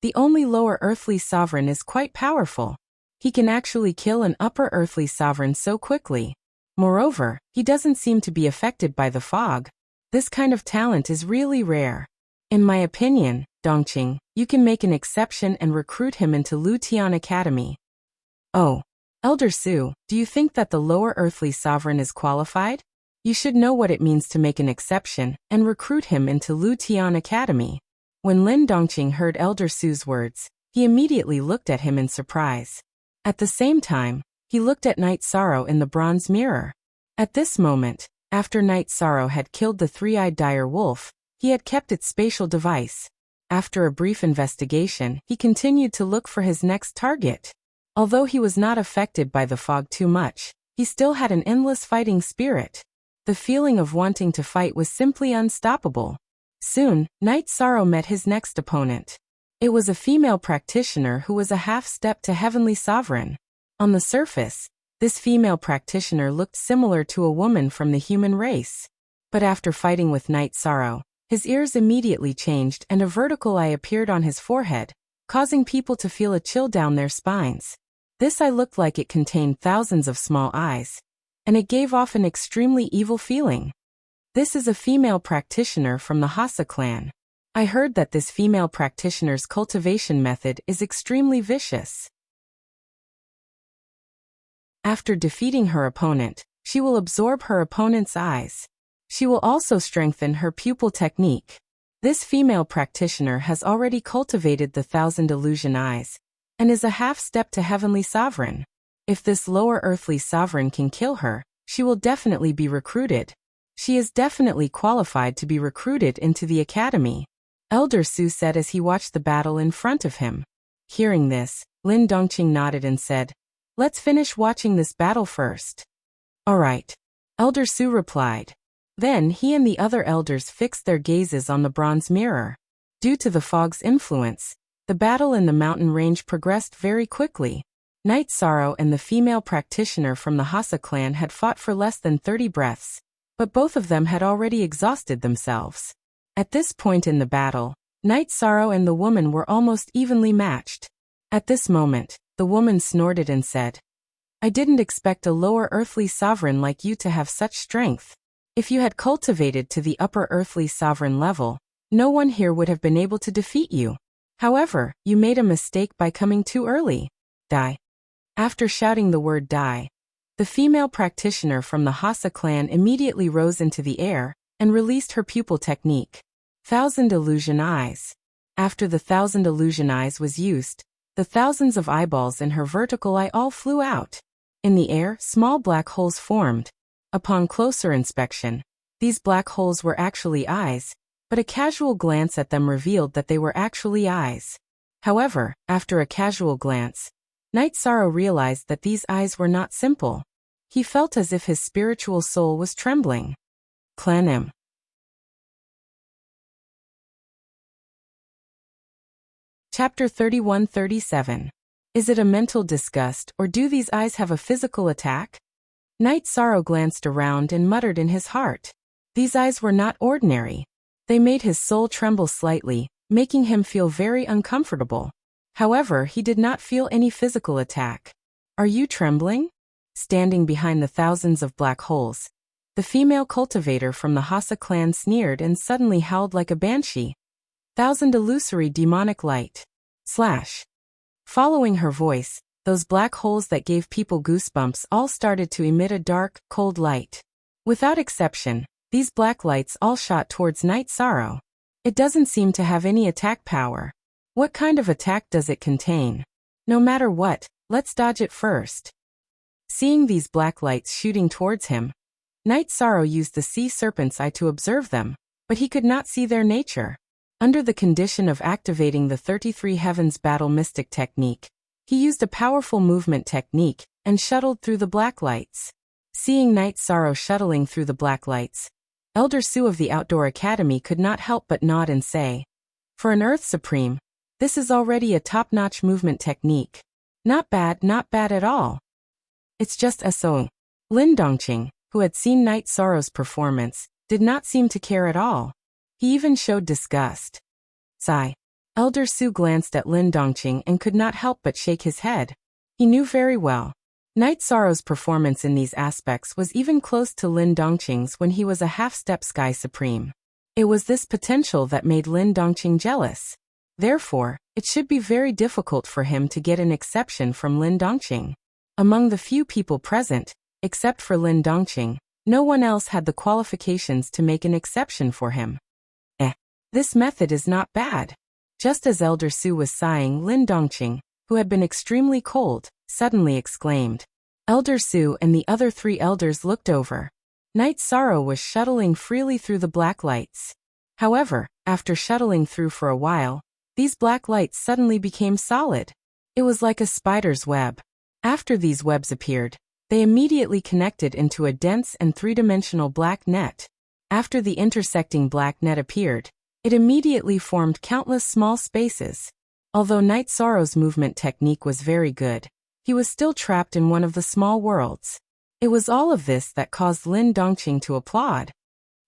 "The only lower earthly sovereign is quite powerful. He can actually kill an upper earthly sovereign so quickly. Moreover, he doesn't seem to be affected by the fog. This kind of talent is really rare. In my opinion, Dongqing, you can make an exception and recruit him into Lu Tian Academy." "Oh, Elder Su, do you think that the lower earthly sovereign is qualified? You should know what it means to make an exception and recruit him into Lu Tian Academy." When Lin Dongqing heard Elder Su's words, he immediately looked at him in surprise. At the same time, he looked at Night Sorrow in the bronze mirror. At this moment, after Night Sorrow had killed the 3-eyed dire wolf, he had kept its spatial device. After a brief investigation, he continued to look for his next target. Although he was not affected by the fog too much, he still had an endless fighting spirit. The feeling of wanting to fight was simply unstoppable. Soon, Night Sorrow met his next opponent. It was a female practitioner who was a half-step to Heavenly Sovereign. On the surface, this female practitioner looked similar to a woman from the human race. But after fighting with Night Sorrow, his ears immediately changed and a vertical eye appeared on his forehead, causing people to feel a chill down their spines. This eye looked like it contained thousands of small eyes, and it gave off an extremely evil feeling. This is a female practitioner from the Hassa clan. I heard that this female practitioner's cultivation method is extremely vicious. After defeating her opponent, she will absorb her opponent's eyes. She will also strengthen her pupil technique. This female practitioner has already cultivated the 1,000 illusion eyes, and is a half-step to Heavenly Sovereign. If this lower earthly sovereign can kill her, she will definitely be recruited. She is definitely qualified to be recruited into the academy, Elder Su said as he watched the battle in front of him. Hearing this, Lin Dongqing nodded and said, "Let's finish watching this battle first." "All right," Elder Su replied. Then he and the other elders fixed their gazes on the bronze mirror. Due to the fog's influence, the battle in the mountain range progressed very quickly. Night Sorrow and the female practitioner from the Hassa clan had fought for less than 30 breaths, but both of them had already exhausted themselves. At this point in the battle, Night Sorrow and the woman were almost evenly matched. At this moment, the woman snorted and said, "I didn't expect a lower earthly sovereign like you to have such strength. If you had cultivated to the upper earthly sovereign level, no one here would have been able to defeat you. However, you made a mistake by coming too early. Die." After shouting the word die, the female practitioner from the Hassa clan immediately rose into the air and released her pupil technique. 1,000 illusion eyes. After the 1,000 illusion eyes was used, the thousands of eyeballs in her vertical eye all flew out. In the air, small black holes formed. Upon closer inspection, these black holes were actually eyes, but a casual glance at them revealed that they were actually eyes. However, after a casual glance, Night Sorrow realized that these eyes were not simple. He felt as if his spiritual soul was trembling. Clan M. Chapter 31-37. Is it a mental disgust or do these eyes have a physical attack? Night Sorrow glanced around and muttered in his heart. These eyes were not ordinary. They made his soul tremble slightly, making him feel very uncomfortable. However, he did not feel any physical attack. "Are you trembling?" Standing behind the thousands of black holes, the female cultivator from the Hassa clan sneered and suddenly howled like a banshee. 1,000 illusory demonic light. Slash. Following her voice, those black holes that gave people goosebumps all started to emit a dark, cold light. Without exception, these black lights all shot towards Night Sorrow. It doesn't seem to have any attack power. What kind of attack does it contain? No matter what, let's dodge it first. Seeing these black lights shooting towards him, Night Sorrow used the sea serpent's eye to observe them, but he could not see their nature. Under the condition of activating the 33 Heavens Battle Mystic technique, he used a powerful movement technique and shuttled through the black lights. Seeing Night Sorrow shuttling through the black lights, Elder Su of the Outdoor Academy could not help but nod and say, "For an Earth Supreme, this is already a top-notch movement technique. Not bad at all." "It's just a song." Lin Dongqing, who had seen Night Sorrow's performance, did not seem to care at all. He even showed disgust. Sigh. Elder Su glanced at Lin Dongqing and could not help but shake his head. He knew very well. Night Sorrow's performance in these aspects was even close to Lin Dongqing's when he was a half-step Sky Supreme. It was this potential that made Lin Dongqing jealous. Therefore, it should be very difficult for him to get an exception from Lin Dongqing. Among the few people present, except for Lin Dongqing, no one else had the qualifications to make an exception for him. This method is not bad. Just as Elder Su was sighing, Lin Dongqing, who had been extremely cold, suddenly exclaimed. Elder Su and the other 3 elders looked over. Night Sorrow was shuttling freely through the black lights. However, after shuttling through for a while, these black lights suddenly became solid. It was like a spider's web. After these webs appeared, they immediately connected into a dense and 3-dimensional black net. After the intersecting black net appeared, it immediately formed countless small spaces. Although Night Sorrow's movement technique was very good, He was still trapped in one of the small worlds. It was all of this that caused Lin Dongqing to applaud.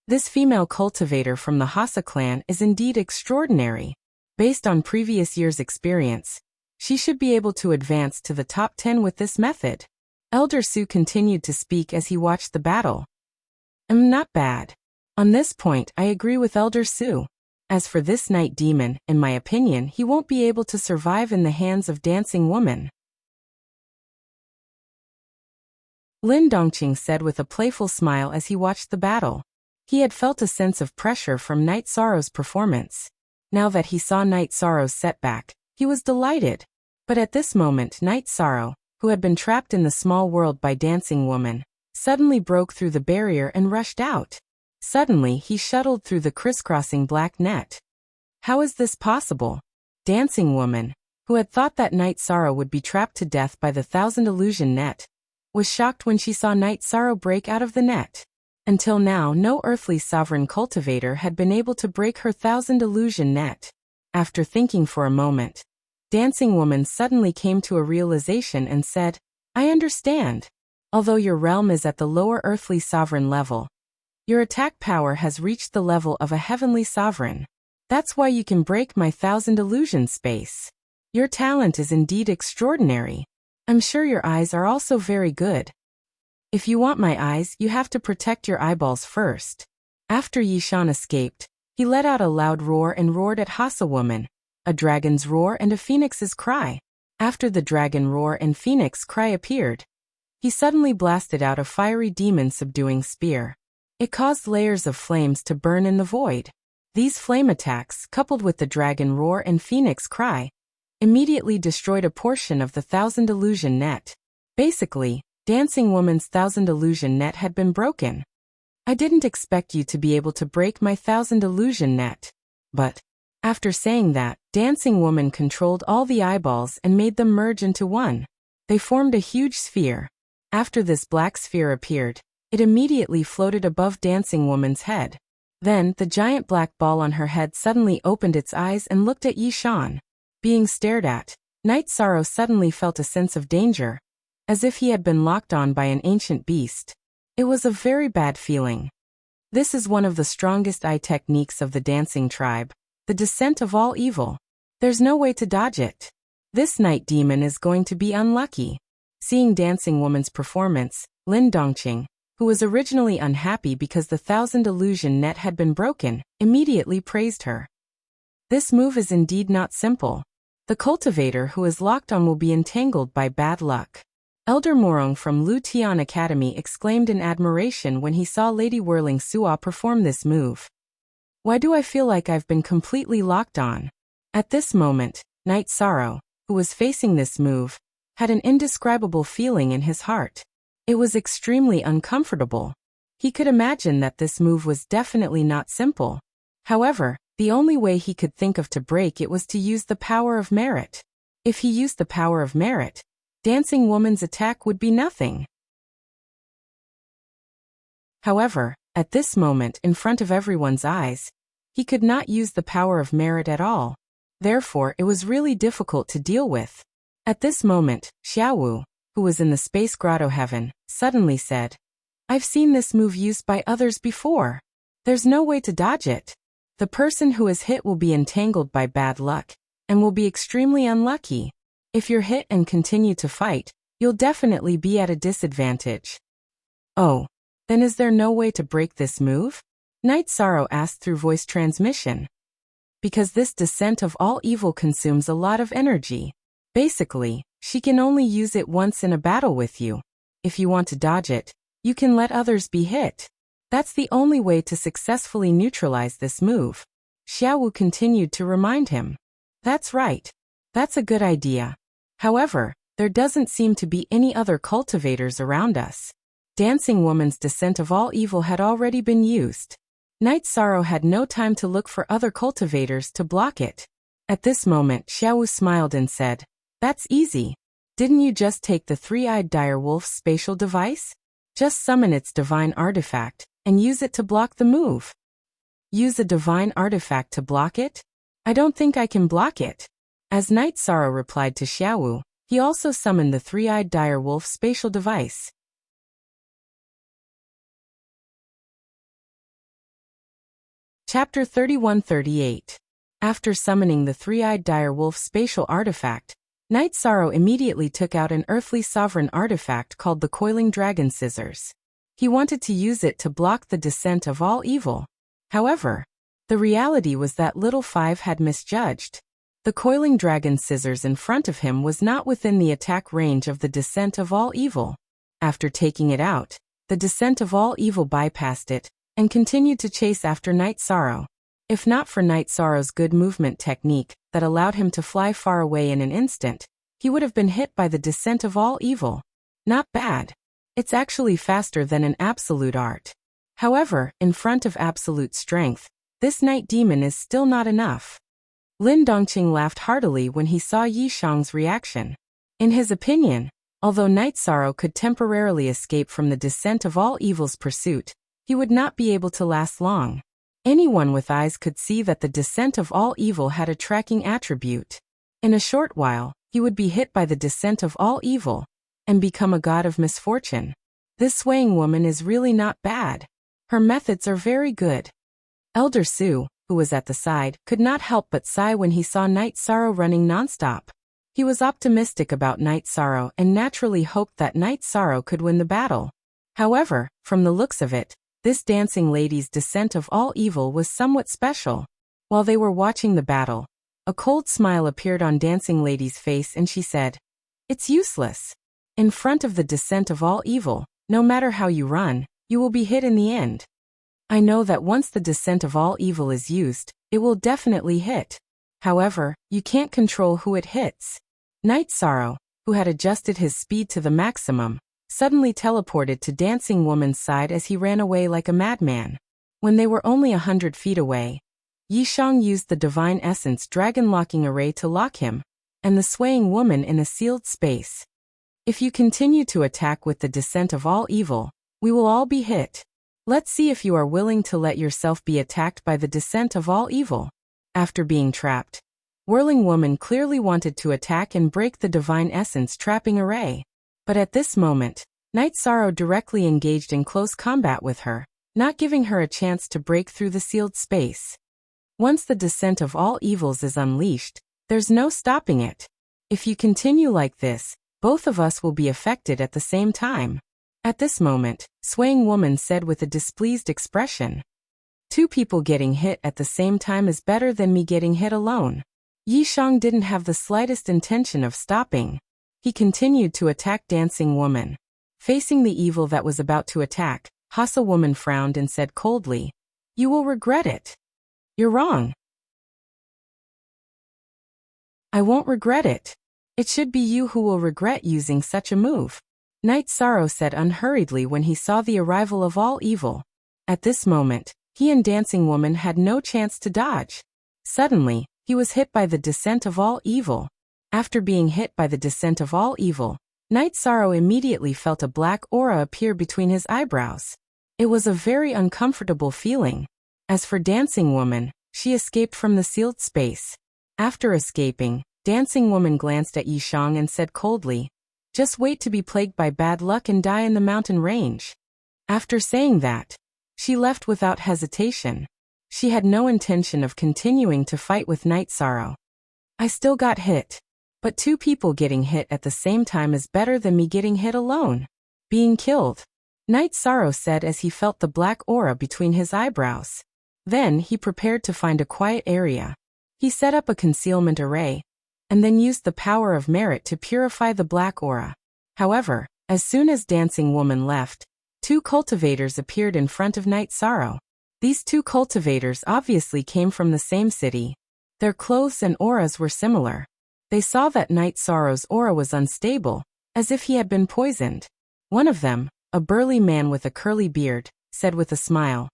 This female cultivator from the Hassa clan is indeed extraordinary. Based on previous years' experience, she should be able to advance to the top 10 with this method. Elder Su continued to speak as he watched the battle. Not bad. On this point, I agree with Elder Su. As for this night demon, in my opinion, he won't be able to survive in the hands of dancing woman. Lin Dongqing said with a playful smile as he watched the battle. He had felt a sense of pressure from Night Sorrow's performance. Now that he saw Night Sorrow's setback, he was delighted. But at this moment, Night Sorrow, who had been trapped in the small world by Dancing Woman, suddenly broke through the barrier and rushed out. Suddenly, he shuttled through the crisscrossing black net. How is this possible? Dancing Woman, who had thought that Night Sorrow would be trapped to death by the Thousand Illusion net, was shocked when she saw Night Sorrow break out of the net. Until now, no earthly sovereign cultivator had been able to break her Thousand Illusion net. After thinking for a moment, Dancing Woman suddenly came to a realization and said, I understand. Although your realm is at the lower earthly sovereign level, your attack power has reached the level of a heavenly sovereign. That's why you can break my Thousand Illusion space. Your talent is indeed extraordinary. I'm sure your eyes are also very good. If you want my eyes, you have to protect your eyeballs first. After Yishan escaped, he let out a loud roar and roared at Hassa Woman, a dragon's roar and a phoenix's cry. After the dragon roar and phoenix cry appeared, he suddenly blasted out a fiery demon-subduing spear. It caused layers of flames to burn in the void. These flame attacks, coupled with the dragon roar and phoenix cry, immediately destroyed a portion of the Thousand Illusion net. Basically, Dancing Woman's Thousand Illusion net had been broken. I didn't expect you to be able to break my Thousand Illusion net. But, after saying that, Dancing Woman controlled all the eyeballs and made them merge into one. They formed a huge sphere. After this black sphere appeared, it immediately floated above Dancing Woman's head. Then, the giant black ball on her head suddenly opened its eyes and looked at Yishan. Being stared at, Night Sorrow suddenly felt a sense of danger, as if he had been locked on by an ancient beast. It was a very bad feeling. This is one of the strongest eye techniques of the dancing tribe, the descent of all evil. There's no way to dodge it. This night demon is going to be unlucky. Seeing Dancing Woman's performance, Lin Dongqing, who was originally unhappy because the Thousand Illusion net had been broken, immediately praised her. This move is indeed not simple. The cultivator who is locked on will be entangled by bad luck. Elder Morong from Lu Tian Academy exclaimed in admiration when he saw Lady Whirling Sua perform this move. Why do I feel like I've been completely locked on? At this moment, Night Sorrow, who was facing this move, had an indescribable feeling in his heart. It was extremely uncomfortable. He could imagine that this move was definitely not simple. However, the only way he could think of to break it was to use the power of merit. If he used the power of merit, Dancing Woman's attack would be nothing. However, at this moment in front of everyone's eyes, he could not use the power of merit at all. Therefore, it was really difficult to deal with. At this moment, Xiaowu, who was in the space grotto heaven, suddenly said, I've seen this move used by others before. There's no way to dodge it. The person who is hit will be entangled by bad luck, and will be extremely unlucky. If you're hit and continue to fight, you'll definitely be at a disadvantage. Oh, then is there no way to break this move? Night Sorrow asked through voice transmission. Because this descent of all evil consumes a lot of energy. Basically, she can only use it once in a battle with you. If you want to dodge it, you can let others be hit. That's the only way to successfully neutralize this move. Xiaowu continued to remind him. That's right. That's a good idea. However, there doesn't seem to be any other cultivators around us. Dancing Woman's descent of all evil had already been used. Night Sorrow had no time to look for other cultivators to block it. At this moment, Xiaowu smiled and said, That's easy. Didn't you just take the three-eyed direwolf's spatial device? Just summon its divine artifact, and use it to block the move. Use a divine artifact to block it? I don't think I can block it. As Night Sorrow replied to Xiaowu, He also summoned the three-eyed direwolf spatial device. Chapter 31-38. After summoning the three-eyed direwolf spatial artifact, Knight Sorrow immediately took out an earthly sovereign artifact called the Coiling Dragon Scissors. He wanted to use it to block the descent of all evil. However, the reality was that Little Five had misjudged. The Coiling Dragon Scissors in front of him was not within the attack range of the descent of all evil. After taking it out, the descent of all evil bypassed it and continued to chase after Knight Sorrow. If not for Knight Sorrow's good movement technique that allowed him to fly far away in an instant, he would have been hit by the descent of all evil. Not bad. It's actually faster than an absolute art. However, in front of absolute strength, this night demon is still not enough. Lin Dongqing laughed heartily when he saw Yi Shang's reaction. In his opinion, although Knight Sorrow could temporarily escape from the descent of all evil's pursuit, he would not be able to last long. Anyone with eyes could see that the descent of all evil had a tracking attribute. In a short while, he would be hit by the descent of all evil and become a god of misfortune. This swaying woman is really not bad. Her methods are very good. Elder Su, who was at the side, could not help but sigh when he saw Knight Sorrow running nonstop. He was optimistic about Knight Sorrow and naturally hoped that Knight Sorrow could win the battle. However, from the looks of it, this dancing lady's descent of all evil was somewhat special. While they were watching the battle, a cold smile appeared on Dancing Lady's face and she said, "It's useless. In front of the descent of all evil, no matter how you run, you will be hit in the end. I know that once the descent of all evil is used, it will definitely hit. However, you can't control who it hits." Knight Sorrow, who had adjusted his speed to the maximum, suddenly teleported to Dancing Woman's side as he ran away like a madman. When they were only 100 feet away, Yi Shang used the Divine Essence Dragon Locking Array to lock him and the swaying woman in a sealed space. If you continue to attack with the descent of all evil, we will all be hit. Let's see if you are willing to let yourself be attacked by the descent of all evil. After being trapped, Whirling Woman clearly wanted to attack and break the Divine Essence Trapping Array. But at this moment, Knight Sorrow directly engaged in close combat with her, not giving her a chance to break through the sealed space. Once the descent of all evils is unleashed, there's no stopping it. If you continue like this, both of us will be affected at the same time. At this moment, Swaying Woman said with a displeased expression, "Two people getting hit at the same time is better than me getting hit alone." Yi Shang didn't have the slightest intention of stopping. He continued to attack Dancing Woman. Facing the evil that was about to attack, Hasa Woman frowned and said coldly, "You will regret it." "You're wrong. I won't regret it. It should be you who will regret using such a move," Knight Sorrow said unhurriedly when he saw the arrival of all evil. At this moment, he and Dancing Woman had no chance to dodge. Suddenly, he was hit by the descent of all evil. After being hit by the descent of all evil, Knight Sorrow immediately felt a black aura appear between his eyebrows. It was a very uncomfortable feeling. As for Dancing Woman, she escaped from the sealed space. After escaping, Dancing Woman glanced at Yi Shang and said coldly, "Just wait to be plagued by bad luck and die in the mountain range." After saying that, she left without hesitation. She had no intention of continuing to fight with Knight Sorrow. "I still got hit. But two people getting hit at the same time is better than me getting hit alone. Being killed," Knight Sorrow said as he felt the black aura between his eyebrows. Then he prepared to find a quiet area. He set up a concealment array, and then used the power of merit to purify the black aura. However, as soon as Dancing Woman left, two cultivators appeared in front of Knight Sorrow. These two cultivators obviously came from the same city. Their clothes and auras were similar. They saw that Knight Sorrow's aura was unstable, as if he had been poisoned. One of them, a burly man with a curly beard, said with a smile,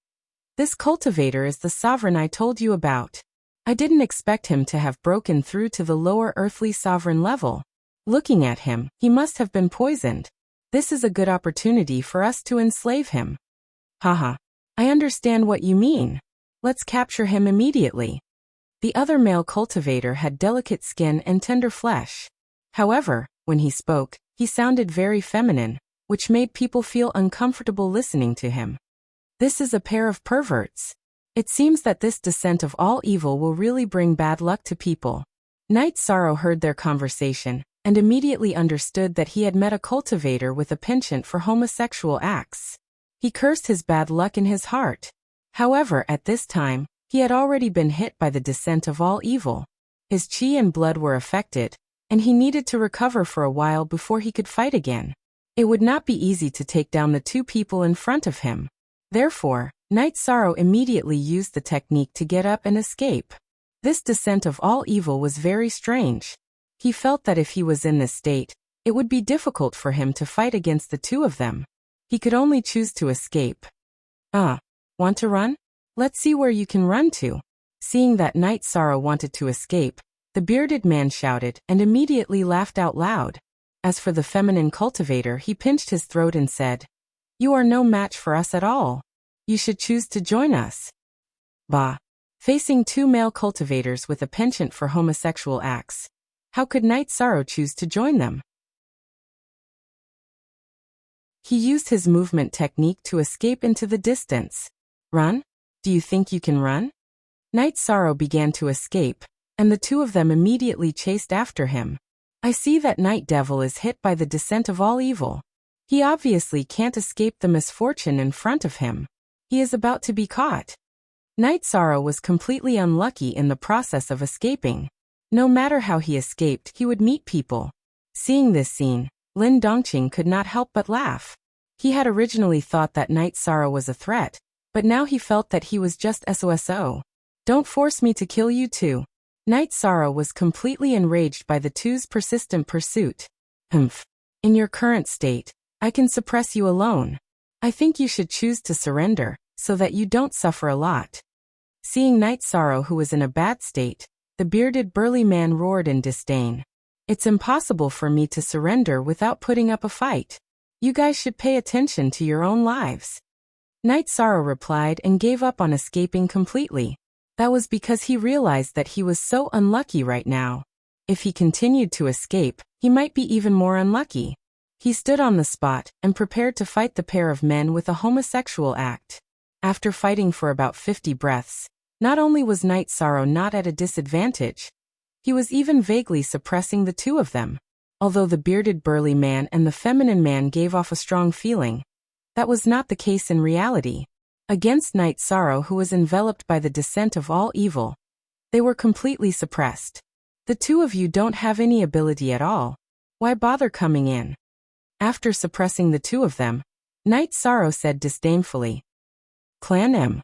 "This cultivator is the sovereign I told you about. I didn't expect him to have broken through to the lower earthly sovereign level. Looking at him, he must have been poisoned. This is a good opportunity for us to enslave him." "Haha, I understand what you mean. Let's capture him immediately." The other male cultivator had delicate skin and tender flesh. However, When he spoke, he sounded very feminine, which made people feel uncomfortable listening to him. This is a pair of perverts. It seems that this descent of all evil will really bring bad luck to people. Night Sorrow heard their conversation, and immediately understood that he had met a cultivator with a penchant for homosexual acts. He cursed his bad luck in his heart. However, at this time, he had already been hit by the descent of all evil. His chi and blood were affected, and he needed to recover for a while before he could fight again. It would not be easy to take down the two people in front of him. Therefore, Night Sorrow immediately used the technique to get up and escape. This descent of all evil was very strange. He felt that if he was in this state, it would be difficult for him to fight against the two of them. He could only choose to escape. Want to run? Let's see where you can run to. Seeing that Night Sorrow wanted to escape, the bearded man shouted and immediately laughed out loud. As for the feminine cultivator, he pinched his throat and said, "You are no match for us at all. You should choose to join us." Bah! Facing two male cultivators with a penchant for homosexual acts, how could Night Sorrow choose to join them? He used his movement technique to escape into the distance. Run? Do you think you can run? Night Sorrow began to escape, and the two of them immediately chased after him. I see that Night Devil is hit by the descent of all evil. He obviously can't escape the misfortune in front of him. He is about to be caught. Night Sorrow was completely unlucky in the process of escaping. No matter how he escaped, he would meet people. Seeing this scene, Lin Dongqing could not help but laugh. He had originally thought that Night Sorrow was a threat, but now he felt that he was just SOSO. Don't force me to kill you too. Night Sorrow was completely enraged by the two's persistent pursuit. Humph. In your current state, I can suppress you alone. I think you should choose to surrender, so that you don't suffer a lot. Seeing Night Sorrow, who was in a bad state, the bearded burly man roared in disdain. It's impossible for me to surrender without putting up a fight. You guys should pay attention to your own lives. Night Sorrow replied and gave up on escaping completely. That was because he realized that he was so unlucky right now. If he continued to escape, he might be even more unlucky. He stood on the spot and prepared to fight the pair of men with a homosexual act. After fighting for about 50 breaths, not only was Night Sorrow not at a disadvantage, he was even vaguely suppressing the two of them. Although the bearded burly man and the feminine man gave off a strong feeling, that was not the case in reality. Against Night Sorrow, who was enveloped by the descent of all evil, they were completely suppressed. The two of you don't have any ability at all. Why bother coming in? After suppressing the two of them, Night Sorrow said disdainfully, "Clan M."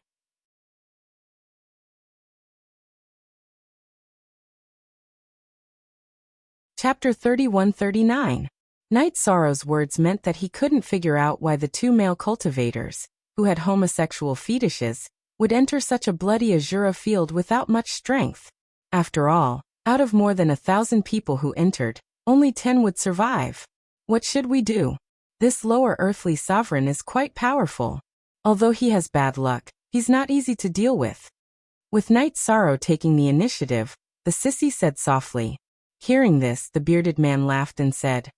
Chapter 31-39. Night Sorrow's words meant that he couldn't figure out why the two male cultivators, who had homosexual fetishes, would enter such a bloody azure field without much strength. After all, out of more than 1,000 people who entered, only 10 would survive. What should we do? This lower earthly sovereign is quite powerful. Although he has bad luck, he's not easy to deal with. With Night Sorrow taking the initiative, the sissy said softly. Hearing this, the bearded man laughed and said,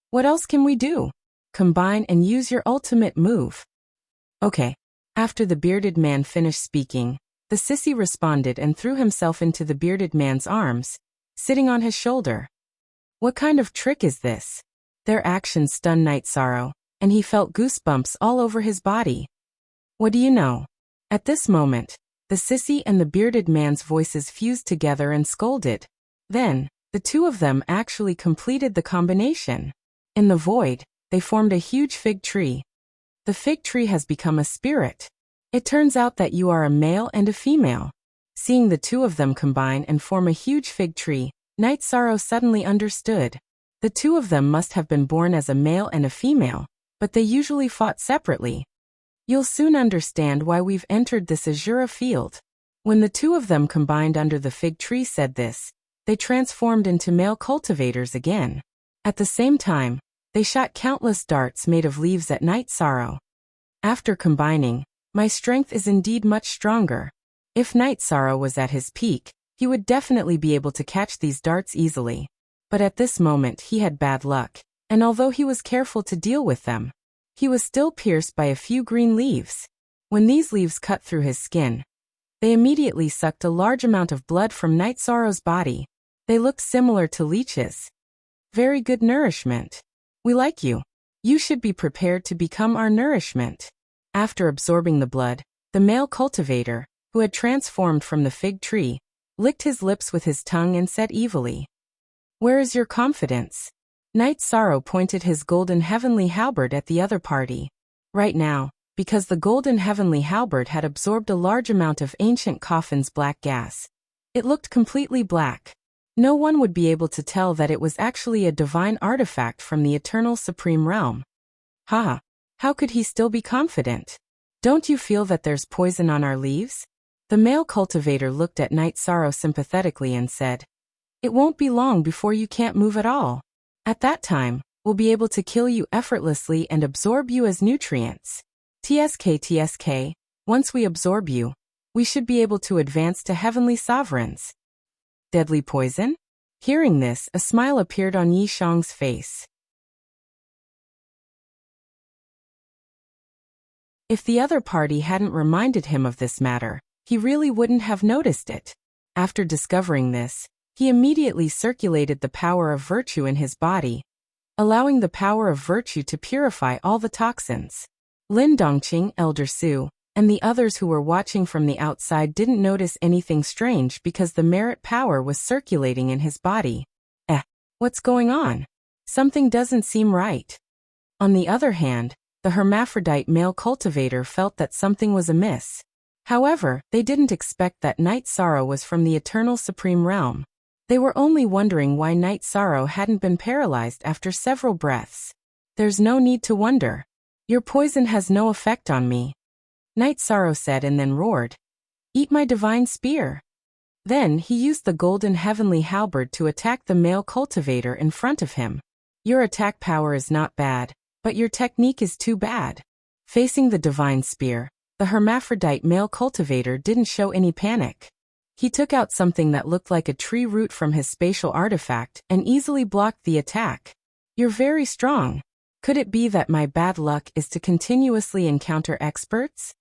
"What else can we do? Combine and use your ultimate move." Okay. After the bearded man finished speaking, the sissy responded and threw himself into the bearded man's arms, sitting on his shoulder. What kind of trick is this? Their actions stunned Night Sorrow, and he felt goosebumps all over his body. What do you know? At this moment, the sissy and the bearded man's voices fused together and scolded. Then, the two of them actually completed the combination. In the void, they formed a huge fig tree. The fig tree has become a spirit. It turns out that you are a male and a female. Seeing the two of them combine and form a huge fig tree, Night Sorrow suddenly understood. The two of them must have been born as a male and a female, but they usually fought separately. You'll soon understand why we've entered this azure field. When the two of them combined under the fig tree said this, they transformed into male cultivators again. At the same time, they shot countless darts made of leaves at Night Sorrow. After combining, my strength is indeed much stronger. If Night Sorrow was at his peak, he would definitely be able to catch these darts easily. But at this moment he had bad luck, and although he was careful to deal with them, he was still pierced by a few green leaves. When these leaves cut through his skin, they immediately sucked a large amount of blood from Night Sorrow's body. They looked similar to leeches. Very good nourishment. We like you. You should be prepared to become our nourishment. After absorbing the blood, the male cultivator, who had transformed from the fig tree, licked his lips with his tongue and said evilly, "Where is your confidence?" Night Sorrow pointed his golden heavenly halberd at the other party. Right now, because the golden heavenly halberd had absorbed a large amount of ancient coffin's black gas, it looked completely black. No one would be able to tell that it was actually a divine artifact from the eternal supreme realm. Ha! How could he still be confident? Don't you feel that there's poison on our leaves? The male cultivator looked at Night Sorrow sympathetically and said, "It won't be long before you can't move at all. At that time, we'll be able to kill you effortlessly and absorb you as nutrients. TSK, once we absorb you, we should be able to advance to heavenly sovereigns." Deadly poison? Hearing this, a smile appeared on Yi Shang's face. If the other party hadn't reminded him of this matter, he really wouldn't have noticed it. After discovering this, he immediately circulated the power of virtue in his body, allowing the power of virtue to purify all the toxins. Lin Dongqing, Elder Su, and the others who were watching from the outside didn't notice anything strange because the merit power was circulating in his body. What's going on? Something doesn't seem right. On the other hand, the hermaphrodite male cultivator felt that something was amiss. However, they didn't expect that Night Sorrow was from the eternal supreme realm. They were only wondering why Night Sorrow hadn't been paralyzed after several breaths. There's no need to wonder. Your poison has no effect on me, Night Sorrow said and then roared, "Eat my divine spear." Then he used the golden heavenly halberd to attack the male cultivator in front of him. Your attack power is not bad, but your technique is too bad. Facing the divine spear, the hermaphrodite male cultivator didn't show any panic. He took out something that looked like a tree root from his spatial artifact and easily blocked the attack. You're very strong. Could it be that my bad luck is to continuously encounter experts?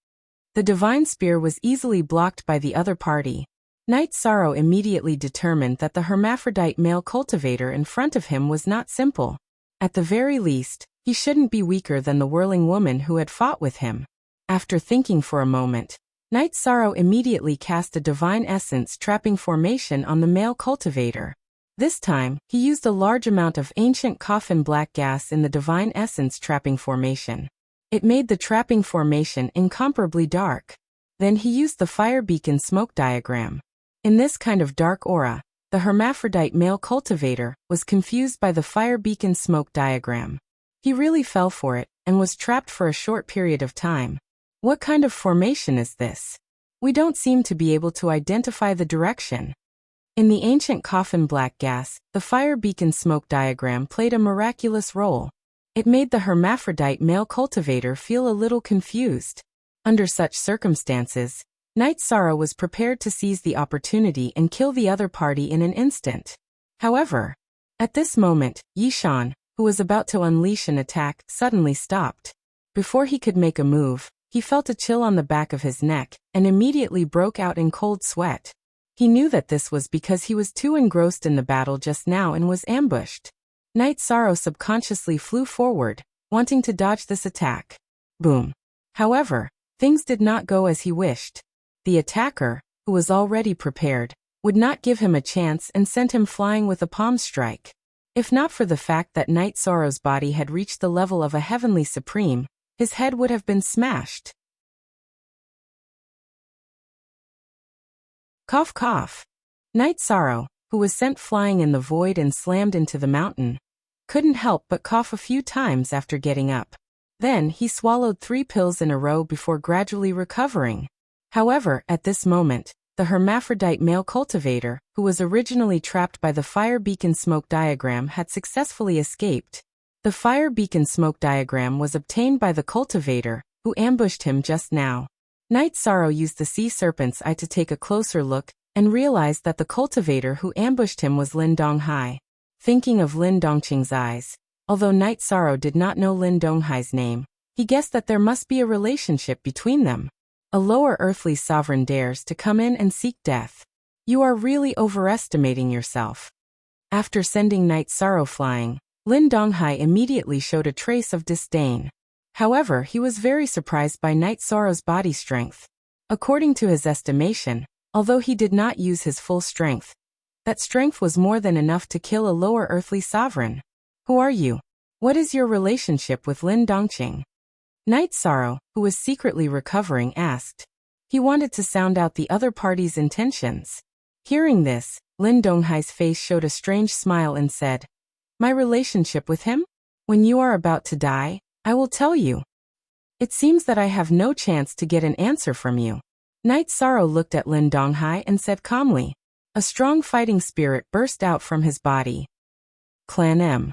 The divine spear was easily blocked by the other party. Night Sorrow immediately determined that the hermaphrodite male cultivator in front of him was not simple. At the very least, he shouldn't be weaker than the whirling woman who had fought with him. After thinking for a moment, Night Sorrow immediately cast a divine essence trapping formation on the male cultivator. This time, he used a large amount of ancient coffin black gas in the divine essence trapping formation. It made the trapping formation incomparably dark. Then he used the fire beacon smoke diagram. In this kind of dark aura, the hermaphrodite male cultivator was confused by the fire beacon smoke diagram. He really fell for it and was trapped for a short period of time. What kind of formation is this? We don't seem to be able to identify the direction. In the ancient coffin black gas, the fire beacon smoke diagram played a miraculous role. It made the hermaphrodite male cultivator feel a little confused. Under such circumstances, Night Sorrow was prepared to seize the opportunity and kill the other party in an instant. However, at this moment, Yi Shan, who was about to unleash an attack, suddenly stopped. Before he could make a move, he felt a chill on the back of his neck and immediately broke out in cold sweat. He knew that this was because he was too engrossed in the battle just now and was ambushed. Night Sorrow subconsciously flew forward, wanting to dodge this attack. Boom. However, things did not go as he wished. The attacker, who was already prepared, would not give him a chance and sent him flying with a palm strike. If not for the fact that Night Sorrow's body had reached the level of a heavenly supreme, his head would have been smashed. Cough cough. Night Sorrow, who was sent flying in the void and slammed into the mountain, couldn't help but cough a few times after getting up. Then he swallowed 3 pills in a row before gradually recovering. However, at this moment, the hermaphrodite male cultivator, who was originally trapped by the fire beacon smoke diagram, had successfully escaped. The fire beacon smoke diagram was obtained by the cultivator, who ambushed him just now. Night Sorrow used the sea serpent's eye to take a closer look and realized that the cultivator who ambushed him was Lin Donghai. Thinking of Lin Dongqing's eyes, although Night Sorrow did not know Lin Donghai's name, he guessed that there must be a relationship between them. A lower earthly sovereign dares to come in and seek death. You are really overestimating yourself. After sending Night Sorrow flying, Lin Donghai immediately showed a trace of disdain. However, he was very surprised by Night Sorrow's body strength. According to his estimation, although he did not use his full strength, that strength was more than enough to kill a lower earthly sovereign. Who are you? What is your relationship with Lin Dongqing? Night Sorrow, who was secretly recovering, asked. He wanted to sound out the other party's intentions. Hearing this, Lin Donghai's face showed a strange smile and said, My relationship with him? When you are about to die, I will tell you. It seems that I have no chance to get an answer from you. Night Sorrow looked at Lin Donghai and said calmly. A strong fighting spirit burst out from his body. Clan M.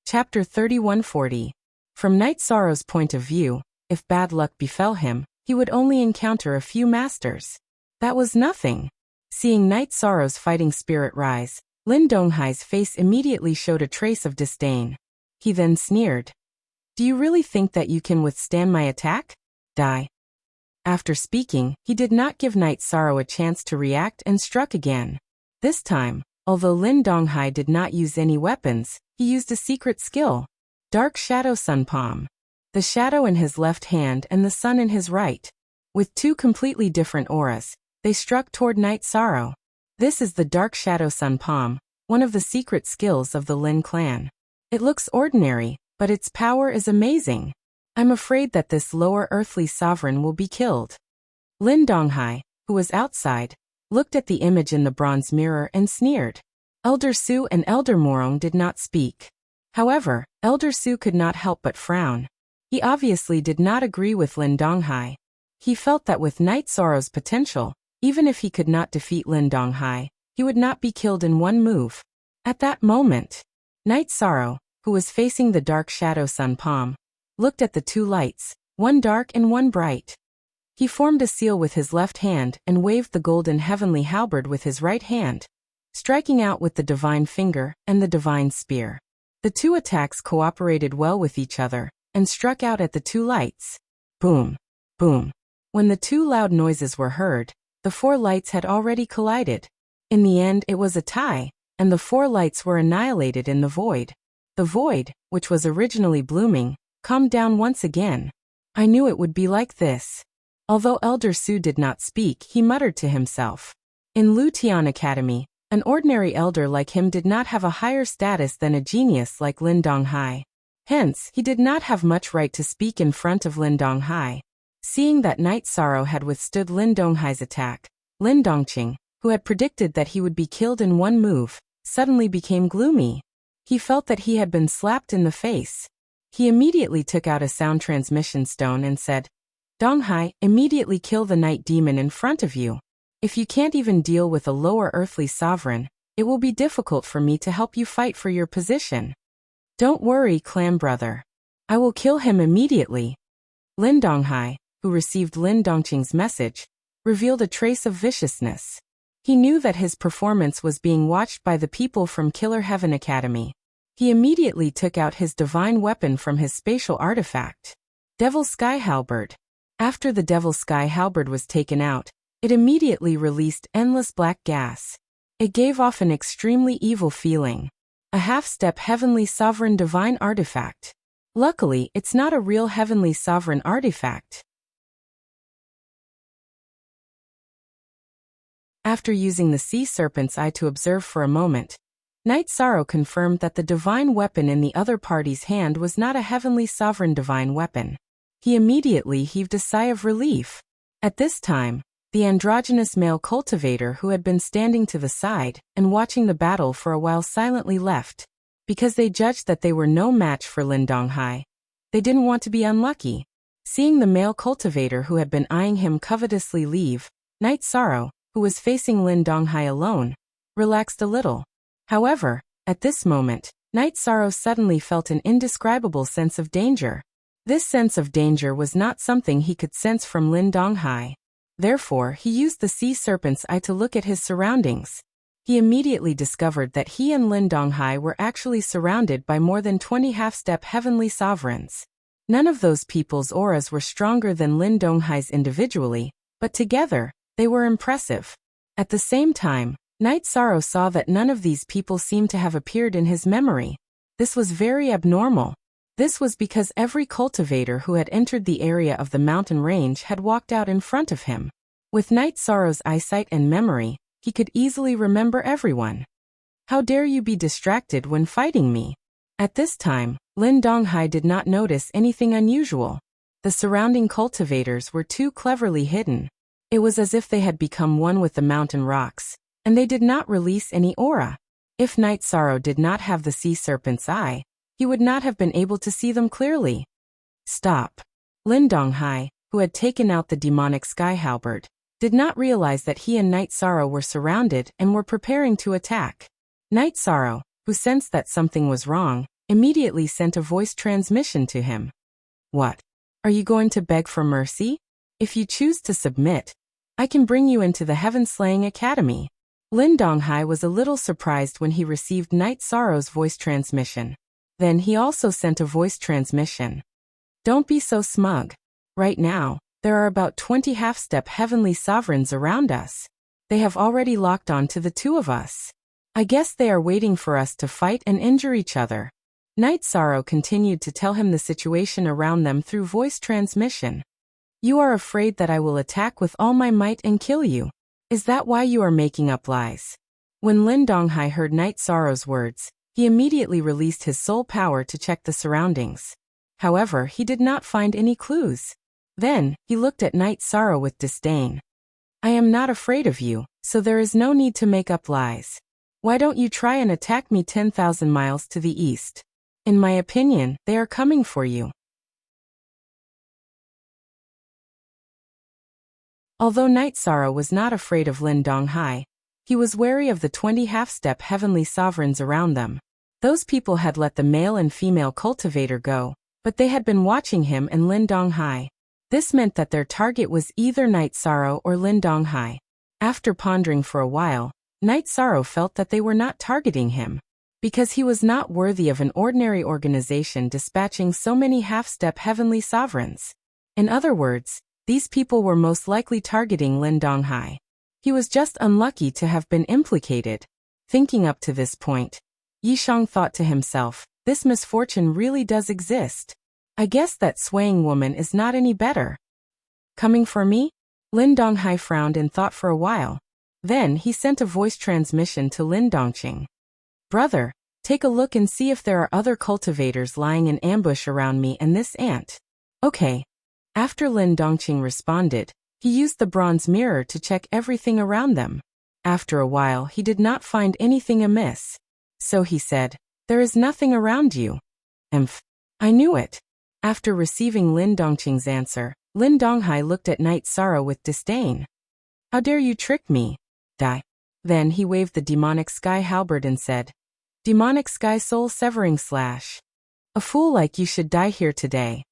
Chapter 3140. From Night Sorrow's point of view, if bad luck befell him, he would only encounter a few masters. That was nothing. Seeing Night Sorrow's fighting spirit rise, Lin Donghai's face immediately showed a trace of disdain. He then sneered. Do you really think that you can withstand my attack? Die. After speaking, he did not give Night Sorrow a chance to react and struck again. This time, although Lin Donghai did not use any weapons, he used a secret skill. Dark Shadow Sun Palm. The shadow in his left hand and the sun in his right. With two completely different auras, they struck toward Night Sorrow. This is the Dark Shadow Sun Palm, one of the secret skills of the Lin clan. It looks ordinary, but its power is amazing. I'm afraid that this lower earthly sovereign will be killed. Lin Donghai, who was outside, looked at the image in the bronze mirror and sneered. Elder Su and Elder Morong did not speak. However, Elder Su could not help but frown. He obviously did not agree with Lin Donghai. He felt that with Night Sorrow's potential, even if he could not defeat Lin Donghai, he would not be killed in one move. At that moment, Night Sorrow, who was facing the Dark Shadow Sun Palm, looked at the two lights, one dark and one bright. He formed a seal with his left hand and waved the golden heavenly halberd with his right hand, striking out with the divine finger and the divine spear. The two attacks cooperated well with each other and struck out at the two lights. Boom, boom. When the two loud noises were heard, the four lights had already collided. In the end, it was a tie, and the four lights were annihilated in the void. The void, which was originally blooming, calmed down once again. I knew it would be like this. Although Elder Su did not speak, he muttered to himself. In Lu Tian Academy, an ordinary elder like him did not have a higher status than a genius like Lin Donghai. Hence, he did not have much right to speak in front of Lin Donghai. Seeing that Night Sorrow had withstood Lin Donghai's attack, Lin Dongqing, who had predicted that he would be killed in one move, suddenly became gloomy. He felt that he had been slapped in the face. He immediately took out a sound transmission stone and said, Donghai, immediately kill the night demon in front of you. If you can't even deal with a lower earthly sovereign, it will be difficult for me to help you fight for your position. Don't worry, clan brother. I will kill him immediately. Lin Donghai, who received Lin Dongqing's message, revealed a trace of viciousness. He knew that his performance was being watched by the people from Killer Heaven Academy. He immediately took out his divine weapon from his spatial artifact, Devil Sky Halberd. After the Devil Sky Halberd was taken out, it immediately released endless black gas. It gave off an extremely evil feeling. A half-step heavenly sovereign divine artifact. Luckily, it's not a real heavenly sovereign artifact. After using the sea serpent's eye to observe for a moment, Night Sorrow confirmed that the divine weapon in the other party's hand was not a heavenly sovereign divine weapon. He immediately heaved a sigh of relief. At this time, the androgynous male cultivator who had been standing to the side and watching the battle for a while silently left, because they judged that they were no match for Lin Donghai. They didn't want to be unlucky. Seeing the male cultivator who had been eyeing him covetously leave, Night Sorrow, who was facing Lin Donghai alone, relaxed a little. However, at this moment, Night Sorrow suddenly felt an indescribable sense of danger. This sense of danger was not something he could sense from Lin Donghai. Therefore, he used the sea serpent's eye to look at his surroundings. He immediately discovered that he and Lin Donghai were actually surrounded by more than 20 half-step heavenly sovereigns. None of those people's auras were stronger than Lin Donghai's individually, but together, they were impressive. At the same time, Night Sorrow saw that none of these people seemed to have appeared in his memory. This was very abnormal. This was because every cultivator who had entered the area of the mountain range had walked out in front of him. With Night Sorrow's eyesight and memory, he could easily remember everyone. How dare you be distracted when fighting me? At this time, Lin Donghai did not notice anything unusual. The surrounding cultivators were too cleverly hidden. It was as if they had become one with the mountain rocks, and they did not release any aura. If Night Sorrow did not have the sea serpent's eye, he would not have been able to see them clearly. Stop. Lin Donghai, who had taken out the demonic sky halberd, did not realize that he and Night Sorrow were surrounded and were preparing to attack. Night Sorrow, who sensed that something was wrong, immediately sent a voice transmission to him. What? Are you going to beg for mercy? If you choose to submit, I can bring you into the Heaven-Slaying Academy. Lin Donghai was a little surprised when he received Night Sorrow's voice transmission. Then he also sent a voice transmission. Don't be so smug. Right now, there are about 20 half-step heavenly sovereigns around us. They have already locked on to the two of us. I guess they are waiting for us to fight and injure each other. Night Sorrow continued to tell him the situation around them through voice transmission. You are afraid that I will attack with all my might and kill you. Is that why you are making up lies? When Lin Donghai heard Night Sorrow's words, he immediately released his soul power to check the surroundings. However, he did not find any clues. Then, he looked at Night Sorrow with disdain. I am not afraid of you, so there is no need to make up lies. Why don't you try and attack me 10,000 miles to the east? In my opinion, they are coming for you. Although Night Sorrow was not afraid of Lin Donghai, he was wary of the 20 half-step heavenly sovereigns around them. Those people had let the male and female cultivator go, but they had been watching him and Lin Donghai. This meant that their target was either Night Sorrow or Lin Donghai. After pondering for a while, Night Sorrow felt that they were not targeting him, because he was not worthy of an ordinary organization dispatching so many half-step heavenly sovereigns. In other words, these people were most likely targeting Lin Donghai. He was just unlucky to have been implicated. Thinking up to this point, Yishang thought to himself, this misfortune really does exist. I guess that swaying woman is not any better. Coming for me? Lin Donghai frowned and thought for a while. Then he sent a voice transmission to Lin Dongqing. Brother, take a look and see if there are other cultivators lying in ambush around me and this ant. Okay. After Lin Dongqing responded, he used the bronze mirror to check everything around them. After a while, he did not find anything amiss. So he said, there is nothing around you. I knew it. After receiving Lin Dongqing's answer, Lin Donghai looked at Night Sorrow with disdain. How dare you trick me? Die. Then he waved the demonic sky halberd and said, Demonic sky soul severing slash. A fool like you should die here today.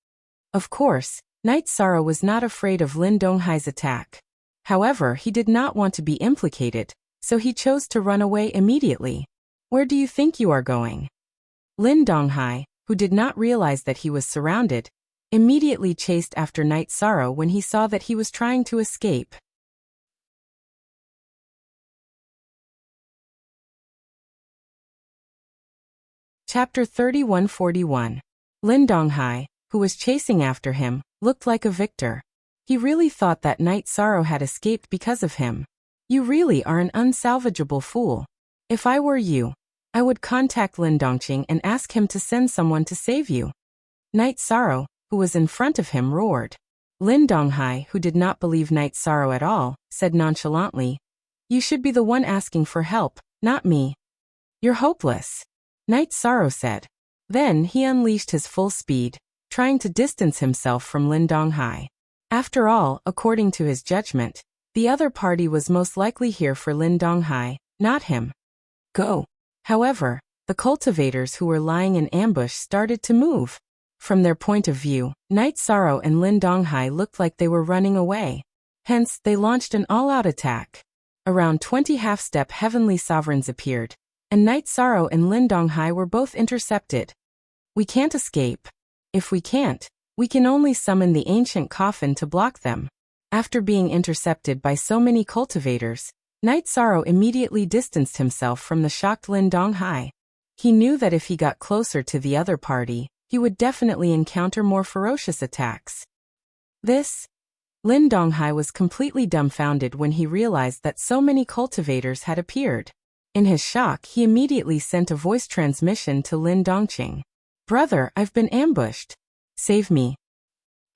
Of course, Night Sorrow was not afraid of Lin Donghai's attack. However, he did not want to be implicated, so he chose to run away immediately. Where do you think you are going? Lin Donghai, who did not realize that he was surrounded, immediately chased after Night Sorrow when he saw that he was trying to escape. Chapter 3141. Lin Donghai, who was chasing after him, looked like a victor. He really thought that Night Sorrow had escaped because of him. You really are an unsalvageable fool. If I were you, I would contact Lin Dongqing and ask him to send someone to save you. Night Sorrow, who was in front of him, roared. Lin Donghai, who did not believe Night Sorrow at all, said nonchalantly, You should be the one asking for help, not me. You're hopeless. Night Sorrow said. Then he unleashed his full speed, trying to distance himself from Lin Donghai. After all, according to his judgment, the other party was most likely here for Lin Donghai, not him. Go. However, the cultivators who were lying in ambush started to move. From their point of view, Night Sorrow and Lin Donghai looked like they were running away. Hence, they launched an all-out attack. Around 20 half-step heavenly sovereigns appeared, and Night Sorrow and Lin Donghai were both intercepted. We can't escape. If we can't, we can only summon the ancient coffin to block them. After being intercepted by so many cultivators, Night Sorrow immediately distanced himself from the shocked Lin Donghai. He knew that if he got closer to the other party, he would definitely encounter more ferocious attacks. Lin Donghai was completely dumbfounded when he realized that so many cultivators had appeared. In his shock, he immediately sent a voice transmission to Lin Dongqing. "Brother, I've been ambushed. Save me."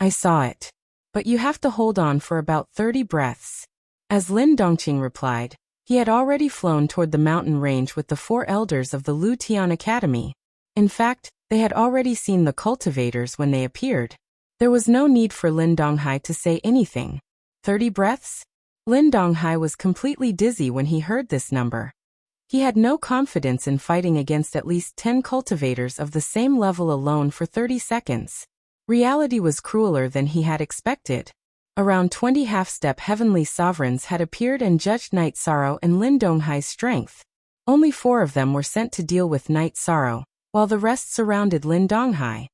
"I saw it. But you have to hold on for about 30 breaths." As Lin Dongqing replied, he had already flown toward the mountain range with the 4 elders of the Lu Tian Academy. In fact, they had already seen the cultivators when they appeared. There was no need for Lin Donghai to say anything. 30 breaths? Lin Donghai was completely dizzy when he heard this number. He had no confidence in fighting against at least 10 cultivators of the same level alone for 30 seconds. Reality was crueler than he had expected. Around 20 half-step heavenly sovereigns had appeared and judged Night Sorrow and Lin Donghai's strength. Only 4 of them were sent to deal with Night Sorrow, while the rest surrounded Lin Donghai.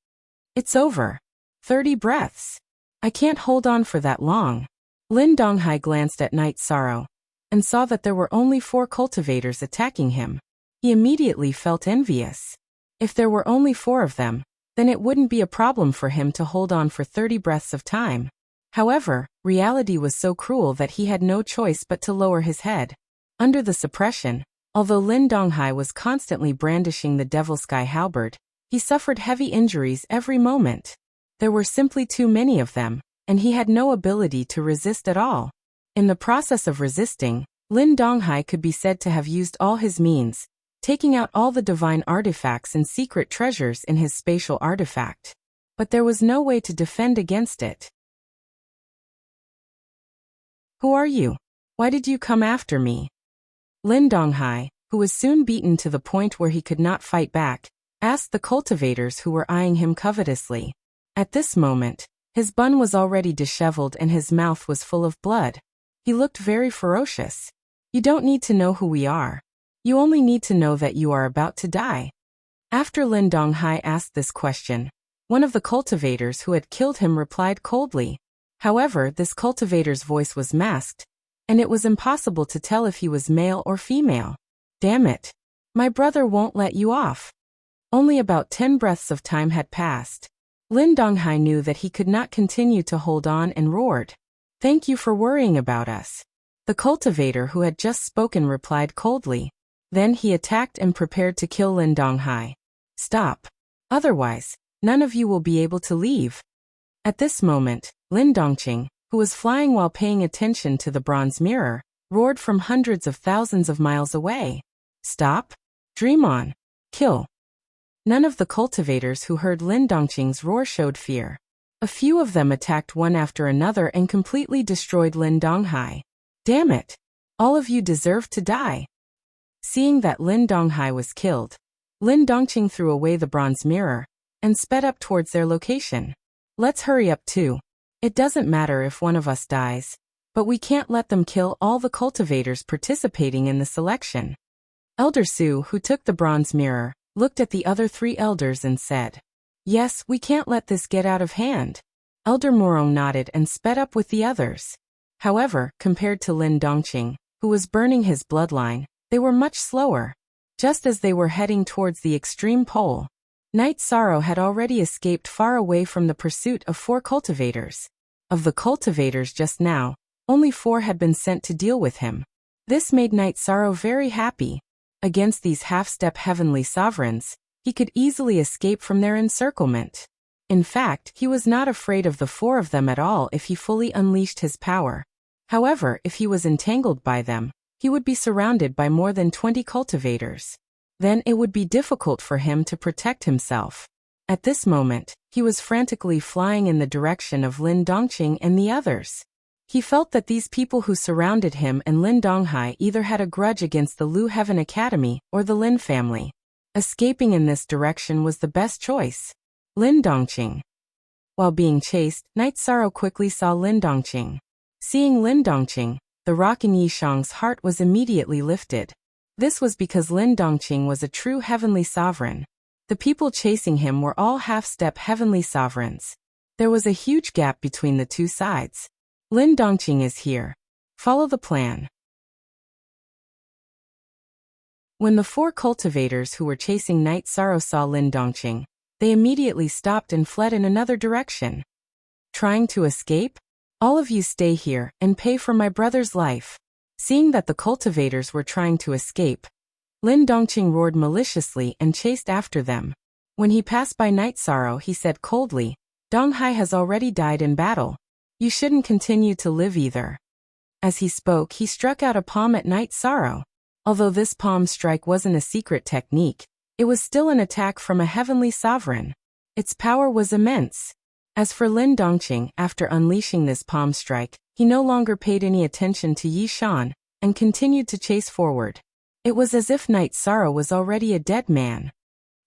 "It's over. 30 breaths. I can't hold on for that long." Lin Donghai glanced at Night Sorrow and saw that there were only 4 cultivators attacking him. He immediately felt envious. If there were only 4 of them, then it wouldn't be a problem for him to hold on for 30 breaths of time. However, reality was so cruel that he had no choice but to lower his head. Under the suppression, although Lin Donghai was constantly brandishing the Devil Sky halberd, he suffered heavy injuries every moment. There were simply too many of them, and he had no ability to resist at all. In the process of resisting, Lin Donghai could be said to have used all his means, taking out all the divine artifacts and secret treasures in his spatial artifact. But there was no way to defend against it. "Who are you? Why did you come after me?" Lin Donghai, who was soon beaten to the point where he could not fight back, asked the cultivators who were eyeing him covetously. At this moment, his bun was already disheveled and his mouth was full of blood. He looked very ferocious. "You don't need to know who we are. You only need to know that you are about to die." After Lin Donghai asked this question, one of the cultivators who had killed him replied coldly. However, this cultivator's voice was masked, and it was impossible to tell if he was male or female. "Damn it. My brother won't let you off." Only about 10 breaths of time had passed. Lin Donghai knew that he could not continue to hold on and roared. "Thank you for worrying about us." The cultivator who had just spoken replied coldly. Then he attacked and prepared to kill Lin Donghai. "Stop. Otherwise, none of you will be able to leave." At this moment, Lin Dongqing, who was flying while paying attention to the bronze mirror, roared from hundreds of thousands of miles away. "Stop. Dream on. Kill." None of the cultivators who heard Lin Dongqing's roar showed fear. A few of them attacked one after another and completely destroyed Lin Donghai. "Damn it! All of you deserve to die." Seeing that Lin Donghai was killed, Lin Dongqing threw away the bronze mirror and sped up towards their location. "Let's hurry up too. It doesn't matter if one of us dies, but we can't let them kill all the cultivators participating in the selection." Elder Su, who took the bronze mirror, looked at the other 3 elders and said, "Yes, we can't let this get out of hand." Elder Morong nodded and sped up with the others. However, compared to Lin Dongqing, who was burning his bloodline, they were much slower. Just as they were heading towards the extreme pole, Night Sorrow had already escaped far away from the pursuit of 4 cultivators. Of the cultivators just now, only 4 had been sent to deal with him. This made Night Sorrow very happy. Against these half-step heavenly sovereigns, he could easily escape from their encirclement. In fact, he was not afraid of the 4 of them at all if he fully unleashed his power. However, if he was entangled by them, he would be surrounded by more than 20 cultivators. Then it would be difficult for him to protect himself. At this moment, he was frantically flying in the direction of Lin Dongqing and the others. He felt that these people who surrounded him and Lin Donghai either had a grudge against the Lu Heaven Academy or the Lin family. Escaping in this direction was the best choice. Lin Dongqing. While being chased, Night Sorrow quickly saw Lin Dongqing. Seeing Lin Dongqing, the Rockin' Yishang's heart was immediately lifted. This was because Lin Dongqing was a true heavenly sovereign. The people chasing him were all half-step heavenly sovereigns. There was a huge gap between the two sides. Lin Dongqing is here. Follow the plan. When the 4 cultivators who were chasing Night Sorrow saw Lin Dongqing, they immediately stopped and fled in another direction. Trying to escape? All of you stay here and pay for my brother's life. Seeing that the cultivators were trying to escape, Lin Dongqing roared maliciously and chased after them. When he passed by Night Sorrow, he said coldly, "Donghai has already died in battle. You shouldn't continue to live either." As he spoke, he struck out a palm at Night Sorrow. Although this palm strike wasn't a secret technique, it was still an attack from a heavenly sovereign. Its power was immense. As for Lin Dongqing, after unleashing this palm strike, he no longer paid any attention to Yi Shan and continued to chase forward. It was as if Night Sorrow was already a dead man.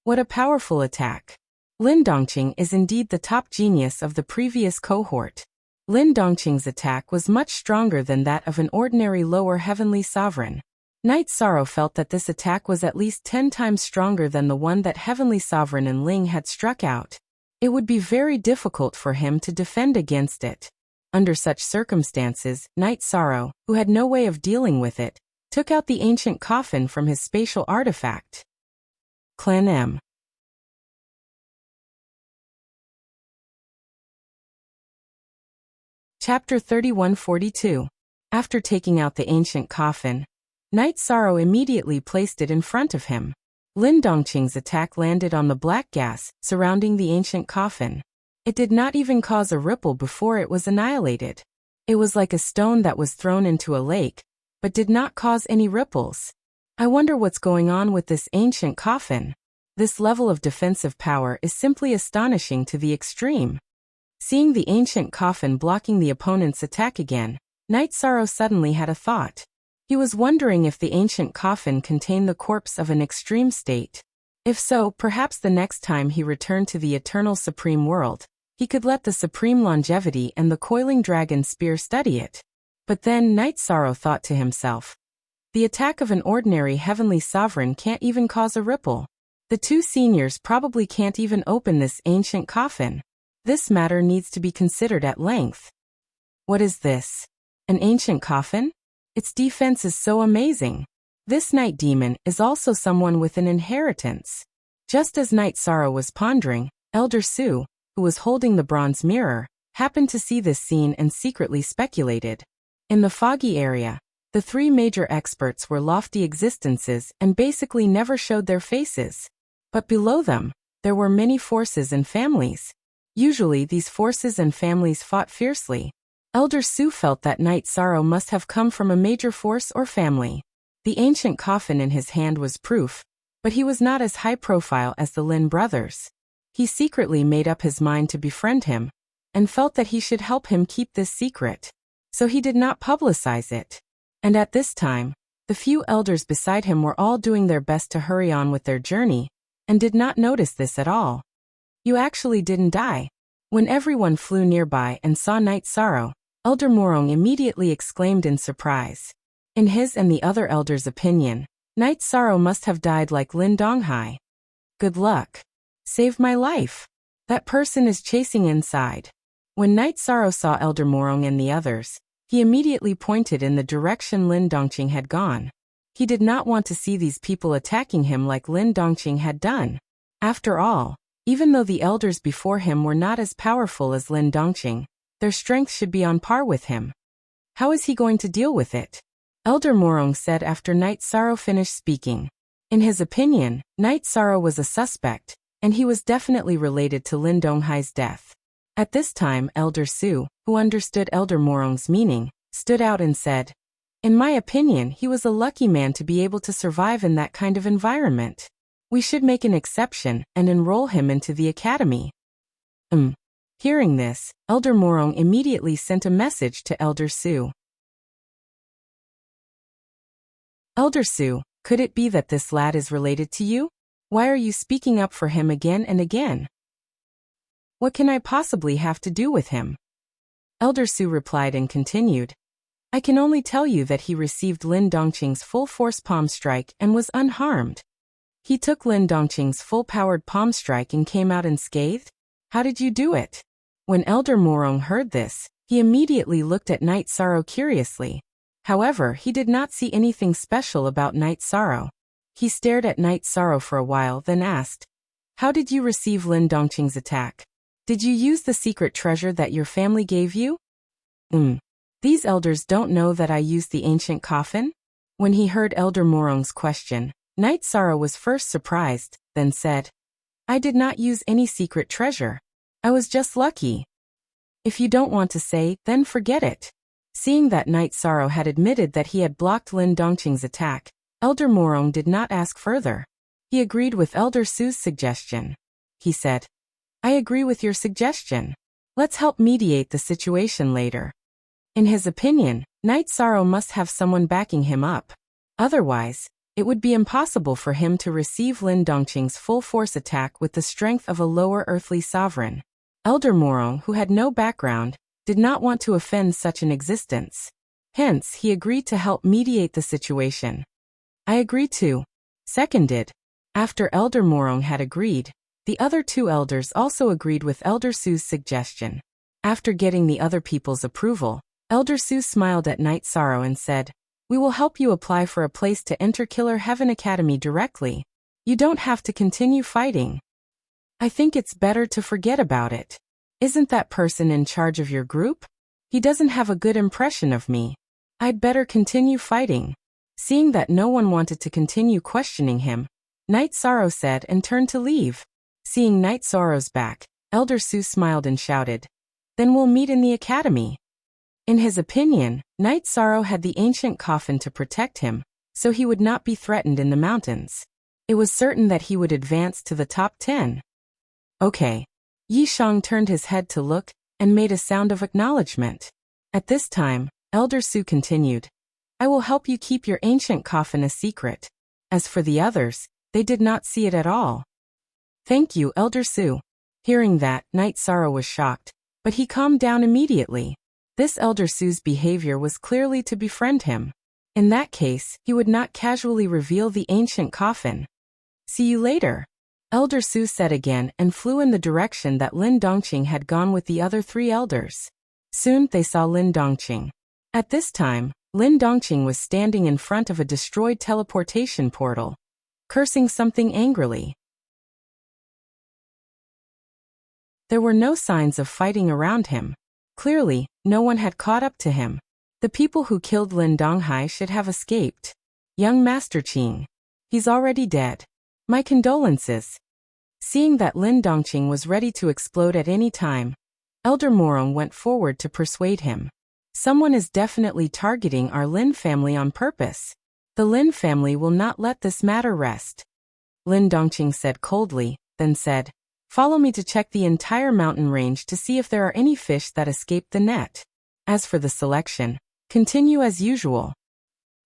What a powerful attack! Lin Dongqing is indeed the top genius of the previous cohort. Lin Dongqing's attack was much stronger than that of an ordinary lower heavenly sovereign. Night Sorrow felt that this attack was at least 10 times stronger than the one that heavenly sovereign and Ling had struck out. It would be very difficult for him to defend against it. Under such circumstances, Night Sorrow, who had no way of dealing with it, took out the ancient coffin from his spatial artifact. Clan M. Chapter 3142. After taking out the ancient coffin, Night Sorrow immediately placed it in front of him. Lin Dongqing's attack landed on the black gas surrounding the ancient coffin. It did not even cause a ripple before it was annihilated. It was like a stone that was thrown into a lake, but did not cause any ripples. I wonder what's going on with this ancient coffin. This level of defensive power is simply astonishing to the extreme. Seeing the ancient coffin blocking the opponent's attack again, Night Sorrow suddenly had a thought. He was wondering if the ancient coffin contained the corpse of an extreme state. If so, perhaps the next time he returned to the eternal supreme world, he could let the supreme longevity and the coiling dragon spear study it. But then Night Sorrow thought to himself, the attack of an ordinary heavenly sovereign can't even cause a ripple. The 2 seniors probably can't even open this ancient coffin. This matter needs to be considered at length. What is this? An ancient coffin? Its defense is so amazing. This night demon is also someone with an inheritance. Just as Night Sorrow was pondering, Elder Su, who was holding the bronze mirror, happened to see this scene and secretly speculated. In the foggy area, the 3 major experts were lofty existences and basically never showed their faces. But below them, there were many forces and families. Usually these forces and families fought fiercely. Elder Su felt that Night Sorrow must have come from a major force or family. The ancient coffin in his hand was proof, but he was not as high profile as the Lin brothers. He secretly made up his mind to befriend him, and felt that he should help him keep this secret. So he did not publicize it. And at this time, the few elders beside him were all doing their best to hurry on with their journey, and did not notice this at all. You actually didn't die. When everyone flew nearby and saw Night Sorrow, Elder Morong immediately exclaimed in surprise. In his and the other elders' opinion, Night Sorrow must have died like Lin Donghai. Good luck. Saved my life. That person is chasing inside. When Night Sorrow saw Elder Morong and the others, he immediately pointed in the direction Lin Dongqing had gone. He did not want to see these people attacking him like Lin Dongqing had done. After all, even though the elders before him were not as powerful as Lin Dongqing, their strength should be on par with him. How is he going to deal with it? Elder Morong said after Night Sorrow finished speaking. In his opinion, Night Sorrow was a suspect, and he was definitely related to Lin Donghai's death. At this time, Elder Su, who understood Elder Morong's meaning, stood out and said, "In my opinion, he was a lucky man to be able to survive in that kind of environment. We should make an exception and enroll him into the academy." Hearing this, Elder Morong immediately sent a message to Elder Su. Elder Su, could it be that this lad is related to you? Why are you speaking up for him again and again? What can I possibly have to do with him? Elder Su replied and continued. I can only tell you that he received Lin Dongqing's full-force palm strike and was unharmed. He took Lin Dongqing's full-powered palm strike and came out unscathed? How did you do it? When Elder Morong heard this, he immediately looked at Night Sorrow curiously. However, he did not see anything special about Night Sorrow. He stared at Night Sorrow for a while, then asked, How did you receive Lin Dongqing's attack? Did you use the secret treasure that your family gave you? These elders don't know that I used the ancient coffin? When he heard Elder Morong's question, Night Sorrow was first surprised, then said, I did not use any secret treasure. I was just lucky. If you don't want to say, then forget it. Seeing that Night Sorrow had admitted that he had blocked Lin Dongqing's attack, Elder Morong did not ask further. He agreed with Elder Su's suggestion. He said, I agree with your suggestion. Let's help mediate the situation later. In his opinion, Night Sorrow must have someone backing him up. Otherwise, it would be impossible for him to receive Lin Dongqing's full-force attack with the strength of a lower earthly sovereign. Elder Morong, who had no background, did not want to offend such an existence. Hence, he agreed to help mediate the situation. I agree too. Seconded. After Elder Morong had agreed, the other two elders also agreed with Elder Su's suggestion. After getting the other people's approval, Elder Su smiled at Night Sorrow and said, We will help you apply for a place to enter Killer Heaven Academy directly. You don't have to continue fighting. I think it's better to forget about it. Isn't that person in charge of your group? He doesn't have a good impression of me. I'd better continue fighting. Seeing that no one wanted to continue questioning him, Night Sorrow said and turned to leave. Seeing Night Sorrow's back, Elder Su smiled and shouted, Then we'll meet in the academy. In his opinion, Night Sorrow had the ancient coffin to protect him, so he would not be threatened in the mountains. It was certain that he would advance to the top 10. Okay. Yi Shang turned his head to look, and made a sound of acknowledgement. At this time, Elder Su continued, I will help you keep your ancient coffin a secret. As for the others, they did not see it at all. Thank you, Elder Su. Hearing that, Night Sorrow was shocked, but he calmed down immediately. This Elder Su's behavior was clearly to befriend him. In that case, he would not casually reveal the ancient coffin. See you later. Elder Su said again and flew in the direction that Lin Dongqing had gone with the other three elders. Soon they saw Lin Dongqing. At this time, Lin Dongqing was standing in front of a destroyed teleportation portal, cursing something angrily. There were no signs of fighting around him. Clearly, no one had caught up to him. The people who killed Lin Donghai should have escaped. Young Master Qing. He's already dead. My condolences. Seeing that Lin Dongqing was ready to explode at any time, Elder Morong went forward to persuade him. Someone is definitely targeting our Lin family on purpose. The Lin family will not let this matter rest. Lin Dongqing said coldly, then said, Follow me to check the entire mountain range to see if there are any fish that escaped the net. As for the selection, continue as usual.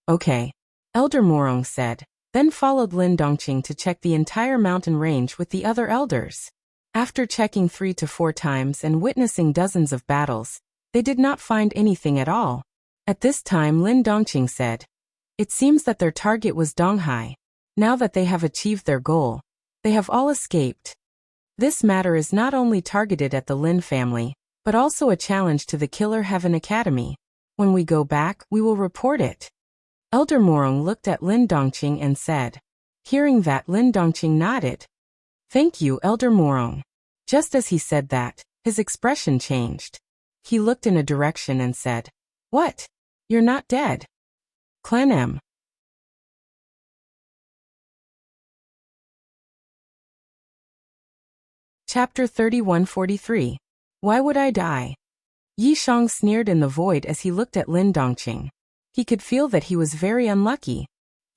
Okay. Elder Morong said, then followed Lin Dongqing to check the entire mountain range with the other elders. After checking 3 to 4 times and witnessing dozens of battles, they did not find anything at all. At this time Lin Dongqing said, It seems that their target was Donghai. Now that they have achieved their goal, they have all escaped. This matter is not only targeted at the Lin family, but also a challenge to the Killer Heaven Academy. When we go back, we will report it. Elder Morong looked at Lin Dongqing and said. Hearing that, Lin Dongqing nodded. Thank you, Elder Morong. Just as he said that, his expression changed. He looked in a direction and said, What? You're not dead. Clan M. Chapter 3143. Why would I die? Yi Shang sneered in the void as he looked at Lin Dongqing. He could feel that he was very unlucky.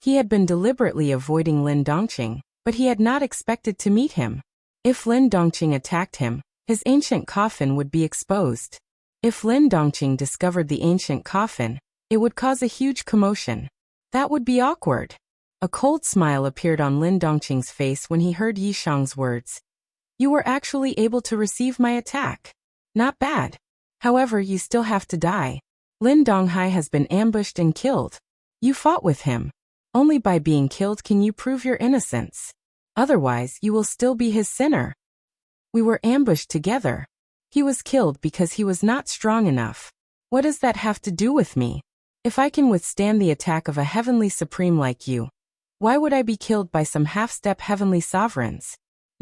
He had been deliberately avoiding Lin Dongqing, but he had not expected to meet him. If Lin Dongqing attacked him, his ancient coffin would be exposed. If Lin Dongqing discovered the ancient coffin, it would cause a huge commotion. That would be awkward. A cold smile appeared on Lin Dongqing's face when he heard Yi Shang's words. You were actually able to receive my attack. Not bad. However, you still have to die. Lin Donghai has been ambushed and killed. You fought with him. Only by being killed can you prove your innocence. Otherwise, you will still be his sinner. We were ambushed together. He was killed because he was not strong enough. What does that have to do with me? If I can withstand the attack of a heavenly supreme like you, why would I be killed by some half-step heavenly sovereigns?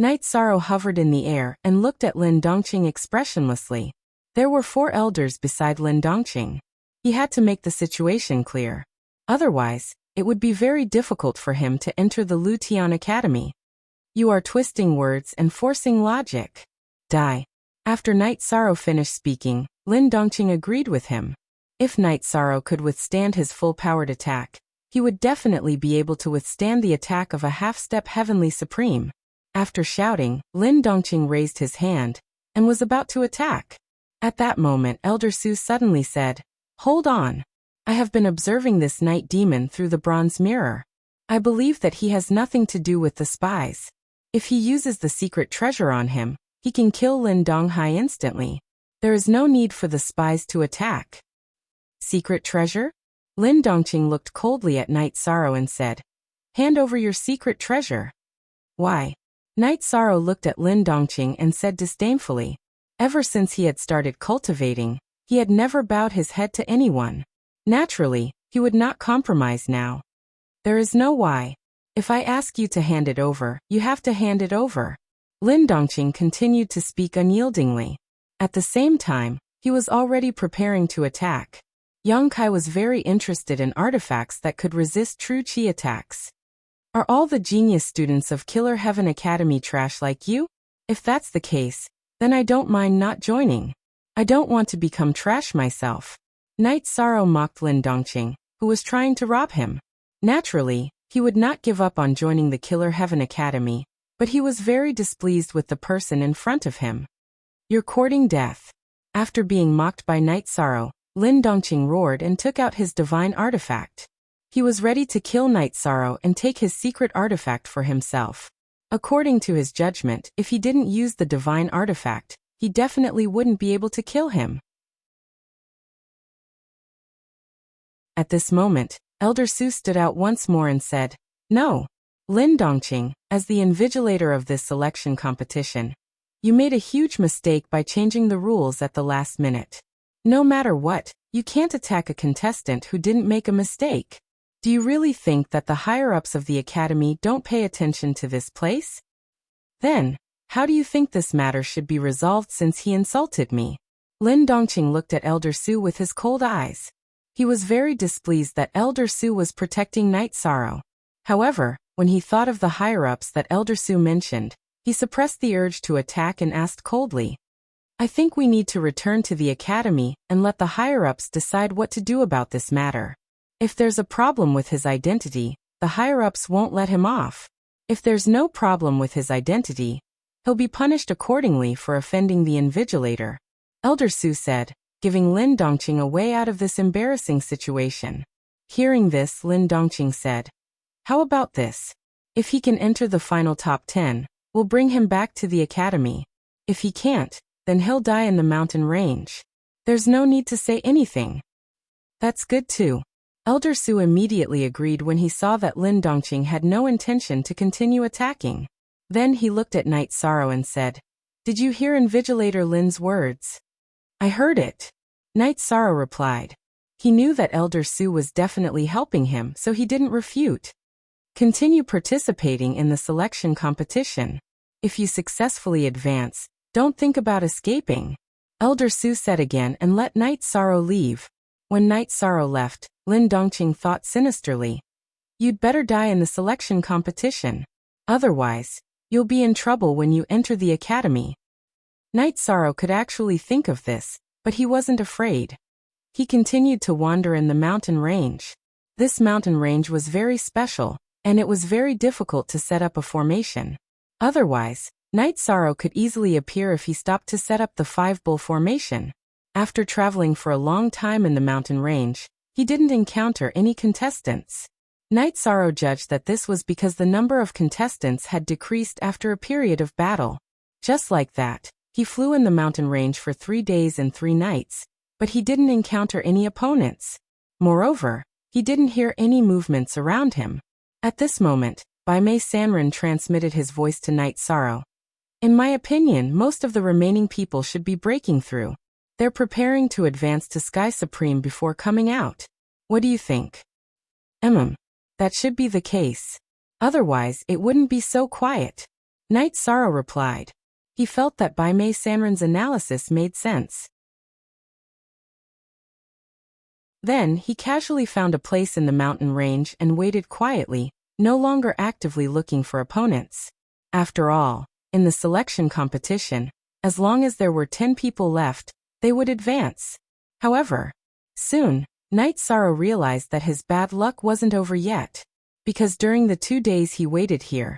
Night Sorrow hovered in the air and looked at Lin Dongqing expressionlessly. There were 4 elders beside Lin Dongqing. He had to make the situation clear. Otherwise, it would be very difficult for him to enter the Lu Tian Academy. You are twisting words and forcing logic. Die. After Night Sorrow finished speaking, Lin Dongqing agreed with him. If Night Sorrow could withstand his full-powered attack, he would definitely be able to withstand the attack of a half-step heavenly supreme. After shouting, Lin Dongqing raised his hand and was about to attack. At that moment, Elder Su suddenly said, "Hold on. I have been observing this night demon through the bronze mirror. I believe that he has nothing to do with the spies. If he uses the secret treasure on him, he can kill Lin Donghai instantly. There is no need for the spies to attack." Secret treasure? Lin Dongqing looked coldly at Night Sorrow and said, "Hand over your secret treasure." Why? Night Sorrow looked at Lin Dongqing and said disdainfully. Ever since he had started cultivating, he had never bowed his head to anyone. Naturally, he would not compromise now. There is no why. If I ask you to hand it over, you have to hand it over. Lin Dongqing continued to speak unyieldingly. At the same time, he was already preparing to attack. Yang Kai was very interested in artifacts that could resist true chi attacks. Are all the genius students of Killer Heaven Academy trash like you? If that's the case, then I don't mind not joining. I don't want to become trash myself. Night Sorrow mocked Lin Dongqing, who was trying to rob him. Naturally, he would not give up on joining the Killer Heaven Academy, but he was very displeased with the person in front of him. You're courting death. After being mocked by Night Sorrow, Lin Dongqing roared and took out his divine artifact. He was ready to kill Night Sorrow and take his secret artifact for himself. According to his judgment, if he didn't use the divine artifact, he definitely wouldn't be able to kill him. At this moment, Elder Su stood out once more and said, "No. Lin Dongqing, as the invigilator of this selection competition, you made a huge mistake by changing the rules at the last minute. No matter what, you can't attack a contestant who didn't make a mistake. Do you really think that the higher-ups of the academy don't pay attention to this place? Then, how do you think this matter should be resolved since he insulted me?" Lin Dongqing looked at Elder Su with his cold eyes. He was very displeased that Elder Su was protecting Night Sorrow. However, when he thought of the higher-ups that Elder Su mentioned, he suppressed the urge to attack and asked coldly, "I think we need to return to the academy and let the higher-ups decide what to do about this matter. If there's a problem with his identity, the higher-ups won't let him off. If there's no problem with his identity, he'll be punished accordingly for offending the invigilator," Elder Su said, giving Lin Dongqing a way out of this embarrassing situation. Hearing this, Lin Dongqing said, "How about this? If he can enter the final top 10, we'll bring him back to the academy. If he can't, then he'll die in the mountain range. There's no need to say anything." "That's good too." Elder Su immediately agreed when he saw that Lin Dongqing had no intention to continue attacking. Then he looked at Night Sorrow and said, "Did you hear Invigilator Lin's words?" "I heard it," Night Sorrow replied. He knew that Elder Su was definitely helping him, so he didn't refute. "Continue participating in the selection competition. If you successfully advance, don't think about escaping," Elder Su said again and let Night Sorrow leave. When Night Sorrow left, Lin Dongqing thought sinisterly, "You'd better die in the selection competition. Otherwise, you'll be in trouble when you enter the academy." Night Sorrow could actually think of this, but he wasn't afraid. He continued to wander in the mountain range. This mountain range was very special, and it was very difficult to set up a formation. Otherwise, Night Sorrow could easily appear if he stopped to set up the 5-bull formation. After traveling for a long time in the mountain range, he didn't encounter any contestants. Night Sorrow judged that this was because the number of contestants had decreased after a period of battle. Just like that, he flew in the mountain range for 3 days and 3 nights, but he didn't encounter any opponents. Moreover, he didn't hear any movements around him. At this moment, Baimei Sanren transmitted his voice to Night Sorrow. In my opinion, most of the remaining people should be breaking through. They're preparing to advance to Sky Supreme before coming out. What do you think? That should be the case. Otherwise, it wouldn't be so quiet. Night Sorrow replied. He felt that Baimei Sanren's analysis made sense. Then, he casually found a place in the mountain range and waited quietly, no longer actively looking for opponents. After all, in the selection competition, as long as there were 10 people left, they would advance. However, soon, Night Sorrow realized that his bad luck wasn't over yet, because during the 2 days he waited here,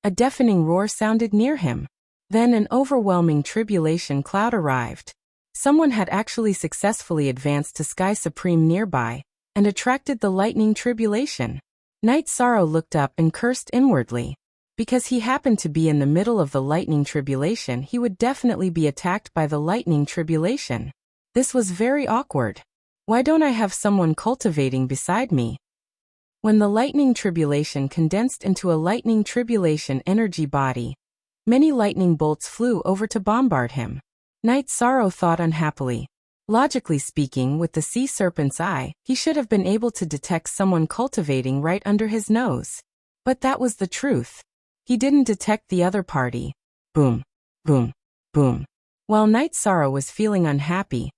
a deafening roar sounded near him. Then an overwhelming tribulation cloud arrived. Someone had actually successfully advanced to Sky Supreme nearby, and attracted the lightning tribulation. Night Sorrow looked up and cursed inwardly. Because he happened to be in the middle of the lightning tribulation, he would definitely be attacked by the lightning tribulation. This was very awkward. Why don't I have someone cultivating beside me? When the lightning tribulation condensed into a lightning tribulation energy body, many lightning bolts flew over to bombard him. Night Sorrow thought unhappily. Logically speaking, with the sea serpent's eye, he should have been able to detect someone cultivating right under his nose. But that was the truth. He didn't detect the other party. Boom, boom, boom. While Night Sorrow was feeling unhappy,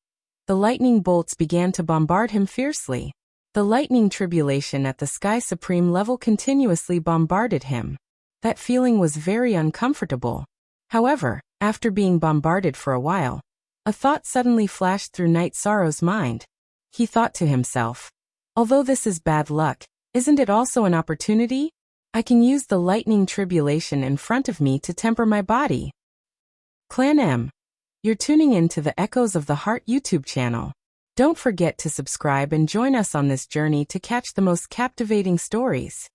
the lightning bolts began to bombard him fiercely. The lightning tribulation at the Sky Supreme level continuously bombarded him. That feeling was very uncomfortable. However, after being bombarded for a while, a thought suddenly flashed through Night Sorrow's mind. He thought to himself, although this is bad luck, isn't it also an opportunity? I can use the lightning tribulation in front of me to temper my body. Clan M. You're tuning in to the Echoes of the Heart YouTube channel. Don't forget to subscribe and join us on this journey to catch the most captivating stories.